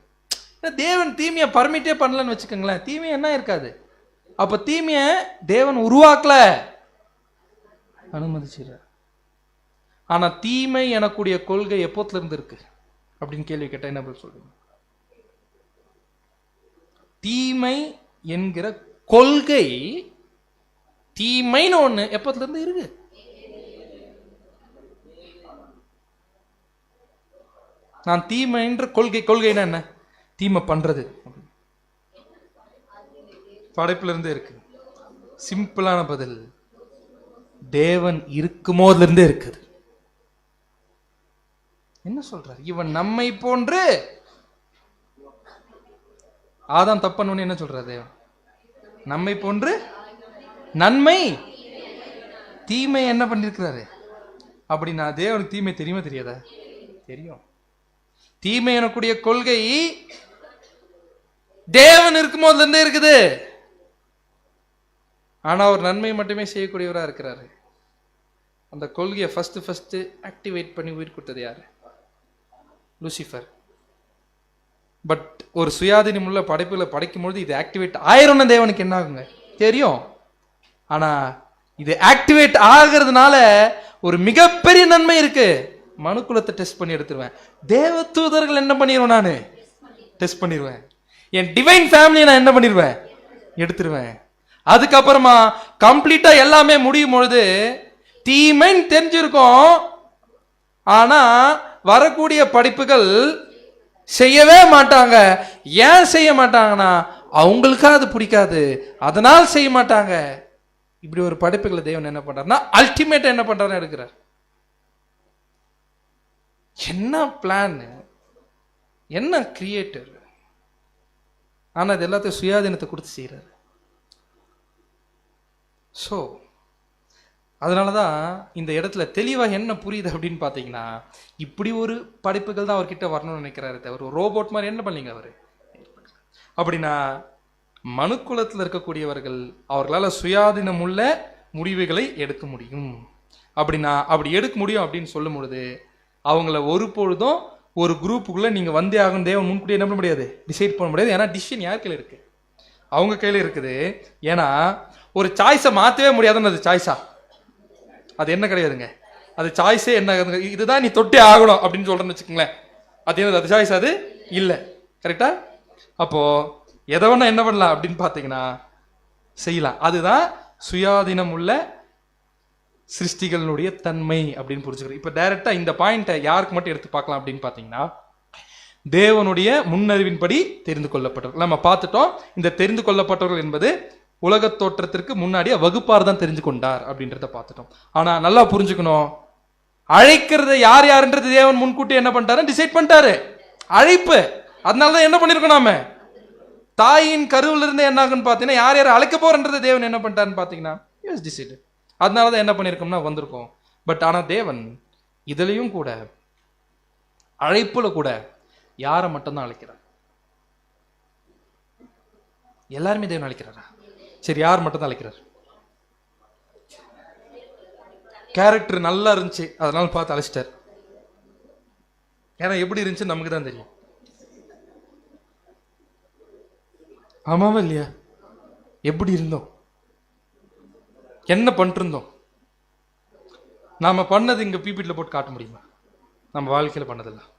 தேவன் தீமையை பர்மிட்டே பண்ணலன்னு வச்சுக்கோங்களேன், தீமை என்ன இருக்காது. அப்ப தீமையை தேவன் உருவாக்கல, அனுமதிச்சிட. ஆனா தீமை எனக்குடைய கொள்கை எப்போத்துல இருந்து இருக்கு அப்படின்னு கேள்வி கேட்டா என்ன பதில் சொல்லுங்க? தீமை என்கிற கொள்கை, தீமைன்னு ஒண்ணு எப்பத்துல இருந்து இருக்கு? நான் தீமைன்ற கொள்கைன்னா என்ன? தீமை பண்றது படைப்புல இருந்து இருக்கு. சிம்பிளான பதில், தேவன் இருக்குமோதுல இருந்தே இருக்குது. என்ன சொல்றாரு? இவன் நம்மை போன்று, ஆதாம் தப்பன்னு என்ன சொல்றாரு தேவன்? நம்மை போன்று நன்மை தீமை என்ன பண்ணிருக்கிறாரு? அப்படின்னா தேவனுக்கு தீமை தெரியுமா தெரியாதா? தெரியும். தீமை எனக்கூடிய கொள்கை தேவன் இருக்கும் போதுல இருந்தே இருக்குது. ஆனா அவர் நன்மை மட்டுமே செய்யக்கூடியவரா இருக்கிறாரு. அந்த கொள்கையை ஃபர்ஸ்ட் ஆக்டிவேட் பண்ணி உயிர் கொடுத்தது யாரு? லூசிஃபர். பட் ஒரு சுயாதீனம் உள்ள படைப்புகளை படைக்கும் பொழுது இது ஆக்டிவேட் ஆயிரம்னு தேவனுக்கு என்ன ஆகுங்க தெரியும். ஆனா இது ஆக்டிவேட் ஆகிறதுனால ஒரு மிகப்பெரிய நன்மை இருக்கு. மனுக்குலத்தை டெஸ்ட் பண்ணி எடுத்துருவேன். தேவ தூதர்கள் என்ன பண்ணிடுவேன்? நானு டெஸ்ட் பண்ணிடுவேன். என் டிவைன் ஃபேமிலியை நான் என்ன பண்ணிடுவேன்? எடுத்துருவேன். அதுக்கப்புறமா கம்ப்ளீட்டா எல்லாமே முடியும் பொழுது தீமைன்னு தெரிஞ்சிருக்கும். ஆனா வரக்கூடிய படிப்புகள் செய்யவே மாட்டாங்க. ஏன் செய்ய மாட்டாங்கன்னா அவங்களுக்கா அது பிடிக்காது, அதனால் செய்ய மாட்டாங்க. இப்படி ஒரு படைப்புகளை தேவன் என்ன பண்றாருன்னா அல்டிமேட்டா என்ன பண்றாருன்னு எடுக்கிறார். என்ன பிளான், என்ன கிரியேட்டர், ஆனா அது எல்லாத்தையும் சுயாதீனத்தை கொடுத்து செய்யறாரு. ஸோ அதனாலதான் இந்த இடத்துல தெளிவாக என்ன புரியுது அப்படின்னு பார்த்தீங்கன்னா, இப்படி ஒரு படைப்புகள் தான் அவர்கிட்ட வரணும்னு நினைக்கிறாரு தவிர ஒரு ரோபோட் மாதிரி என்ன பண்ணீங்க அவரு. அப்படின்னா மனுக்குலத்தில் இருக்கக்கூடியவர்கள் அவர்களால் சுயாதீனம் உள்ள முடிவுகளை எடுக்க முடியும். அப்படின்னா அப்படி எடுக்க முடியும் அப்படின்னு சொல்லும் பொழுது அவங்கள ஒரு பொழுதும் ஒரு குரூப்புக்குள்ள நீங்க வந்தே ஆகும் தேவன் முன்கூட்டியே என்ன பண்ண முடியாது, டிசைட் பண்ண முடியாது. ஏன்னா டிசிஷன் யார் கையில் இருக்கு, அவங்க கையில இருக்குது. ஏன்னா ஒரு சாய்ஸை மாற்றவே முடியாதுன்னு அது சாய்ஸா, அது என்ன கிடையாதுங்க, அது சாய்ஸே என்ன, இதுதான் நீ தொட்டே ஆகணும் அப்படின்னு சொல்றேன்னு வச்சுக்கோங்களேன், அது என்னது, அது சாய்ஸ் அது இல்லை. கரெக்டா? அப்போ எதை வேணா என்ன பண்ணலாம் அப்படின்னு பார்த்தீங்கன்னா செய்யலாம். அதுதான் சுயாதீனம் உள்ள சிருஷ்டிகளுடைய தன்மை அப்படின்னு புரிஞ்சுக்கிறோம். இப்போ டைரக்டா இந்த பாயிண்ட்டை யாருக்கு மட்டும் எடுத்து பார்க்கலாம் அப்படின்னு பார்த்தீங்கன்னா, தேவனுடைய முன்னறிவின்படி தெரிந்து கொள்ளப்பட்டவர்கள் நம்ம பார்த்துட்டோம். இந்த தெரிந்து கொள்ளப்பட்டவர்கள் என்பது உலக தோற்றத்திற்கு முன்னாடியே வகுப்பார் தான் தெரிஞ்சு கொண்டார் அப்படின்றத பார்த்துட்டோம். ஆனா நல்லா புரிஞ்சுக்கணும், அழைக்கிறத யார் யாருன்றது தேவன் முன்கூட்டி என்ன பண்ணிட்டாரு, டிசைட் பண்ணிட்டாரு அழைப்பு. அதனாலதான் என்ன பண்ணிருக்கோம், நாம தாயின் கருவில் இருந்து என்ன ஆகுன்னு பார்த்தீங்கன்னா யார் யார் அழைக்க போறன்றதை தேவன் என்ன பண்ணிட்டாருன்னு பார்த்தீங்கன்னா டிசைடு. அதனாலதான் என்ன பண்ணிருக்கோம்னா வந்திருக்கோம். பட் ஆனா தேவன் இதுலயும் கூட அழைப்புல கூட யாரை மட்டும்தான் அழைக்கிறார், எல்லாருமே தேவன் அழைக்கிறாரா? சரி, யார் மட்டும் தான் அழைக்கிறார்? கேரக்டர் நல்லா இருந்துச்சு அதனால பார்த்து அழைச்சிட்டார். ஏன்னா எப்படி இருந்துச்சு நமக்கு தான் தெரியும். ஆமாவா இல்லையா? எப்படி இருந்தோம், என்ன பண்ணிட்டு இருந்தோம், நாம பண்ணது இங்க பிபிடில போட்டு காட்ட முடியுமா? நம்ம வாழ்க்கையில பண்ணதெல்லாம்.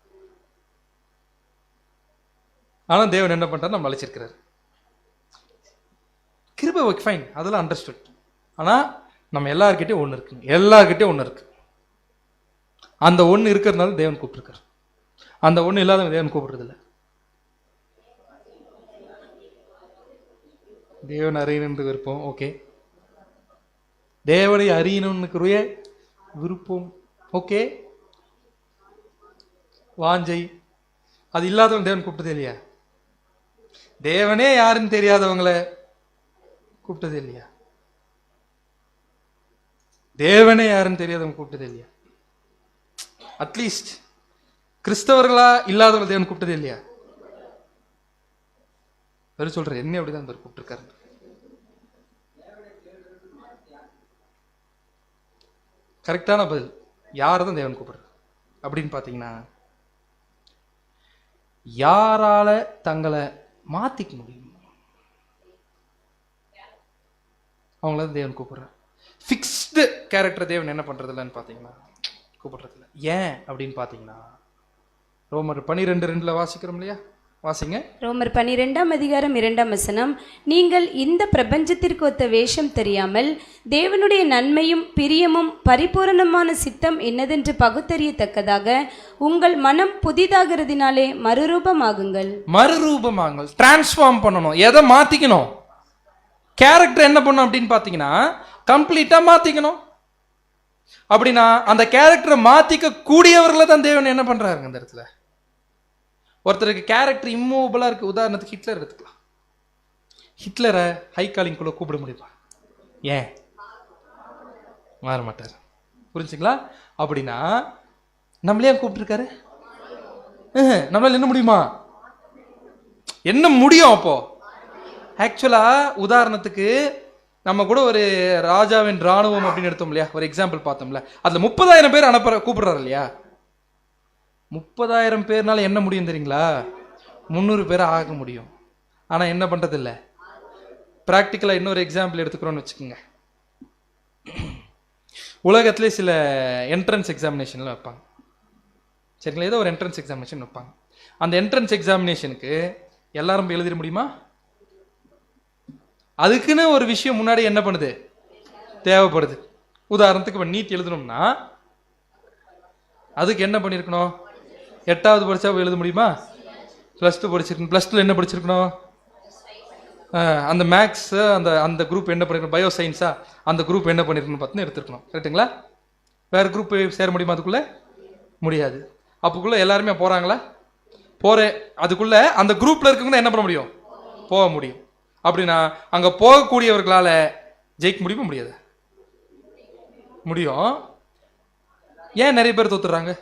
ஆனா தேவன் என்ன பண்றாரு, நம்ம அழைச்சிருக்கிறார். கிருபை ஒர்க் ஃபைன், அதெல்லாம் அண்டர்ஸ்டுட். ஆனா நம்ம எல்லார்கிட்டையும் ஒன்று இருக்குங்க, எல்லார்கிட்டையும் ஒன்று இருக்கு. அந்த ஒன்று இருக்கிறதுனால தேவன் கூப்பிட்டுருக்காரு. அந்த ஒன்று இல்லாத தேவன் கூப்பிடுறது இல்லை. தேவன் அறியணுன்ற விருப்பம், ஓகே. தேவனை அறியணும்னுக்குரிய விருப்பம், ஓகே. வாஞ்சை, அது இல்லாதவங்க தேவன் கூப்பிட்டதே இல்லையா? தேவனே யாருன்னு தெரியாதவங்களை கூப்பிட்டதே இல்லையா? தேவனே யாருன்னு தெரியாதவங்க கூப்பிட்டதே இல்லையா? அட்லீஸ்ட் கிறிஸ்தவர்களா இல்லாதவங்க தேவன் கூப்பிட்டதே இல்லையா? வெறும் சொல்ற என்ன அப்படிதான் கூப்பிட்டுருக்காரு. கரெக்டான பதில் யாரதான் தேவன் கூப்பிடுறாரு அப்படின்னு பாத்தீங்கன்னா, யாரால தங்களை மாத்திக்க முடியும் அவங்கள தேவன் கூப்பிடுறார். ஃபிக்ஸ்டு கேரக்டர் தேவன் என்ன பண்றது இல்லைன்னு பாத்தீங்கன்னா கூப்பிடுறது இல்லை. ஏன் அப்படின்னு பாத்தீங்கன்னா ரோமர் 12:2 வாசிக்கிறோம் இல்லையா? வாசிங்க. ரோமர் 12:2 நீங்கள் இந்த பிரபஞ்சத்திற்கு ஒத்த வேஷம் தெரியாமல் தேவனுடைய நன்மையும் பிரியமும் பரிபூரணமான சித்தம் என்னதென்று பகுத்தறியத்தக்கதாக உங்கள் மனம் புதிதாகிறதினாலே மறுரூபமாகுங்கள். மறுரூபமாகுங்கள், டிரான்ஸ்ஃபார்ம் பண்ணணும். எதை மாத்திக்கணும்? கேரக்டர் என்ன பண்ணும் அப்படின்னு பாத்தீங்கன்னா கம்ப்ளீட்டா மாத்திக்கணும். அப்படின்னா அந்த கேரக்டரை மாத்திக்க கூடியவர்களை தான் தேவன் என்ன பண்றாருங்க இந்த இடத்துல. ஒருத்தருக்கு கேரக்டர் இம்மூவபிளா இருக்கு. உதாரணத்துக்கு ஹிட்லர் எடுத்துக்கலாம். ஹிட்லரை ஹை காலிங்குள்ள கூப்பிட முடியுமா? ஏன் மாற மாட்டார். புரிஞ்சுங்களா? அப்படின்னா நம்மளே கூப்பிட்டுருக்காரு, நம்மளால என்ன முடியுமா? என்ன முடியும் அப்போ? ஆக்சுவலா உதாரணத்துக்கு நம்ம கூட ஒரு ராஜாவின் ராணுவம் அப்படின்னு எடுத்தோம் இல்லையா, ஒரு எக்ஸாம்பிள் பார்த்தோம்ல, அதுல 30,000 பேர் அனுப்புற கூப்பிடுறாரு இல்லையா? 30,000 பேர்னால என்ன முடியும் தெரியுங்களா? 300 பேரை ஆக முடியும். ஆனா என்ன பண்றது இல்லை. பிராக்டிக்கலா இன்னொரு எக்ஸாம்பிள் எடுத்துக்கிறோம்னு வச்சுக்கோங்க. உலகத்திலே சில என்ட்ரன்ஸ் எக்ஸாமினேஷன்ல வைப்பாங்க, சரிங்களா? ஏதோ ஒரு என்ட்ரன்ஸ் எக்ஸாமினேஷன் வைப்பாங்க. அந்த என்ட்ரன்ஸ் எக்ஸாமினேஷனுக்கு எல்லாரும் போய் எழுதிட முடியுமா? அதுக்குன்னு ஒரு விஷயம் முன்னாடி என்ன பண்ணுது, தேவைப்படுது. உதாரணத்துக்கு இப்போ நீட் எழுதணும்னா அதுக்கு என்ன பண்ணியிருக்கணும்? 8வது படிச்சா எழுத முடியுமா? +2 படிச்சிருக்கணும். +2 என்ன படிச்சிருக்கணும்? அந்த மேக்ஸ் அந்த அந்த குரூப் என்ன பண்ணிருக்கணும்? பயோ சயின்ஸா அந்த குரூப் என்ன பண்ணிருக்கணும் பார்த்து எடுத்துருக்கணும். கரெக்டுங்களா? வேற குரூப் சேர முடியுமா? அதுக்குள்ள முடியாது. அப்போக்குள்ள எல்லாருமே போறாங்களா? அதுக்குள்ள அந்த குரூப்ல இருக்கவங்க என்ன பண்ண முடியும்? போக முடியும். அப்படின்னா அங்க போகக்கூடியவர்களால ஜெயிக்க முடியுமா? முடியாது. முடியும். ஏன் நிறைய பேர் தோத்துறாங்க?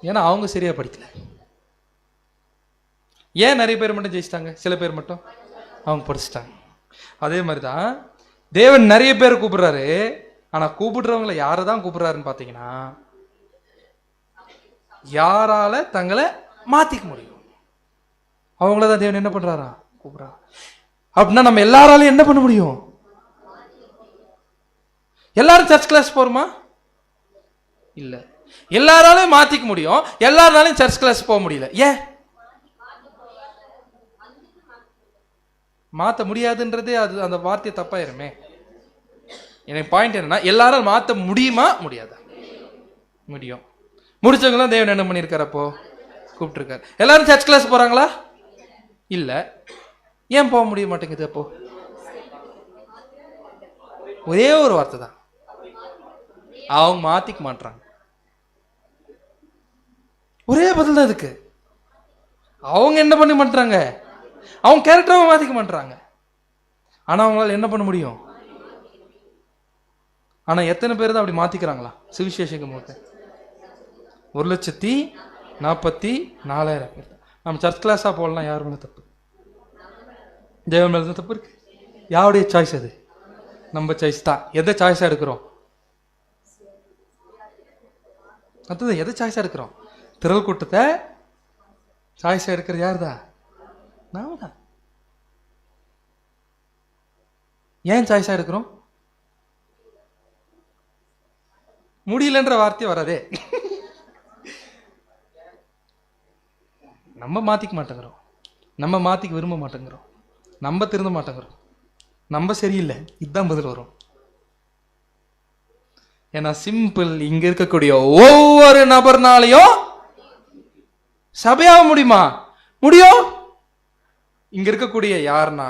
ஏன்னா அவங்க சரியா படிக்கல. ஏன் நிறைய பேர் மட்டும் ஜெயிச்சிட்டாங்க? சில பேர் மட்டும் அவங்க படிச்சுட்டாங்க. அதே மாதிரிதான் தேவன் நிறைய பேர் கூப்பிடுறாரு. ஆனா கூப்பிடுறவங்களை யாரை தான் கூப்பிடுறாருன்னு பாத்தீங்கன்னா, யாரால தங்களை மாத்திக்க முடியும் அவங்களதான் தேவன் என்ன பண்றாரா கூப்பிடுறாரு. அப்படின்னா நம்ம எல்லாராலையும் என்ன பண்ண முடியும்? எல்லாரும் சர்ச் கிளாஸ் போறோமா? இல்ல. எல்லாராலையும் மாத்திக்க முடியும், எல்லாராலையும் சர்ச் கிளாஸ் போக முடியல. ஏன் மாத்த முடியாதுன்றதே அது அந்த வார்த்தை தப்பாயிருமே. எனக்கு பாயிண்ட் என்னன்னா, எல்லாரும் மாத்த முடியுமா முடியாதா? முடியும். முடிச்சவங்களாம் தேவன் என்ன பண்ணியிருக்காரு? அப்போ கூப்பிட்டுருக்காரு. எல்லாரும் சர்ச் கிளாஸ் போறாங்களா? இல்ல. ஏன் போக முடிய மாட்டேங்குது? அப்போ ஒரே ஒரு வார்த்தை தான், அவங்க மாத்திக்க மாட்டாங்க. ஒரே பதில் தான் இதுக்கு. அவங்க என்ன பண்ண மாட்டாங்க? அவங்க கேரக்டரை மாத்திக்க மாட்டாங்க. ஆனா அவங்களால என்ன பண்ண முடியும்? ஆனா எத்தனை பேர் தான் அப்படி மாத்திக்கிறாங்களா? சுவிசேஷம் 1,44,000 பேர். நம்ம சர்ச் கிளாஸா போடலாம். யார் மேல தப்பு? தேவன் மேல தான் தப்பு இருக்கு. யாருடைய சாய்ஸ் அது? நம்ம சாய்ஸ் தான். எதை சாய்ஸா எடுக்கிறோம்? அதுதான் எதை சாய்ஸா எடுக்கிறோம்? திரள் கூட்டத்தை சாய்ஸா எடுக்கிறது யார் தான்? நாம தான். ஏன் சாய்ஸா எடுக்கிறோம்? முடியலன்ற வார்த்தையே வராதே. நம்ம மாத்திக்க மாட்டேங்கிறோம், நம்ம மாத்திக்க விரும்ப மாட்டேங்கிறோம், நம்ம திருந்த மாட்டேங்கிறோம், நம்ம சரியில்லை. இதுதான் பதில் வரும். ஏன்னா சிம்பிள். இங்க இருக்கக்கூடிய ஒவ்வொரு நபர்னாலையும் சபையாக முடியுமா? முடியும். இங்க இருக்கக்கூடிய யாருன்னா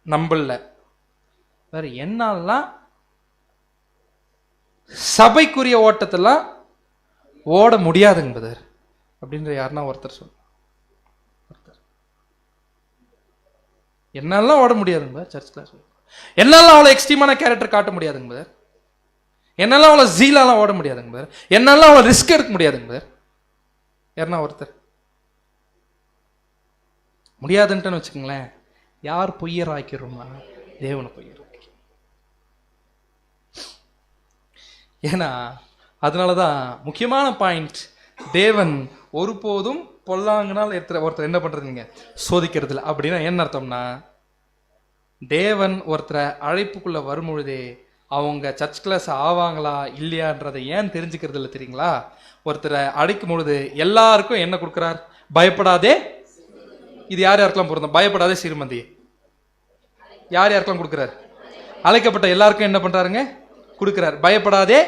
நம்பல வேற என்னாலாம் சபைக்குரிய ஓட்டத்தெல்லாம் ஓட முடியாதுங்க அப்படின்ற யாருன்னா ஒருத்தர் சொல்ல. என்னாலாம் ஓட முடியாதுங்க சர்ச் கிளாஸ். என்னால அவ்வளோ எக்ஸ்ட்ரீமான கேரக்டர் காட்ட முடியாதுங்க. என்னால அவ்வளோ ஜீலாலாம் ஓட முடியாதுங்க. என்னால அவ்வளோ ரிஸ்க் எடுக்க முடியாதுங்க. யாருன்னா ஒருத்தர் முடியாதுன்ட்டுன்னு வச்சுக்கோங்களேன். யார் பொய்யர் ஆக்கிறோம்னா தேவனை பொய்யர். ஏன்னா அதனாலதான் முக்கியமான பாயிண்ட், தேவன் ஒருபோதும் பொல்லாங்கனால் ஒருத்தர் என்ன பண்றதுங்க சோதிக்கிறது இல்லை. அப்படின்னா என்ன அர்த்தம்னா, தேவன் ஒருத்தரை அழைப்புக்குள்ள வரும்பொழுதே அவங்க சர்ச் கிளாஸ் ஆவாங்களா இல்லையான்றதை ஏன் தெரிஞ்சுக்கிறது இல்லை தெரியுங்களா? ஒருத்தரை அழைக்கும் பொழுது எல்லாருக்கும் என்ன கொடுக்கிறார்? பயப்படாதே. இது யார் யாருக்கெல்லாம் பொருந்தும்? பயப்படாதே சிறுமந்தி. யார் யாருக்கெல்லாம் கொடுக்கிறார்? அழைக்கப்பட்ட எல்லாருக்கும் என்ன பண்றாருங்க? கொடுக்கிறார். பயப்படாதே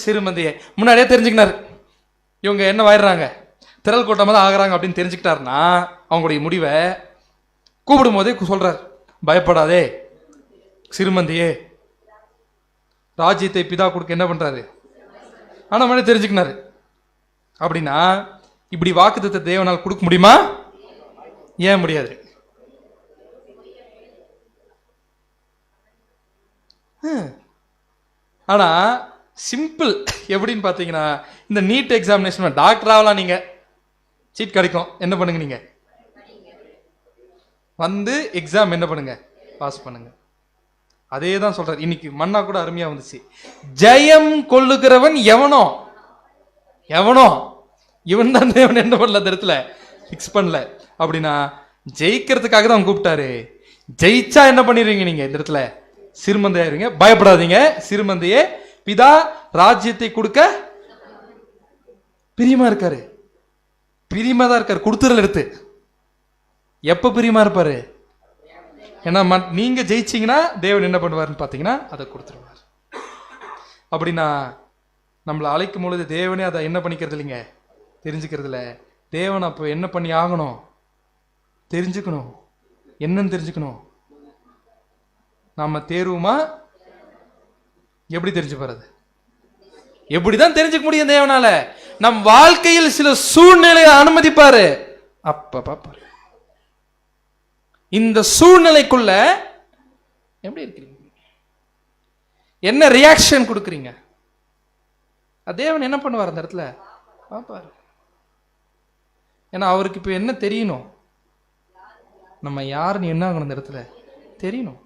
சிறுமந்தியே. முன்னாடியே தெரிஞ்சுக்கினார் இவங்க என்ன ஆயிடுறாங்க, திரள் கூட்டமாக தான் ஆகிறாங்க அப்படின்னு தெரிஞ்சுக்கிட்டாருன்னா அவங்களுடைய முடிவை கூப்பிடும் போதே சொல்றார், பயப்படாதே சிறுமந்தியே, ராஜ்யத்தை பிதா கொடுக்க என்ன பண்றாரு? ஆனா முன்னாடி தெரிஞ்சுக்கினாரு. அப்படின்னா இப்படி வாக்குத்தத்தத்தை தேவனால் கொடுக்க முடியுமா? ஏன் முடியாது? ஆனா சிம்பிள். எப்படின்னு பாத்தீங்கன்னா, இந்த நீட் எக்ஸாமினேஷன் டாக்டர் ஆகலாம், நீங்க சீட் கிடைக்கும். என்ன பண்ணுங்க? நீங்க வந்து எக்ஸாம் என்ன பண்ணுங்க? பாஸ் பண்ணுங்க. அதே தான் சொல்றாரு. இன்னைக்கு மன்னா கூட அருமையா வந்துச்சு. ஜெயம் கொள்ளுகிறவன் எவனோ எவனோ இவன் தான் தேவன் என்ன பண்ணல அந்த இடத்துல பிக்ஸ் பண்ணல. அப்படின்னா ஜெயிக்கிறதுக்காக தான் கூப்பிட்டாரு. ஜெயிச்சா என்ன பண்ணிடுவீங்க நீங்க? இந்த இடத்துல சிறுமந்தையாயிருங்க. பயப்படாதீங்க சிறுமந்தையே, பிதா ராஜ்யத்தை கொடுக்க பிரியமா இருக்காரு. பிரியமா தான் இருக்காரு. கொடுத்துறல எடுத்து எப்ப பிரியமா இருப்பாரு? ஏன்னா நீங்க ஜெயிச்சீங்கன்னா தேவன் என்ன பண்ணுவாருன்னு பாத்தீங்கன்னா அதை கொடுத்துருவார். அப்படின்னா நம்மளை அழைக்கும் பொழுது தேவனே அதை என்ன பண்ணிக்கிறது இல்லைங்க, தெரிஞ்சுக்கிறது இல்லை. தேவன் அப்போ என்ன பண்ணி ஆகணும்? தெரிஞ்சுக்கணும். என்னன்னு தெரிஞ்சுக்கணும்? நம்ம தேர்வுமா? எப்படி தெரிஞ்சு போறது? எப்படிதான் தெரிஞ்சுக்க முடியும் தேவனால? நம் வாழ்க்கையில் சில சூழ்நிலையை அனுமதிப்பாரு. அப்ப பாப்பாரு இந்த சூழ்நிலைக்குள்ள எப்படி இருக்கிறீங்க, என்ன ரியாக்ஷன் கொடுக்குறீங்க. தேவன் என்ன பண்ணுவார் அந்த இடத்துல? பாப்பாரு. ஏன்னா அவருக்கு இப்ப என்ன தெரியணும்? நம்ம யாருன்னு என்ன ஆகணும் அந்த இடத்துல தெரியணும்.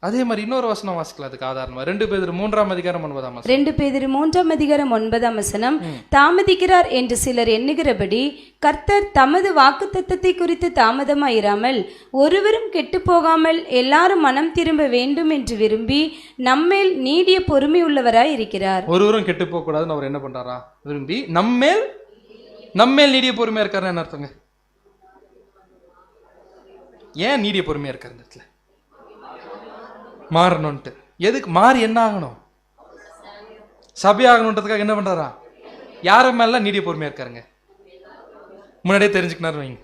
அதே மாதிரி இன்னொரு வசனம் வாசிக்கலாம் அதுக்கு ஆதாரமா. 2 பேதுரு 3:9. 2 பேதுரு 3:9 தாமதிக்கிறார் என்று சிலர் எண்ணுகிறபடி கர்த்தர் தமது வாக்குத்தத்தத்தை குறித்து தாமதமாயிராமல் ஒருவரும் கெட்டு போகாமல் எல்லாரும் மனம் திரும்ப வேண்டும் என்று விரும்பி நம்மேல் நீடிய பொறுமை உள்ளவராய் இருக்கிறார். ஒருவரும் கெட்டு போக கூடாதுன்னு அவர் என்ன பண்றாரா? விரும்பி நம்மேல் நீடிய பொறுமையா இருக்காருன்னு என்ன அர்த்தங்க? ஏன் நீடிய பொறுமையா இருக்காரு? இந்த இடத்துல மாறணும்ட்டு. எதுக்கு மாறி என்ன ஆகணும்? சபையாகணுன்றதுக்காக என்ன பண்றாரா? யார மேல நீடிய பொறுமையா இருக்காருங்க? முன்னாடியே தெரிஞ்சுக்கினார் வைங்க.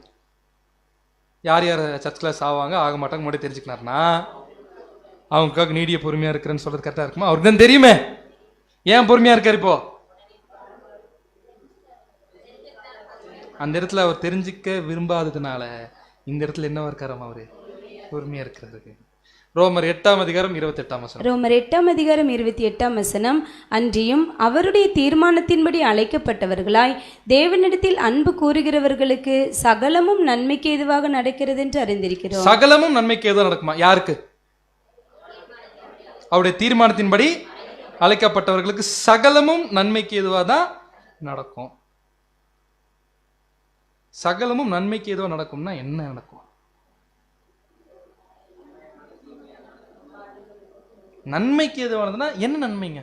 யார் யார் சர்ச் கிளாஸ் ஆவாங்க ஆக மாட்டாங்க முன்னாடியே தெரிஞ்சுக்கினார்னா அவங்களுக்காக நீடிய பொறுமையா இருக்கிறேன்னு சொல்றது கரெக்டா இருக்குமா? அவருக்கு தான் தெரியுமே. ஏன் பொறுமையா இருக்காரு இப்போ? அந்த இடத்துல அவர் தெரிஞ்சுக்க விரும்பாததுனால இந்த இடத்துல என்னவா இருக்காராம்? அவரு பொறுமையா இருக்கிறதுக்கு. ரோமர் 8:28. ரோமர் 8:28. அன்றியும் அவருடைய தீர்மானத்தின்படி அழைக்கப்பட்டவர்களாய் தேவனிடத்தில் அன்பு கூறுகிறவர்களுக்கு சகலமும் நன்மைக்கு ஏதுவாக நடக்கிறது என்று அறிந்திருக்கிறோம். சகலமும் நன்மைக்கு ஏதுவாக நடக்குமா? யாருக்கு? அவருடைய தீர்மானத்தின்படி அழைக்கப்பட்டவர்களுக்கு சகலமும் நன்மைக்கு ஏதுவாக தான் நடக்கும். சகலமும் நன்மைக்கு ஏதுவாக நடக்கும்னா என்ன நடக்கும்? நன்மைக்கு எதுவானதுன்னா என்ன நன்மைங்க?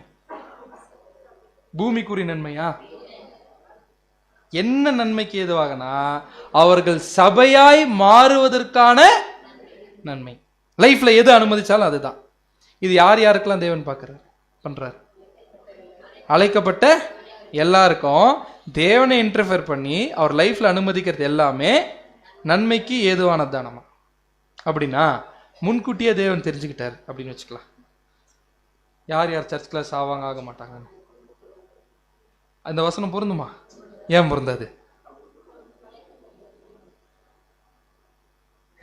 பூமிக்குரிய நன்மையா? என்ன நன்மைக்கு எதுவாகனா அவர்கள் சபையாய் மாறுவதற்கான நன்மை. லைஃப்ல எது அனுமதிச்சாலும் அதுதான். இது யார் யாருக்கெல்லாம் தேவன் பண்றார்? அழைக்கப்பட்ட எல்லாருக்கும் தேவனை இன்டர்ஃபியர் பண்ணி அவர் லைஃப்ல அனுமதிக்கிறது எல்லாமே நன்மைக்கு ஏதுவானது தானமா. அப்படின்னா முன்கூட்டியே தேவன் தெரிஞ்சுக்கிட்டார் அப்படின்னு வச்சுக்கலாம். யார் யார் சர்ச் கிளாஸ் ஆவாங்க ஆக மாட்டாங்க அந்த வசனம் பொருந்துமா? ஏன் பொருந்தாது?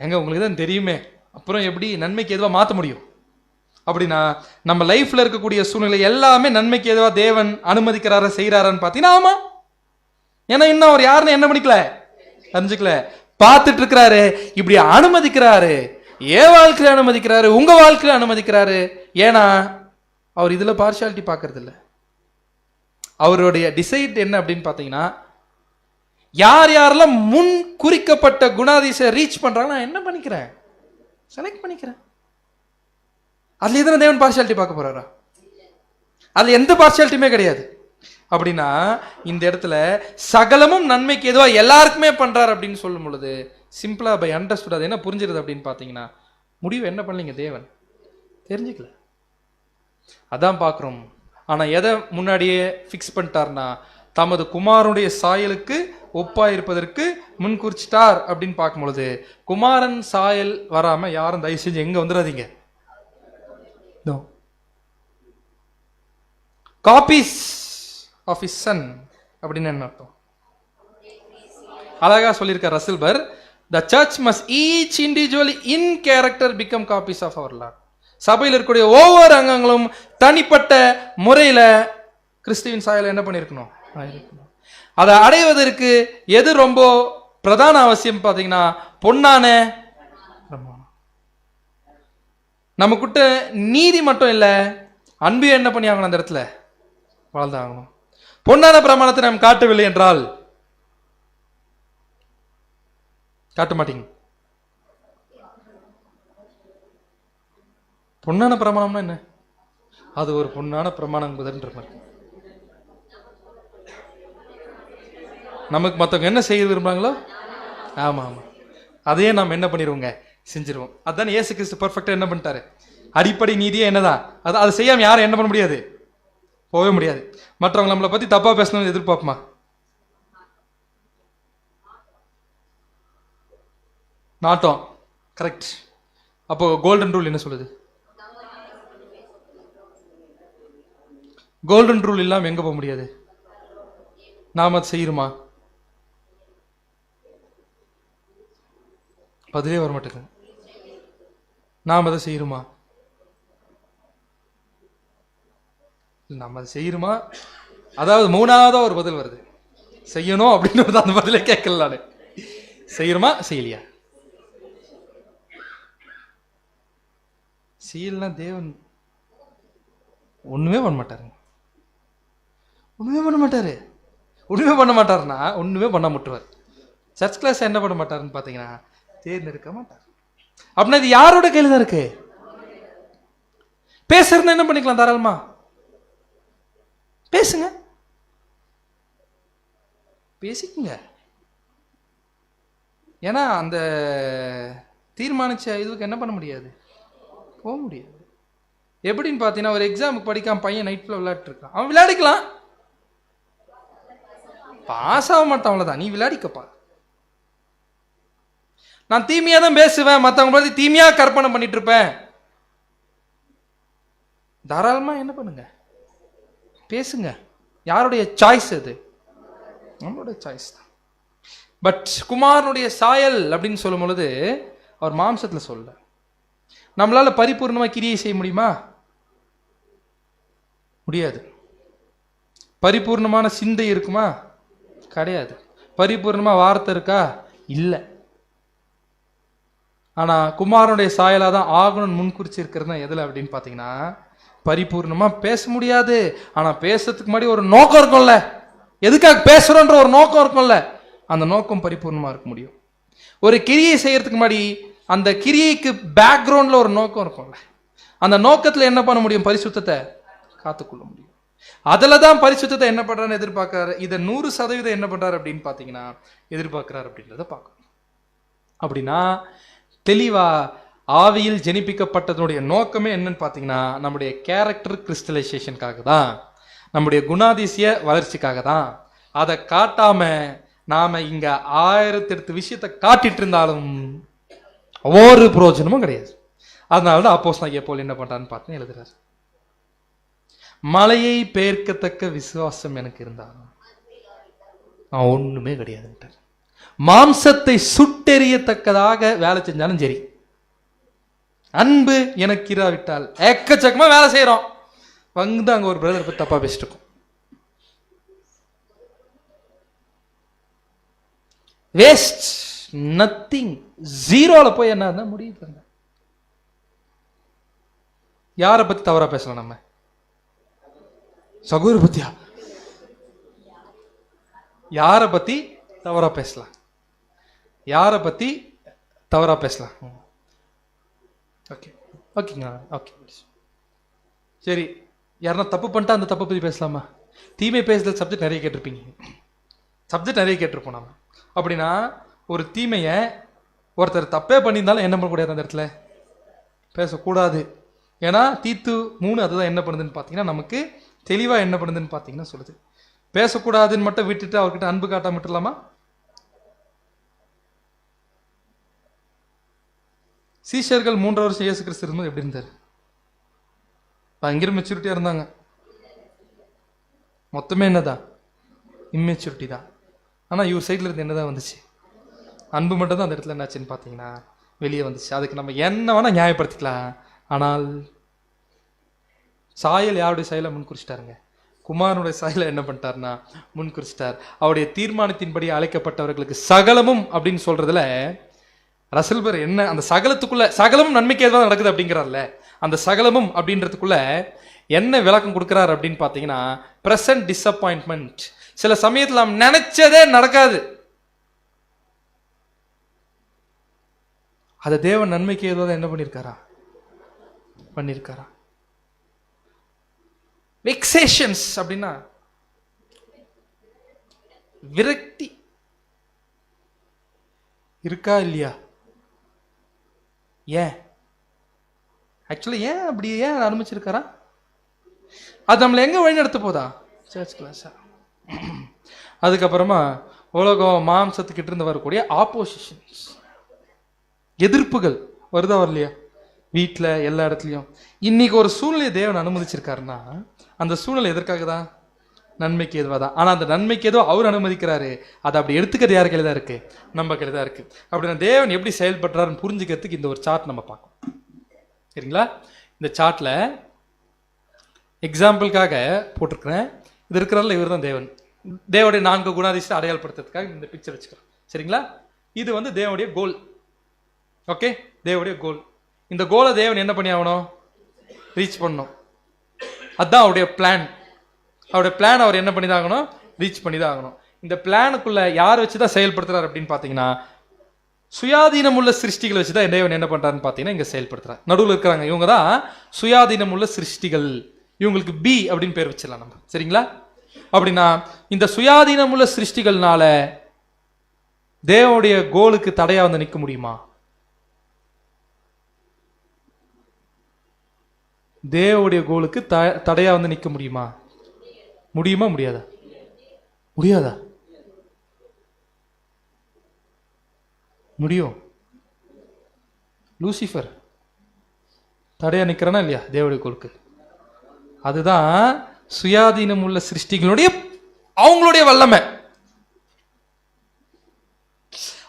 எங்க உங்களுக்கு தான் தெரியுமே. அப்புறம் எப்படி நன்மைக்கு எதுவா மாற்ற முடியும்? அப்படின்னா நம்ம லைஃப்ல இருக்கக்கூடிய சூழ்நிலை எல்லாமே நன்மைக்கு எதுவா தேவன் அனுமதிக்கிறாரா செய்யறாரான்னு பார்த்தீங்கன்னா ஆமா. ஏன்னா இன்னும் அவர் யாருன்னு என்ன பண்ணிக்கல, தெரிஞ்சுக்கல, பார்த்துட்டு இருக்கிறாரு. இப்படி அனுமதிக்கிறாரு. ஏன் வாழ்க்கையில அனுமதிக்கிறாரு, உங்க வாழ்க்கையில அனுமதிக்கிறாரு. ஏன்னா அவர் இதுல பார்ஷியாலிட்டி பார்க்கறது இல்லை. அவருடைய டிசைட் என்ன அப்படின்னு பார்த்தீங்கன்னா யார் யாரெல்லாம் முன் குறிக்கப்பட்ட குணாதிசை ரீச் பண்றாங்க என்ன பண்ணிக்கிறேன், செலக்ட் பண்ணிக்கிறேன். அதுல எதனா தேவன் பார்ஷியாலிட்டி பார்க்க போறாரா? அதுல எந்த பார்ஷியாலிட்டியுமே கிடையாது. அப்படின்னா இந்த இடத்துல சகலமும் நன்மைக்கு எதுவா எல்லாருக்குமே பண்றாரு அப்படின்னு சொல்லும் பொழுது சிம்பிளா பை அண்டர்ஸ்டுட் அது என்ன புரிஞ்சிருது அப்படின்னு பார்த்தீங்கன்னா முடிவு என்ன பண்ணலீங்க தேவன் தெரிஞ்சுக்கல. அதான் பார்க்குறோம். ஆனால் எதை முன்னாடியே ஃபிக்ஸ் பண்ணிட்டார்னா தமது குமாரனுடைய சாயலுக்கு ஒப்பாயிருப்பதற்கு முன்குறிச்சிட்டார் அப்படின்னு பார்க்கும் பொழுது குமாரன் சாயல் வராம யாரும் தயவு செஞ்சு எங்க வந்துடாதீங்க. காப்பீஸ் ஆஃப் ஹிஸ் சன் அப்படின்னு என்ன அர்த்தம்? அழகா சொல்லியிருக்கார் ரசில்பர், the church must each individually in character become copies of our Lord. சபையில் இருக்கக்கூடிய ஒவ்வொரு அங்கங்களும் தனிப்பட்ட முறையில கிறிஸ்துவின் சாயலை என்ன பண்ணிருக்கணும்? அதை அடைவதற்கு எது ரொம்ப பிரதான அவசியம் பார்த்தீங்கன்னா பொன்னான பிரமாணம். நமக்கிட்ட நீதி மட்டும் இல்லை, அன்பு என்ன பண்ணி ஆகணும், அந்த இடத்துல வாழ்ந்தாகணும். பொன்னான பிரமாணத்தை நாம் காட்டவில்லை என்றால் காட்ட மாட்டீங்க. பொன்னான பிரமாணம்னா என்ன? அது ஒரு பொன்னான பிரமாணம் என்பதுன்ற மாதிரி நமக்கு மற்றவங்க என்ன செய்ய விரும்புறாங்களோ ஆமா ஆமா அதையே நாம் என்ன பண்ணிடுவோங்க, செஞ்சிருவோம். அதுதான் இயேசு கிறிஸ்து பர்ஃபெக்டா என்ன பண்ணிட்டாரு. அடிப்படை நீதியே என்னதான், அதை செய்யாம யாரும் என்ன பண்ண முடியாது, போகவே முடியாது. மற்றவங்க நம்மளை பத்தி தப்பா பேசணும்னு எதிர்பார்ப்போமா? நாட்டம். கரெக்ட். அப்போ கோல்டன் ரூல் என்ன சொல்லுது? கோல்டன் ரூல் இல்லாம எங்க போக முடியாது? நாம அதை செய்யணுமா? பதிலே வர மாட்டேங்க. நாம் அதை செய்யணுமா? நம்ம அதை செய்யணுமா? அதாவது மூணாவதா ஒரு பதில் வருது, செய்யணும் அப்படின்னு. அந்த பதிலே கேட்கல நானு. செய்யணுமா செய்யலையா? செய்யலாம். தேவன் ஒண்ணுமே பண்ண மாட்டாருங்க. ஒண்ணுமே பண்ண மாட்டாரு. ஒண்ணுமே பண்ண மாட்டாருன்னா ஒண்ணுமே பண்ண முட்டுவார். சர்ச் கிளாஸ் என்ன பண்ண மாட்டாருன்னு பாத்தீங்கன்னா தேர்ந்தெடுக்க மாட்டார். அப்படின்னா இது யாரோட கையில தான் இருக்கு? பேசுறதுன்னா என்ன பண்ணிக்கலாம், தாராளமா பேசுங்க, பேசிக்குங்க. ஏன்னா அந்த தீர்மானிச்ச இதுக்கு என்ன பண்ண முடியாது, போக முடியாது. எப்படின்னு பார்த்தீங்கன்னா, ஒரு எக்ஸாமுக்கு படிக்காம பையன் நைட் ஃபுல்லாக விளையாட்டு இருக்கான். அவன் விளையாடிக்கலாம், பாஸ் ஆக மாட்டான், அவ்வளோதான். நீ விளையாடிக்கப்பா. நான் தீமையாக தான் பேசுவேன், மற்றவங்க பற்றி தீமையாக கற்பனை பண்ணிட்டு இருப்பேன். தாராளமாக என்ன பண்ணுங்க, பேசுங்க. யாருடைய சாய்ஸ் அது? நம்மளுடைய சாய்ஸ் தான். பட் குமாரனுடைய சாயல் அப்படின்னு சொல்லும் பொழுது அவர் மாம்சத்தில் சொல்ல, நம்மளால பரிபூர்ணமாக கிரியை செய்ய முடியுமா? முடியாது. பரிபூர்ணமான சிந்தை இருக்குமா? கிடையாது. பரிபூர்ணமாக வார்த்தை இருக்கா? இல்லை. ஆனால் குமாரனுடைய சாயலாக தான் ஆகணும்னு முன்குறிச்சு இருக்கிறது தான் எதில் அப்படின்னு பார்த்தீங்கன்னா, பரிபூர்ணமாக பேச முடியாது. ஆனால் பேசுறதுக்கு முன்னாடி ஒரு நோக்கம் இருக்கும்ல, எதுக்காக பேசுகிறோன்ற ஒரு நோக்கம் இருக்கும்ல, அந்த நோக்கம் பரிபூர்ணமாக இருக்க முடியும். ஒரு கிரியை செய்யறதுக்கு முன்னாடி அந்த கிரியைக்கு பேக்ரவுண்டில் ஒரு நோக்கம் இருக்கும்ல, அந்த நோக்கத்தில் என்ன பண்ண முடியும்? பரிசுத்தத்தை காத்துக்கொள்ள முடியும். அதில் தான் பரிசுத்தத்தை என்ன பண்ணுறான்னு எதிர்பார்க்குறாரு. இதை 100% என்ன பண்ணுறாரு அப்படின்னு பார்த்தீங்கன்னா எதிர்பார்க்குறாரு அப்படின்றத பார்க்கணும். அப்படின்னா தெளிவாக ஆவியில் ஜெனிப்பிக்கப்பட்டதனுடைய நோக்கமே என்னன்னு பார்த்தீங்கன்னா, நம்முடைய கேரக்டர் கிறிஸ்டலைசேஷனுக்காக தான், நம்முடைய குணாதிசய வளர்ச்சிக்காக தான். அதை காட்டாம நாம இங்க 1008 விஷயத்தை காட்டிட்டு இருந்தாலும் ஒரு பிரயோஜனமும் கிடையாது. அதனால தான் அப்போஸ்தலனாகிய பவுல் என்ன பண்றான்னு பார்த்து எழுதுறாரு, மலையை பெயர்க்கத்தக்க விசுவாசம் எனக்கு இருந்தாலும் நான் ஒண்ணுமே கிடையாது. மாம்சத்தை சுட்டெறியத்தக்கதாக வேலை செஞ்சாலும் சரி, அன்பு எனக்கு இராவிட்டால் எக்கச்சக்கமா வேலை செய்யறோம், வந்து அங்க ஒரு பிரதர் பத்தி தப்பா பேசிட்டு இருக்கோம், வேஸ்ட், நத்திங், ஜீரோல போய் என்ன முடியுது? யாரை பத்தி தவறா பேசலாம்? நம்ம சகோதர பத்தியா? யாரை பத்தி தவறா பேசலாம்? யாரை பத்தி தவறா பேசலாம்? ஓகே, ஓகேங்க, ஓகே, சரி. யாருன்னா தப்பு பண்ணிட்டா அந்த தப்பை பத்தி பேசலாமா? தீமை பேசுறது சப்ஜெக்ட் நிறைய கேட்டிருப்பீங்க, சப்ஜெக்ட் நிறைய கேட்டிருப்போம் நாம. அப்படின்னா ஒரு தீமையை ஒருத்தர் தப்பே பண்ணியிருந்தாலும் என்ன பண்ணக்கூடாது, அந்த இடத்துல பேசக்கூடாது. ஏன்னா தீத்து 3 அதுதான் என்ன பண்ணுதுன்னு பார்த்தீங்கன்னா, நமக்கு தெளிவாக என்ன பண்ணுதுன்னு பார்த்தீங்கன்னா சொல்லுது. பேசக்கூடாதுன்னு மட்டும் விட்டுட்டு அவர்கிட்ட அன்பு காட்டாம விட்டுலாமா? சீஷர்கள் 3 வருஷம் இயேசு கிறிஸ்து இருக்கும்போது எப்படி இருந்தார்? பயங்கர மெச்சூரிட்டியாக இருந்தாங்க. மொத்தமே என்னதான்? இம்மெச்சூரிட்டி தான். ஆனால் இவர் சைடில் இருந்து என்னதான் வந்துச்சு? அன்பு மட்டும் தான் அந்த இடத்துல என்னாச்சுன்னு பார்த்தீங்கன்னா வெளியே வந்துச்சு. அதுக்கு நம்ம என்ன வேணால் நியாயப்படுத்திக்கலாம். ஆனால் சாயல் யாருடைய சாயலை முன்குறிச்சிட்டாருங்க? குமாரனுடைய சாயலை என்ன பண்ணிட்டாருன்னா முன்குறிச்சிட்டார். அவருடைய தீர்மானத்தின்படி அழைக்கப்பட்டவர்களுக்கு சகலமும் அப்படின்னு சொல்றதுல ரசல்பர் என்ன அந்த சகலத்துக்குள்ள, சகலமும் நன்மைக்கு எதுவாக நடக்குது அப்படிங்கிறார்ல, அந்த சகலமும் அப்படின்றதுக்குள்ள என்ன விளக்கம் கொடுக்குறாரு அப்படின்னு பார்த்தீங்கன்னா, பிரசன்ட் டிசப்பாயின்ட்மெண்ட். சில சமயத்தில் நாம் நினைச்சதே நடக்காது, அதை தேவன் நன்மைக்கு ஏதாவது என்ன பண்ணியிருக்காரா? வெக்ஸேஷன்ஸ் அப்படின்னா விரக்தி இருக்கா இல்லையா? ஏன் ஆக்சுவலி ஏன் அப்படி ஏன் அனுமதிச்சிருக்காரா? அது நம்மளை எங்க வழி நடத்த போதா? சர்ச் கிளாஸா? அதுக்கப்புறமா உலகம் மாம்சத்துக்கிட்ட இருந்து வரக்கூடிய ஆப்போசிஷன்ஸ், எதிர்ப்புகள் வருதா வரலையா? வீட்டில் எல்லா இடத்துலையும். இன்னைக்கு ஒரு சூழ்நிலையை தேவன் அனுமதிச்சிருக்காருன்னா அந்த சூழ்நிலை எதற்காக தான்? நன்மைக்கு எதுவாக தான். ஆனால் அந்த நன்மைக்கு ஏதோ அவர் அனுமதிக்கிறாரு, அதை அப்படி எடுத்துக்கிறது யார் கையில் தான் இருக்கு? நம்ம கையில் தான் இருக்கு. அப்படின்னா தேவன் எப்படி செயல்படுறாருன்னு புரிஞ்சுக்கிறதுக்கு இந்த ஒரு சார்ட் நம்ம பார்க்கணும். சரிங்களா? இந்த சார்ட்ல எக்ஸாம்பிளுக்காக போட்டிருக்கிறேன். இது இருக்கிறதுல இவர் தான் தேவன். தேவனுடைய 4 குணாதிசயத்தை அடையாளப்படுத்துறதுக்காக இந்த பிக்சர் வச்சுக்கிறோம். சரிங்களா? இது வந்து தேவனுடைய கோல். ஓகே, தேவனுடைய கோல். இந்த கோலை தேவன் என்ன பண்ணி ஆகணும்? ரீச் பண்ணணும். அதுதான் அவருடைய பிளான். அவருடைய பிளான் அவர் என்ன பண்ணி தான் ஆகணும்? ரீச் பண்ணி தான் ஆகணும். இந்த பிளானுக்குள்ள யார் வச்சு தான் செயல்படுத்துறாரு அப்படின்னு பார்த்தீங்கன்னா, சுயாதீனம் உள்ள சிருஷ்டிகளை வச்சு தான் தேவன் என்ன பண்றாருன்னு பார்த்தீங்கன்னா இங்க செயல்படுத்துறாரு. நடுவில் இருக்கிறாங்க இவங்க தான் சுயாதீனம் உள்ள சிருஷ்டிகள். இவங்களுக்கு பி அப்படின்னு பேர் வச்சிடலாம் நம்ம. சரிங்களா? அப்படின்னா இந்த சுயாதீனம் உள்ள சிருஷ்டிகள்னால தேவனுடைய கோலுக்கு தடையா வந்து நிற்க முடியுமா? தேவனுடைய கோலுக்கு தடையா வந்து நிற்க முடியுமா? முடியுமா? முடியாதா? முடியாதா? முடியும். லூசிஃபர் தடையா நிற்கிறானா இல்லையா தேவனுடைய கோலுக்கு? அதுதான் சுயாதீனம் உள்ள சிருஷ்டிகளுடைய அவங்களுடைய வல்லமை.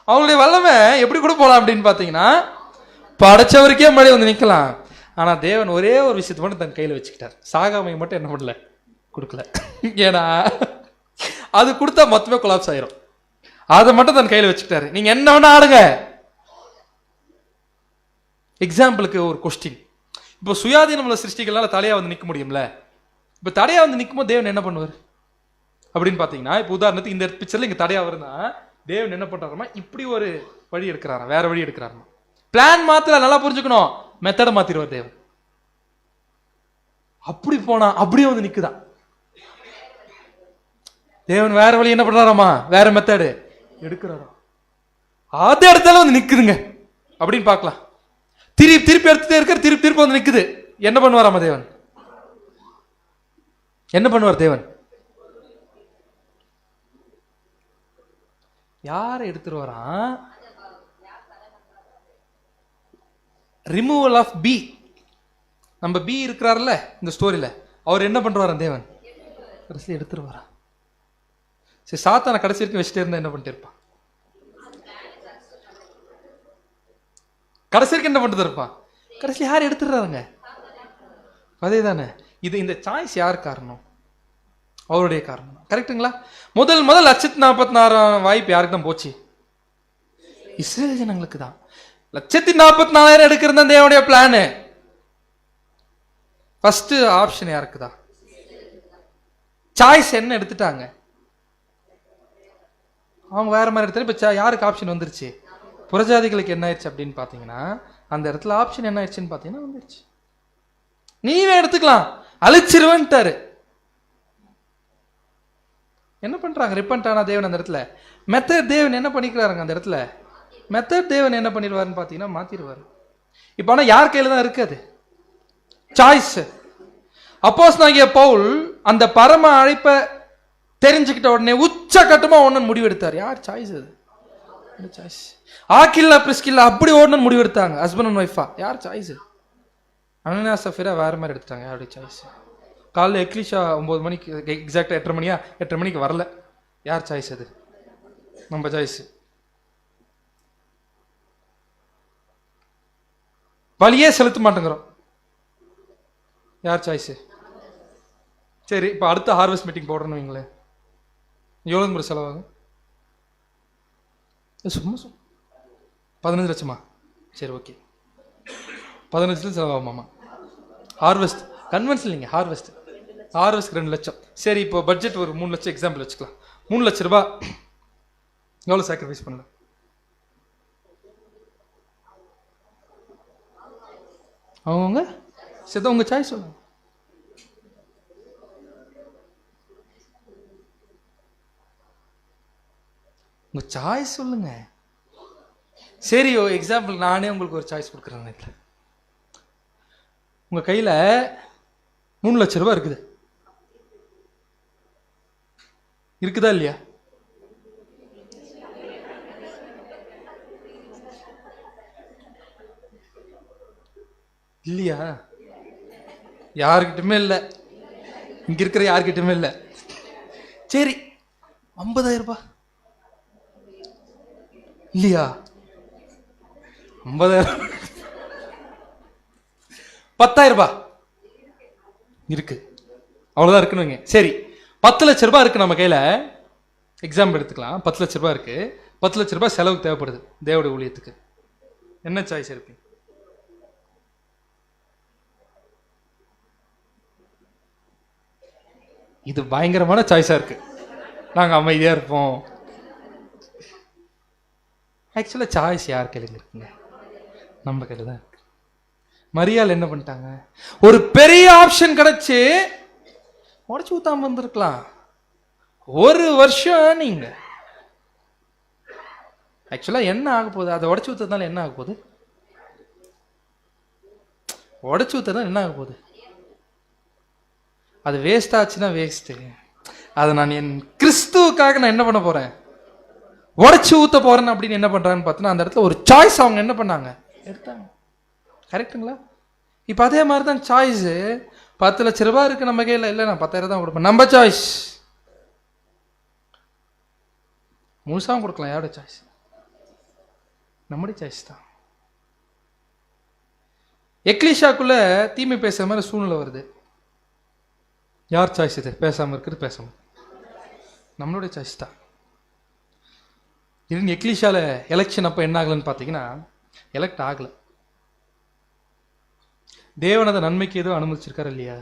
அவங்களுடைய வல்லமை எப்படி கூட போலாம் அப்படின்னு பார்த்தீங்கன்னா, படைச்சவருக்கே முன்னாடி வந்து நிற்கலாம். ஆனா தேவன் ஒரே ஒரு விஷயத்தை மட்டும் தன் கையில் வச்சுக்கிட்டார். சாகாமை மட்டும் என்ன பண்ணல? கொடுக்கல. ஏன்னா அது கொடுத்தா மொத்தமே கொலாப்ஸ் ஆயிரும். அதை மட்டும் தன் கையில் வச்சுக்கிட்டாரு. நீங்க என்ன வேணா ஆடுங்க. எக்ஸாம்பிளுக்கு ஒரு கொஸ்டின். இப்போ சுயாதீனம் உள்ள சிருஷ்டிகளால தலையா வந்து நிற்க முடியும்ல? இப்போ தடையா வந்து நிற்கும்போது தேவன் என்ன பண்ணுவார் அப்படின்னு பார்த்தீங்கன்னா, இப்போ உதாரணத்துக்கு இந்த பிக்சர்ல இங்க தடையா வருதுன்னா தேவன் என்ன பண்றாருமா, இப்படி ஒரு வழி எடுக்கிறாரா, வேற வழி எடுக்கிறாருமா. பிளான் மாத்திர நல்லா புரிஞ்சுக்கணும், மெத்தட மாத்திருவார் தேவன். அப்படி போனா அப்படியே வந்து நிக்குதான். தேவன் வேற வழி என்ன பண்றாராமா, வேற மெத்தடு எடுக்கிறாரா. அது இடத்துல வந்து நிக்குதுங்க அப்படின்னு பார்க்கலாம். திருப்பி எடுத்துட்டே இருக்க, திருப்பி வந்து நிக்குது. என்ன பண்ணுவாராமா தேவன்? என்ன பண்ணுவார் தேவன்? யாரை எடுத்துருவாரா? Removal of B. நம்ம பி இருக்கிறார்ல இந்த ஸ்டோரியில, அவர் என்ன பண்றாரு தேவன்? கடைசியில் எடுத்துருவாரா? சரி, சாத்தான கடைசி வரைக்கும் வச்சுட்டே இருந்தா என்ன பண்ணிட்டு இருப்பான்? கடைசி வரைக்கும் என்ன பண்ணிட்டு இருப்பான்? கடைசியில் யார் எடுத்துடுறாருங்க? அதே தானே. இது இந்த சாய்ஸ் யார் காரணம்? அவருடைய காரணம். கரெக்டுங்களா? முதல் 1,46,000 வாய்ப்பு யாருக்கு தான் போச்சு? இஸ்ரேல் ஜனங்களுக்கு தான். 1,44,000 எடுக்கிறது தான் தேவனுடைய பிளானு. ஃபர்ஸ்ட் ஆப்ஷன் யாருக்கு தான்? சாய்ஸ் என்ன எடுத்துட்டாங்க அவங்க, வேற மாதிரி எடுத்து. இப்ப யாருக்கு ஆப்ஷன் வந்துருச்சு? புறஜாதிகளுக்கு என்ன ஆயிடுச்சு அப்படின்னு பாத்தீங்கன்னா, அந்த இடத்துல ஆப்ஷன் என்ன ஆயிடுச்சுன்னு பாத்தீங்கன்னா வந்துருச்சு. நீவே எடுத்துக்கலாம், அழிச்சிருவேன்ட்டாரு. என்ன பண்றாங்க? ரிப்பன்ட் ஆனா தேவன் அந்த இடத்துல மெத்தட் தேவன் என்ன பண்ணிக்கிறாருங்க? அந்த இடத்துல மெத்தட் தேவன் என்ன பண்ணிடுவாருன்னு பாத்தீங்கன்னா மாத்திடுவாரு. இப்ப ஆனா யார் கையில தான் இருக்காது சாய்ஸ். அப்போஸ்தலனாகிய பவுல் அந்த பரம அழைப்பை தெரிஞ்சுக்கிட்ட உடனே உச்ச கட்டமா ஒன்னு முடிவெடுத்தார். யார் சாய்ஸ்? அது சாய்ஸ். ஆக்கில்லா பிரிஸ்கில்லா அப்படி ஓடணும்னு முடிவெடுத்தாங்க, ஹஸ்பண்ட் அண்ட் ஒய்ஃபா. யார் சாய்ஸ்? அனனியா சஃபீரா வேற மாதிரி எடுத்துட்டாங்க. யாருடைய சாய்ஸ்? காலைல எக்லிஷா 9 மணிக்கு, எக்ஸாக்டா 8:30 மணிக்கு வரல. யார் சாய்ஸ்? அது நம்ம சாய்ஸ். வழியே செலுத்த மாட்டேங்கிறோம். யார் சாய்ஸ்? சரி, இப்போ அடுத்த ஹார்வெஸ்ட் மீட்டிங் போடுறேன்னு வைங்களேன், எவ்வளோ முறை செலவாகும்? சும்மா 15 லட்சமா? சரி, ஓகே, 15 லட்சம் செலவாகுமாமா? ஹார்வெஸ்ட் கன்வென்ஷன் இல்லைங்க, ஹார்வெஸ்ட் 2 லட்சம். சரி, இப்போ பட்ஜெட் ஒரு 3 லட்சம் எக்ஸாம்பிள் வச்சுக்கலாம். 3 லட்ச ரூபாய் எவ்வளோ சாக்ரிஃபைஸ் பண்ணல? அவங்க சரி, உங்க சாய்ஸ் சொல்லுங்க. உங்க சாய்ஸ் சொல்லுங்க. சரி, எக்ஸாம்பிள் நானே உங்களுக்கு ஒரு சாய்ஸ் கொடுக்குறேன். உங்க கையில 3 லட்ச ரூபாய் இருக்குதா இல்லையா? இல்லையா? யாருக்கிட்டுமே இல்லை, இங்க இருக்கிற யாருக்கிட்டுமே இல்லை. சரி 50,000 ரூபாய் இல்லையா? 50,000 10,000 ரூபாய் இருக்கு, அவ்வளவுதான் இருக்குன்னு. சரி 10 லட்ச ரூபாய் இருக்கு நம்ம கையில. எக்ஸாம்பிள் எடுத்துக்கலாம். 10 லட்ச ரூபாய் இருக்கு. 10 லட்ச ரூபாய் செலவுக்கு தேவைப்படுது தேவனுடைய ஊழியத்துக்கு. என்ன சாய்ஸ் இருக்கு? இது பயங்கரமான சாய்ஸா இருக்கு. நாங்க அமைதியா இருப்போம். ஆக்சுவலா சாய்ஸ் யார் கையில இருக்குங்க? நம்ம கையில தான் இருக்கு. மரியாள் என்ன பண்ணிட்டாங்க? ஒரு பெரிய ஆப்ஷன் கிடைச்சு உடச்சு ஊத்தாம வந்திருக்கலாம். ஒரு வருஷம் நீங்க ஆக்சுவலா என்ன ஆக போகுது? அதை உடச்சு ஊத்ததுனால என்ன ஆக போகுது? உடச்சு ஊத்ததுனால என்ன ஆக போகுது? அது வேஸ்ட் ஆச்சுன்னா வேஸ்ட். அதை நான் என் கிறிஸ்துவுக்காக நான் என்ன பண்ண போறேன்? உடச்சு ஊத்த போறேன் அப்படின்னு என்ன பண்றாங்கன்னு பார்த்தோன்னா, அந்த இடத்துல ஒரு சாய்ஸ் அவங்க என்ன பண்ணாங்க? எடுத்தாங்க. கரெக்டுங்களா? இப்போ அதே மாதிரி தான் சாய்ஸ். 10 லட்ச ரூபாய் இருக்கு நம்ம கையில். இல்லை நான் 10,000 தான் கொடுப்பேன். நம்ம சாய்ஸ் முழுசாவும் கொடுக்கலாம். யாரோட சாய்ஸ்? நம்முடைய சாய்ஸ் தான். எக்லீஷாக்குள்ள தீமை பேசுற மாதிரி சூழ்நிலை வருது. யார் சாய்ஸ் இது? பேசாம இருக்குது. பேசாம நம்மளுடைய சாய்ஸ் தான். இது எக்லீஷால எலெக்ஷன் அப்போ என்ன ஆகலன்னு பார்த்தீங்கன்னா, எலெக்ட் ஆகலை. தேவன் அதை நன்மைக்கு ஏதோ அனுமதிச்சிருக்காரு இல்லையா?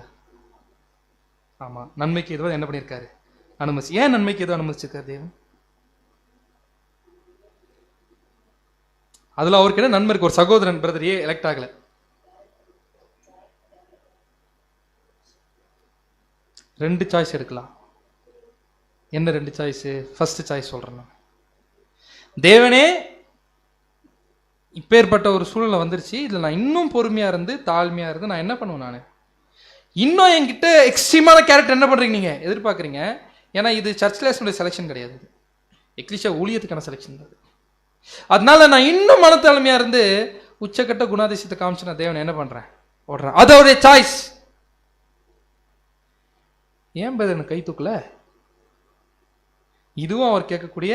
ஆமா, நன்மைக்கு ஏதோ என்ன பண்ணியிருக்காரு? அனுமதிச்சு. ஏன் நன்மைக்கு ஏதோ அனுமதிச்சிருக்காரு தேவன்? அதுல அவருக்கு என்ன நன்மை இருக்கு? ஒரு சகோதரன் பிரதர் ஏன் எலெக்ட் ஆகல? ரெண்டு சாய்ஸ் எடுக்கலாம். என்ன ரெண்டு சாய்ஸ்? ஃபர்ஸ்ட் சாய்ஸ் சொல்றேன் நான். தேவனே இப்பேற்பட்ட ஒரு சூழ்நிலை வந்துருச்சு, இதுல நான் இன்னும் பொறுமையா இருந்து தாழ்மையா இருந்து நான் என்ன பண்ணுவேன்? நான் இன்னும் என்கிட்ட எக்ஸ்ட்ரீமான கேரக்டர் என்ன பண்றீங்க நீங்க எதிர்பார்க்குறீங்க? ஏன்னா இது சர்ச் லேஷனுடைய செலெக்ஷன் கிடையாது, எக்லிஷா ஊழியத்துக்கான செலெக்ஷன் தான். அதனால நான் இன்னும் மனத்தாழ்மையா இருந்து உச்சக்கட்ட குணாதிசயத்தை காமிச்சு நான் தேவனை என்ன பண்றேன்? ஓடுறேன். அது அவருடைய சாய்ஸ். ஏன் எனக்கு கை தூக்கல? இதுவும் அவர் கேட்கக்கூடிய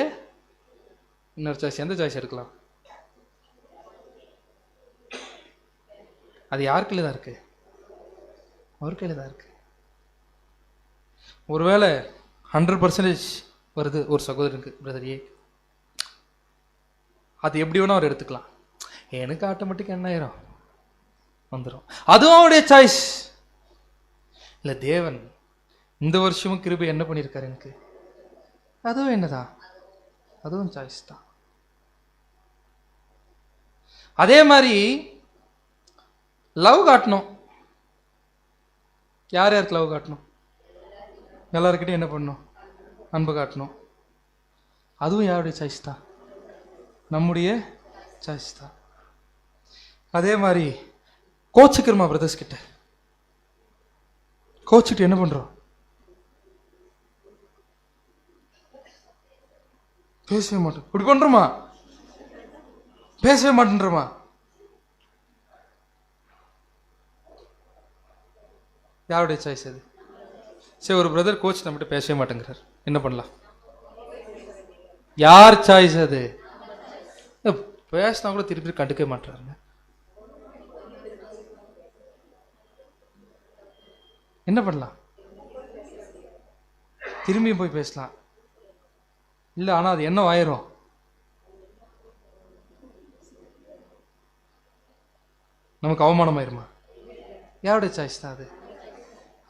இன்னொரு சாய்ஸ். எந்த சாய்ஸ் எடுக்கலாம்? அது யார் கையில தான் இருக்கு? அவர் கையில தான் இருக்கு. ஒருவேளை 100% வருது ஒரு சகோதரனுக்கு, பிரதர் ஏ, அது எப்படி வேணா அவர் எடுத்துக்கலாம். எனக்கு ஆட்டோமேட்டிக் என்ன ஆயிரும்? வந்துடும். அதுவும் அவருடைய சாய்ஸ். இல்ல தேவன் இந்த வருஷமும் கிருபை என்ன பண்ணியிருக்காரு எனக்கு, அதுவும் என்னதான், அதுவும் சாய்ஸ் தான். அதே மாதிரி லவ் காட்டணும். யார் யாருக்கு லவ் காட்டணும்? எல்லாருக்கிட்டையும் என்ன பண்ணணும்? அன்பு காட்டணும். அதுவும் யாருடைய சாய்ஸ் தான்? நம்முடைய சாய்ஸ் தான். அதே மாதிரி கோச்சுக்கிறோமா பிரதர்ஸ் கிட்ட? கோச்சுட்டு என்ன பண்றோம்? பேசவே மாட்டோம். இப்படி பண்றோமா? பேசவே மாட்டேன்றோமா? யாருடைய சாய்ஸ் அது? சரி, ஒரு பிரதர் கோச் நம்மகிட்ட பேசவே மாட்டேங்கிறார், என்ன பண்ணலாம்? யார் சாய்ஸ் அது? பேசினா கூட திருப்பி கண்டுக்கவே மாட்டாருங்க. என்ன பண்ணலாம்? திரும்பியும் போய் பேசலாம். இல்லை, ஆனால் அது என்ன ஆயிரும்? நமக்கு அவமானம் ஆயிருமா? யாருடைய சாய்ஸ் தான் அது?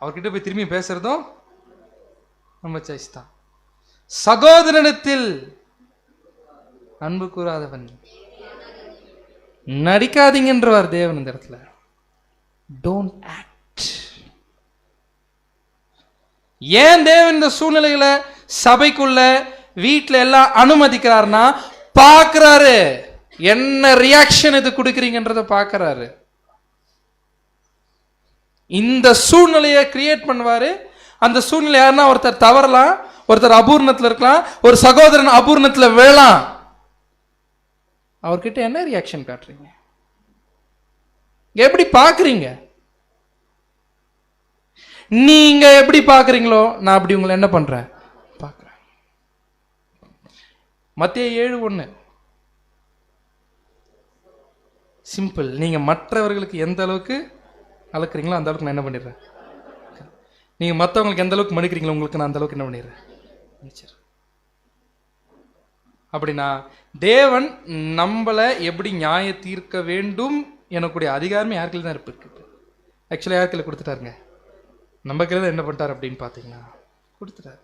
அவர்கிட்ட போய் திரும்பி பேசுறதும் நம்ம சாய்ஸ் தான். சகோதரனிடத்தில் அன்பு கூறாதவன் நடிக்காதீங்கன்றவர் தேவன் இந்த இடத்துல. Don't act. ஏன் தேவன் இந்த சூழ்நிலைகளை சபைக்குள்ள வீட்டில் எல்லாம் அனுமதிக்கிறார்னா, பார்க்கிறாரு என்ன ரியாக்ஷன் இது கொடுக்குறீங்கன்றத பார்க்கிறாரு. இந்த சூழ்நிலையை கிரியேட் பண்ணுவாரு. அந்த சூழ்நிலை யாருன்னா, ஒருத்தர் தவறலாம், ஒருத்தர் அபூர்ணத்தில் இருக்கலாம், ஒரு சகோதரன் அபூர்ணத்தில் விழலாம். அவர்கிட்ட என்ன ரியாக்ஷன் காட்டுறீங்க? எப்படி பார்க்குறீங்க? நீங்க எப்படி பார்க்குறீங்களோ நான் அப்படி உங்களை என்ன பண்றேன், பார்க்குறேன். மத்தேயு 7:1 சிம்பிள். நீங்க மற்றவர்களுக்கு எந்த அளவுக்கு அளக்குறீங்களோ அந்த அளவுக்கு நான் என்ன பண்ணிடுறேன். நீங்க மற்றவங்களுக்கு எந்த அளவுக்கு மன்னிக்கிறீங்களோ உங்களுக்கு நான் அந்த அளவுக்கு என்ன பண்ணிடுறேன். அப்படின்னா தேவன் நம்மளை எப்படி நியாய தீர்க்க வேண்டும் எனக்கூடிய அதிகாரமே யாருக்குள்ள தான் இருக்கு. ஆக்சுவலாக யாருக்குள்ள கொடுத்துட்டாருங்க, நம்ம கையில் என்ன பண்ணிட்டார் அப்படின்னு பார்த்தீங்கன்னா கொடுத்துட்டார்.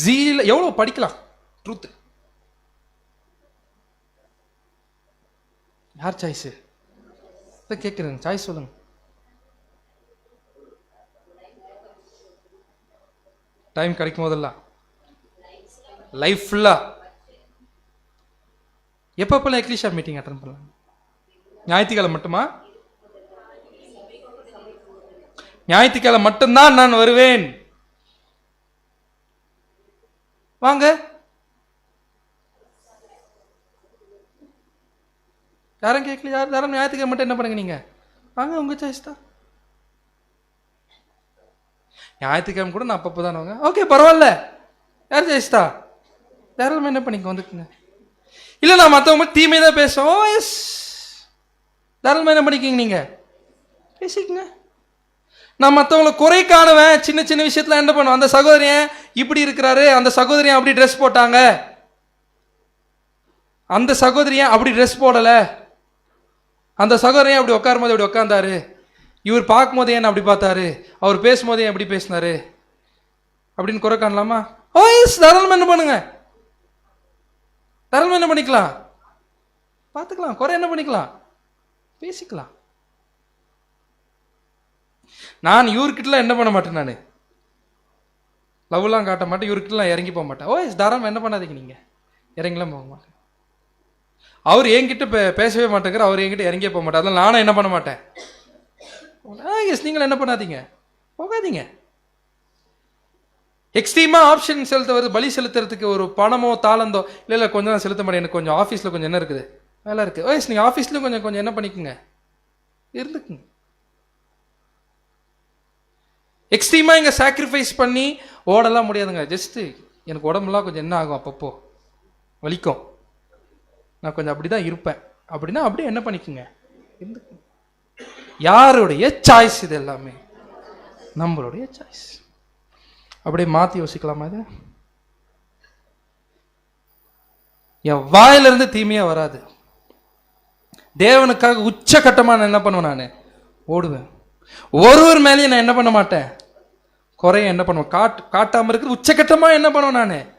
ஜீல எவ்வளோ படிக்கலாம் ட்ரூத்து. யார் சாய்ஸு கேட்குறேங்க, சாய்ஸ் சொல்லுங்க. டைம் கிடைக்கும் போதெல்லாம் லைஃப் ஃபுல்லாக எப்பப்பெல்லாம் எக்லிஷா மீட்டிங் அட்டன் பண்ணலாம்? ஞாயிற்றுக்கிழமை மட்டுமா? ஞாயிற்றுக்கிழமை மட்டும்தான் நான் வருவேன். வாங்க, யாரும் கேட்கல, யாரும் ஞாயிற்றுக்கிழமை மட்டும் என்ன பண்ணுங்க, நீங்க வாங்க, உங்க சாய்ஸ் தான். ஞாயிற்றுக்கிழமை கூட நான் அப்பப்போ தான் வாங்க, ஓகே பரவாயில்ல, யார் சாய்ஸ் தான், யாரும் என்ன பண்ணிக்க வந்துக்குங்க. இல்லை நான் மற்றவங்க தீமை தான் பேசுவோம், எஸ் தாராளமாக என்ன பண்ணிக்கிங்க, நீங்க பேசிக்கங்க. நான் மற்றவங்களை குறை காணுவேன், சின்ன சின்ன விஷயத்துல என்ன பண்ணுவேன், அந்த சகோதரியன் இப்படி இருக்கிறாரு, அந்த சகோதரியன் அப்படி ட்ரெஸ் போட்டாங்க, அந்த சகோதரியன் அப்படி ட்ரெஸ் போடல, அந்த சகோதரியன் அப்படி உட்காரும் போது அப்படி உட்காந்தாரு, இவர் பார்க்கும் போதே என்ன அப்படி பார்த்தாரு, அவர் பேசும்போதே எப்படி பேசினாரு அப்படின்னு குறை காணலாமா? ஓ எஸ் தாராளமாக என்ன பண்ணுங்க, தாராளமாக என்ன பண்ணிக்கலாம், பார்த்துக்கலாம், குறை என்ன பண்ணிக்கலாம், பேசிக்கலாம். நான் இவர்கிட்டலாம் என்ன பண்ண மாட்டேன், நான் லவ்லாம் காட்ட மாட்டேன், இவர்கிட்டலாம் இறங்கி போக மாட்டேன். ஓ எஸ் தாராளமாக என்ன பண்ணாதீங்க, நீங்கள் இறங்கிலாம் போக மாட்டேன். அவர் என்கிட்ட பேசவே மாட்டேங்கிற, அவர் என்கிட்ட இறங்கியே போக மாட்டேன், அதெல்லாம் நானும் என்ன பண்ண மாட்டேன். எஸ் நீங்கள் என்ன பண்ணாதீங்க, போகாதீங்க. எக்ஸ்ட்ரீமா ஆப்ஷன் செலுத்த வருது, பலி செலுத்துறதுக்கு ஒரு பணமோ தாளந்தோ, இல்லை கொஞ்சம் தான் செலுத்த மாட்டேன், எனக்கு கொஞ்சம் ஆஃபீஸில் கொஞ்சம் என்ன இருக்குது, வேலை இருக்குது. ஓ எஸ் நீங்கள் ஆஃபீஸ்லையும் கொஞ்சம் கொஞ்சம் என்ன பண்ணிக்கோங்க, இருந்துக்குங்க. எக்ஸ்ட்ரீமா இங்கே சாக்ரிஃபைஸ் பண்ணி ஓடலாம் முடியாதுங்க. ஜஸ்ட்டு எனக்கு உடம்புலாம் கொஞ்சம் என்ன ஆகும், அப்பப்போ வலிக்கும், நான் கொஞ்சம் அப்படி தான் இருப்பேன் அப்படின்னா அப்படியே என்ன பண்ணிக்கோங்க, இருந்துக்குங்க. யாருடைய சாய்ஸ் இது எல்லாமே, நம்மளுடைய சாய்ஸ். அப்படியே மாற்றி யோசிக்கலாமா? இது என் வாயிலிருந்து தீமையாக வராது. தேவனுக்காக உச்சகட்டமாக நான் என்ன பண்ணுவேன், நான் ஓடுவேன். ஒருவர் மேலேயும் நான் என்ன பண்ண மாட்டேன், குறைய என்ன பண்ணுவேன், காட்டாமல் இருக்கிறது உச்சகட்டமாக என்ன பண்ணுவேன், நான்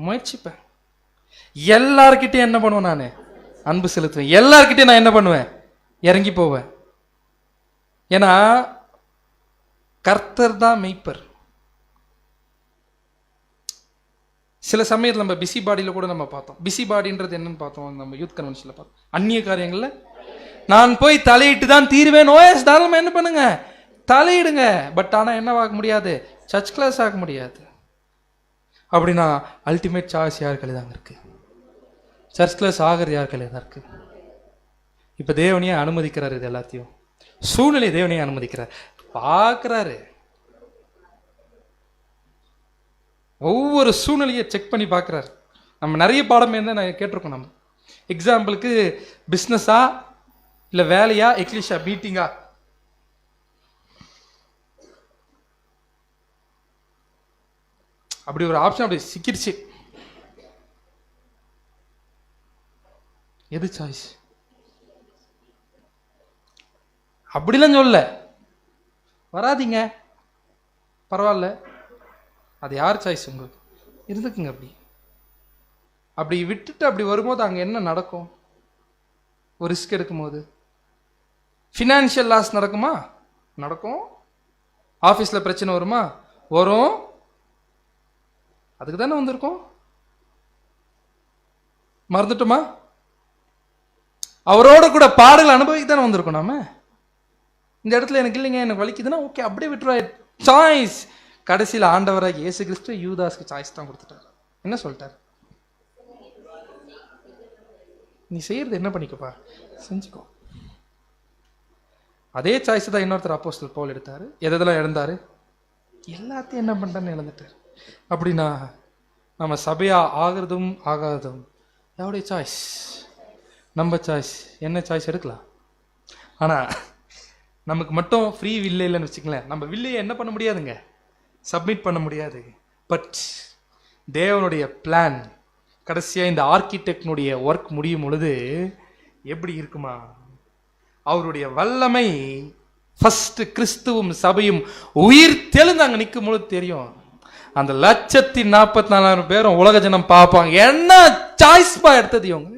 முயற்சிப்பேன். எல்லார்கிட்டையும் என்ன பண்ணுவேன், நான் அன்பு செலுத்துவேன். எல்லார்கிட்டையும் நான் என்ன பண்ணுவேன், இறங்கி போவேன். ஏன்னா கர்த்தர் தான் மெய்ப்பர். சில சமயத்தில் நம்ம பிஸி பாடியில் கூட நம்ம பார்த்தோம். பிஸி பாடின்றது என்னன்னு பார்த்தோம், நம்ம யூத் கன்வென்ஷனில் பார்த்தோம். அந்நிய காரியங்களில் நான் போய் தலையிட்டு தான் தீருவேன். ஓஎஸ் தாராளமாக என்ன பண்ணுங்க, தலையிடுங்க. பட் ஆனால் என்னவாக முடியாது, சர்ச் கிளாஸ் ஆக முடியாது. அப்படின்னா அல்டிமேட் சாய்ஸ் யார் கையில் தாங்க இருக்கு, சர்ச் கிளாஸ் ஆகிறது யார் கையில் தான் இருக்கு. இப்போ தேவனையே அனுமதிக்கிறார், இது எல்லாத்தையும் சூழ்நிலை தேவனையே அனுமதிக்கிறார், பார்க்குறாரு. ஒவ்வொரு சூழ்நிலையை செக் பண்ணி பார்க்குறாரு. நம்ம நிறைய பாடம் இருந்தால் நான் கேட்டிருக்கோம். நம்ம எக்ஸாம்பிளுக்கு பிஸ்னஸா இல்லை வேலையா, எக்லிஷா மீட்டிங்கா, அப்படி ஒரு ஆப்ஷன் அப்படி சிக்கிடுச்சு. எது சாய்ஸ்? அப்படிலாம் சொல்ல வராதிங்க, பரவாயில்ல, அது யார் சாய்ஸ் உங்களுக்கு இருந்துக்குங்க. அப்படி விட்டுட்டு அப்படி வரும்போது அங்கே என்ன நடக்கும், ஒரு ரிஸ்க் எடுக்கும்போது ஃபினான்ஷியல் லாஸ் நடக்குமா, நடக்கும். ஆஃபீஸில் பிரச்சனை வருமா, வரும். அதுக்கு தானே வந்திருக்கோம், மறந்துட்டோமா? அவரோட கூட பாடுகள் அனுபவிக்க தானே வந்திருக்கோம். நாம இந்த இடத்துல எனக்கு இல்லைங்க, எனக்கு வலிக்குதுன்னா ஓகே, அப்படியே விட்டுருவா. சாய்ஸ் கடைசியில் ஆண்டவராக இயேசு கிறிஸ்து யூதாஸ்க்கு சாய்ஸ் தான் கொடுத்துட்டார். என்ன சொல்லிட்டார், நீ செய்யறது என்ன பண்ணிக்கப்பா, செஞ்சுக்கோ. அதே சாய்ஸ் தான் இன்னொருத்தர் அப்போஸ்தலர் பவுல் எடுத்தாரு. எதெல்லாம் இழந்தாரு? எல்லாத்தையும் என்ன பண்ணிட்டான்னு இழந்துட்டார். அப்படின்னா நம்ம சபையா ஆகிறதும் ஆகாததும் யாருடைய சாய்ஸ்? நம்ம சாய்ஸ். என்ன சாய்ஸ் எடுக்கலாம். ஆனால் நமக்கு மட்டும் ஃப்ரீ வில்லே இல்லைன்னு வச்சுங்களேன், நம்ம வில்லையை என்ன பண்ண முடியாதுங்க, சப்மிட் பண்ண முடியாது. பட் தேவனுடைய பிளான் கடைசியாக இந்த ஆர்கிடெக்டினுடைய ஒர்க் முடியும் பொழுது எப்படி இருக்குமா, அவருடைய வல்லமை ஃபர்ஸ்ட் கிறிஸ்துவும் சபையும் உயிர் தெழுந்து அங்கே நிற்கும் பொழுது தெரியும். அந்த 1,44,000 பேரும் உலக ஜனம் பார்ப்பாங்க. என்ன சாய்ஸ் பா எடுத்தது இவங்க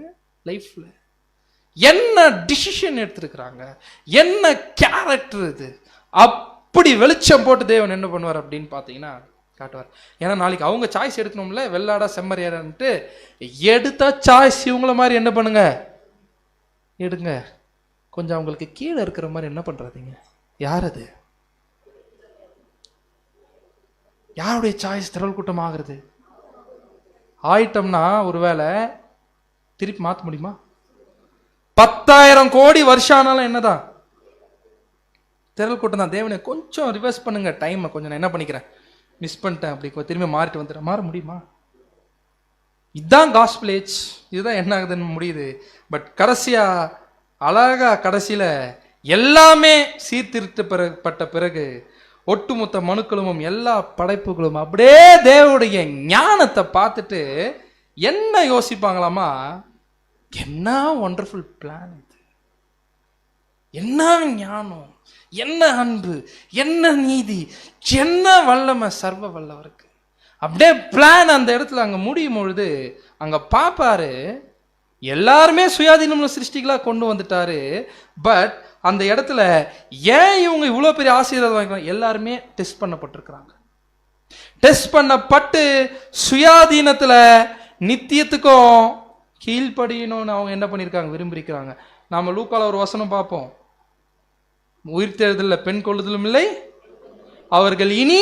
லைஃப்ல, என்ன டிசிஷன் எடுத்திருக்கிறாங்க, என்ன கேரக்டர் இது. அப்படி வெளிச்சம் போட்டு தேவன் என்ன பண்ணுவார் அப்படின்னு பார்த்தீங்கன்னா காட்டுவார். ஏன்னா நாளைக்கு அவங்க சாய்ஸ் எடுக்கணும்ல, வெள்ளாடா செம்மறியாடன்ட்டு எடுத்தா சாய்ஸ் இவங்கள மாதிரி என்ன பண்ணுங்க எடுங்க. கொஞ்சம் அவங்களுக்கு கீழே இருக்கிற மாதிரி என்ன பண்றாதீங்க. யார் அது? யாருடைய சாய்ஸ் திரள் கூட்டம் ஆகிறது? ஆயிட்டம்னா ஒருவேளை திருப்பி மாற்ற முடியுமா? 10,000 கோடி வருஷம் ஆனாலும் என்னதான் திரள் கூட்டம் தான். தேவனை கொஞ்சம் ரிவர்ஸ் பண்ணுங்க டைமை, கொஞ்சம் நான் என்ன பண்ணிக்கிறேன், மிஸ் பண்ணிட்டேன், அப்படி திரும்பி மாறிட்டு வந்துடுறேன். மாற முடியுமா? இதுதான் காஸ்பல் ஏஜ். இதுதான் என்ன ஆகுதுன்னு முடியுது. பட் கடைசியா அழகா கடைசியில எல்லாமே சீர்திருத்தப்பட்ட பிறகு ஒட்டுமொத்த மனுக்களும் எல்லா படைப்புகளும் அப்படியே தேவனுடைய ஞானத்தை பார்த்துட்டு என்ன யோசிப்பாங்களாமா, என்ன ஒண்டர்ஃபுல் பிளான் இது, என்ன ஞானம், என்ன அன்பு, என்ன நீதி, என்ன வல்லமை சர்வ வல்லவருக்கு. அப்படியே பிளான் அந்த இடத்துல அங்க முடியும் பொழுது அங்க பாப்பாரு, எல்லாருமே சுயாதீனமுள்ள சிருஷ்டிகளா கொண்டு வந்துட்டாரு. பட் அந்த இடத்துல ஏன் இவங்க இவ்வளோ பெரிய ஆசீர்வாதம் வாங்கிக்கிறாங்க? எல்லாருமே டெஸ்ட் பண்ணப்பட்டிருக்கிறாங்க. டெஸ்ட் பண்ணப்பட்டு சுயாதீனத்துல நித்தியத்துக்கும் கீழ்ப்படியணும்னு அவங்க என்ன பண்ணியிருக்காங்க, விரும்பியிருக்கிறாங்க. நாம லூக்கால ஒரு வசனம் பார்ப்போம், உயிர்த்தெழுதலில் பெண் கொள்ளுதலும் இல்லை, அவர்கள் இனி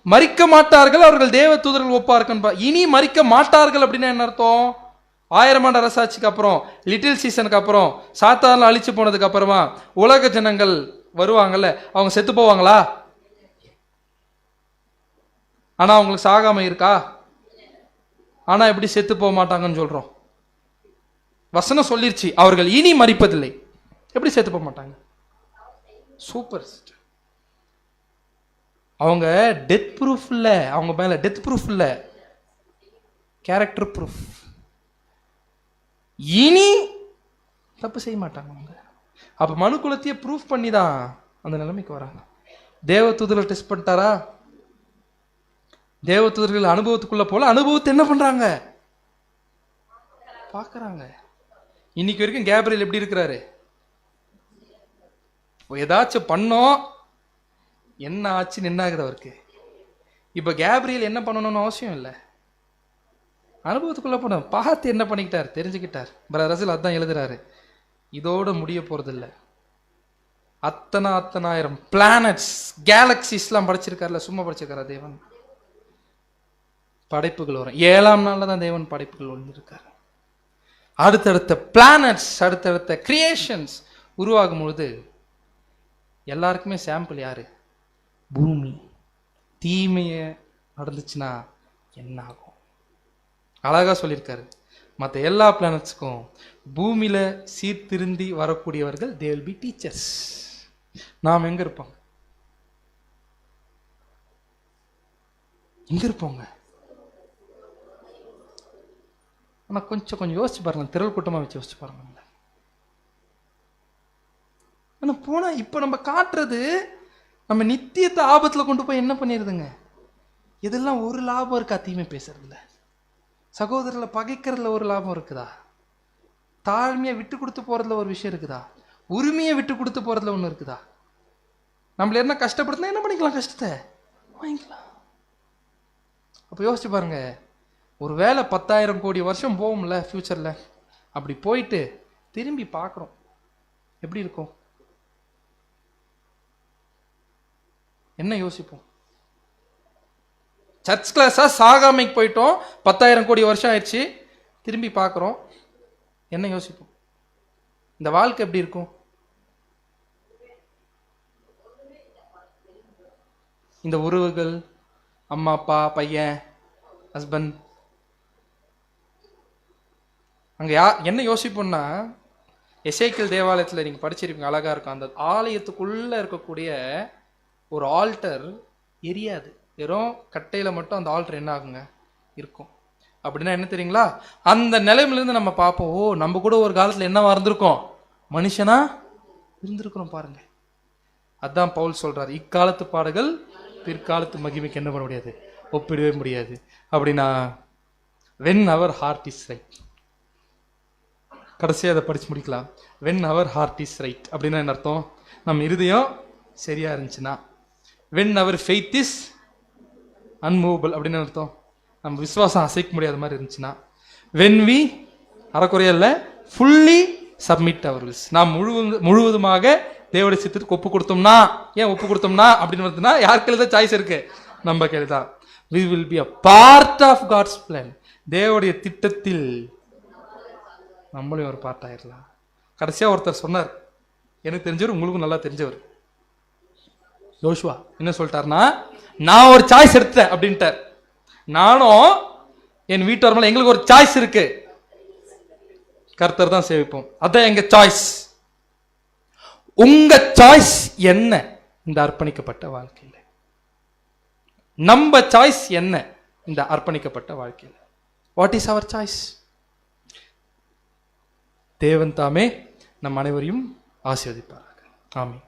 மரிக்க மாட்டார்கள், அவர்கள் தேவ தூதர்கள் ஒப்பார்கள். இனி மரிக்க மாட்டார்கள் அப்படின்னா என்ன அர்த்தம்? 1000 ஆண்டு அரசாட்சிக்கு அப்புறம், லிட்டில் சீசனுக்கு அப்புறம், சாத்தான அழிச்சு போனதுக்கு அப்புறமா உலக ஜனங்கள் வருவாங்கல்ல, அவங்க செத்து போவாங்களா? ஆனா அவங்களுக்கு சாகாம இருக்கா? ஆனா எப்படி செத்து போக மாட்டாங்கன்னு சொல்றோம்? வசனம் சொல்லிருச்சு அவர்கள் இனி மரிப்பதில்லை. எப்படி செத்து போக மாட்டாங்க? சூப்பர். அவங்க டெத் ப்ரூஃப் இல்ல, அவங்க மேல டெத் ப்ரூஃப் இல்ல, கேரக்டர் ப்ரூஃப். இனி தப்பு செய்ய மாட்டாங்க அவங்க. அப்ப மனு குலத்தையே ப்ரூஃப் பண்ணி தான் அந்த நிலைமைக்கு வராங்க. தேவ தூதர்கள் டெஸ்ட் பண்ணிட்டாரா? தேவ தூதர்கள் அனுபவத்துக்குள்ள போல அனுபவத்தை என்ன பண்றாங்க, பாக்குறாங்க. இன்னைக்கு வரைக்கும் கேப்ரியல் எப்படி இருக்கிறாரு? ஏதாச்சும் பண்ணோம், என்ன ஆச்சுன்னு என்ன ஆகுது அவருக்கு. இப்ப கேப்ரியல் என்ன பண்ணணும்னு அவசியம் இல்லை, அனுபவத்துக்குள்ள போன பார்த்து என்ன பண்ணிக்கிட்டார், தெரிஞ்சுக்கிட்டார். ரசல் அதான் எழுதுறாரு, இதோட முடிய போறது இல்லை. அத்தனாயிரம் பிளானட்ஸ் கேலக்சிஸ்லாம் படைச்சிருக்காருல, சும்மா படைச்சிருக்காரா தேவன்? படைப்புகள் வரும். 7ஆம் நாள்ல தான் தேவன் படைப்புகள் ஒழிஞ்சிருக்காரு. அடுத்தடுத்த பிளானட்ஸ், அடுத்தடுத்த கிரியேஷன்ஸ் உருவாகும் பொழுது எல்லாருக்குமே சாம்பிள் யாரு? பூமி. தீமைய நடந்துச்சுன்னா என்ன ஆகும்? அழகா சொல்லியிருக்காரு. மற்ற எல்லா பிளானட்ஸ்க்கும் பூமியில சீர்திருந்தி வரக்கூடியவர்கள் they will be teachers. நாம் எங்க இருப்போம்? எங்க இருப்போங்க? ஆனா கொஞ்சம் யோசிச்சு பாருங்க, திரள் கூட்டமா வச்சு யோசிச்சு பாருங்க. ஆனா போனா இப்ப நம்ம காட்டுறது நம்ம நித்தியத்தை ஆபத்துல கொண்டு போய் என்ன பண்ணிருதுங்க. இதெல்லாம் ஒரு லாபம் இருக்கா? தீமை பேசுறதுல, சகோதரர்களை பகைக்கிறதுல ஒரு லாபம் இருக்குதா? தாழ்மையை விட்டு கொடுத்து போறதுல ஒரு விஷயம் இருக்குதா? உரிமையை விட்டு கொடுத்து போறதுல ஒண்ணு இருக்குதா? நம்மள என்ன கஷ்டப்படுத்தினா என்ன பண்ணிக்கலாம், கஷ்டத்தை வாங்கிக்கலாம். அப்ப யோசிச்சு பாருங்க, ஒரு வேளை 10,000 கோடி வருஷம் போகும்ல ஃபியூச்சர்ல, அப்படி போயிட்டு திரும்பி பார்க்குறோம், எப்படி இருக்கும்? என்ன யோசிப்போம்? சர்ச் கிளாஸா சாகாமைக்கு போயிட்டோம், 10,000 கோடி வருஷம் ஆயிடுச்சு, திரும்பி பார்க்குறோம், என்ன யோசிப்போம்? இந்த வாழ்க்கை எப்படி இருக்கும்? இந்த உறவுகள், அம்மா அப்பா பையன் ஹஸ்பண்ட், அங்கே என்ன யோசிப்போம்னா, எசேக்கியேல் தேவாலயத்தில் நீங்கள் படிச்சிருப்பீங்க, அழகாக இருக்கும். அந்த ஆலயத்துக்குள்ளே இருக்கக்கூடிய ஒரு ஆல்டர் எரியாது, வெறும் கட்டையில் மட்டும் அந்த ஆல்டர் என்ன ஆகுங்க இருக்கும். அப்படின்னா என்ன தெரியுங்களா, அந்த நிலைமையிலேருந்து நம்ம பார்ப்போம், ஓ நம்ம கூட ஒரு காலத்தில் என்னவா இருந்திருக்கோம், மனுஷனா இருந்திருக்கிறோம் பாருங்க. அதான் பவுல் சொல்றாரு, இக்காலத்து பாடுகள் பிற்காலத்து மகிமைக்கு என்ன பண்ண முடியாது, ஒப்பிடவே முடியாது. அப்படின்னா when our heart is right, கடைசியாக அதை படிச்சு முடிக்கலாம். when our heart is right அப்படின்னா என்ன அர்த்தம், நம்ம இருதயம் சரியா இருந்துச்சுன்னா. when our faith is unmovable அப்படின்னு அர்த்தம், நம்ம விசுவாசம் அசைக்க முடியாத மாதிரி இருந்துச்சுன்னா. when we அறக்குறையல்ல fully submit our wills, நாம் முழுவதுமாக தேவனுடைய சித்தத்துக்கு ஒப்பு கொடுத்தோம்னா. ஏன் ஒப்பு கொடுத்தோம்னா அப்படின்னு பார்த்தீங்கன்னா, யார் கையில் தான் சாய்ஸ் இருக்கு, நம்ம கையில் தான். we will be a part of God's plan, தேவனுடைய திட்டத்தில் நம்மளும் ஒரு பார்ட் ஆயிடலாம். கடைசியாக ஒருத்தர் சொன்னார், எனக்கு தெரிஞ்சவர் உங்களுக்கும் நல்லா தெரிஞ்சவர், யோசுவா என்ன சொல்லிட்டாருன்னா, நான் ஒரு சாய்ஸ் எடுத்தேன் அப்படின்ட்டார். நானும் என் வீட்டு வரமல எங்களுக்கு ஒரு சாய்ஸ் இருக்கு, கர்த்தர் தான் சேவிப்போம், அதான் எங்க சாய்ஸ். உங்க சாய்ஸ் என்ன இந்த அர்ப்பணிக்கப்பட்ட வாழ்க்கையில்? நம்ம சாய்ஸ் என்ன இந்த அர்ப்பணிக்கப்பட்ட வாழ்க்கையில்? What is our choice? தேவன் தாமே நம் அனைவரையும் ஆசீர்வதிப்பார்கள். ஆமென்.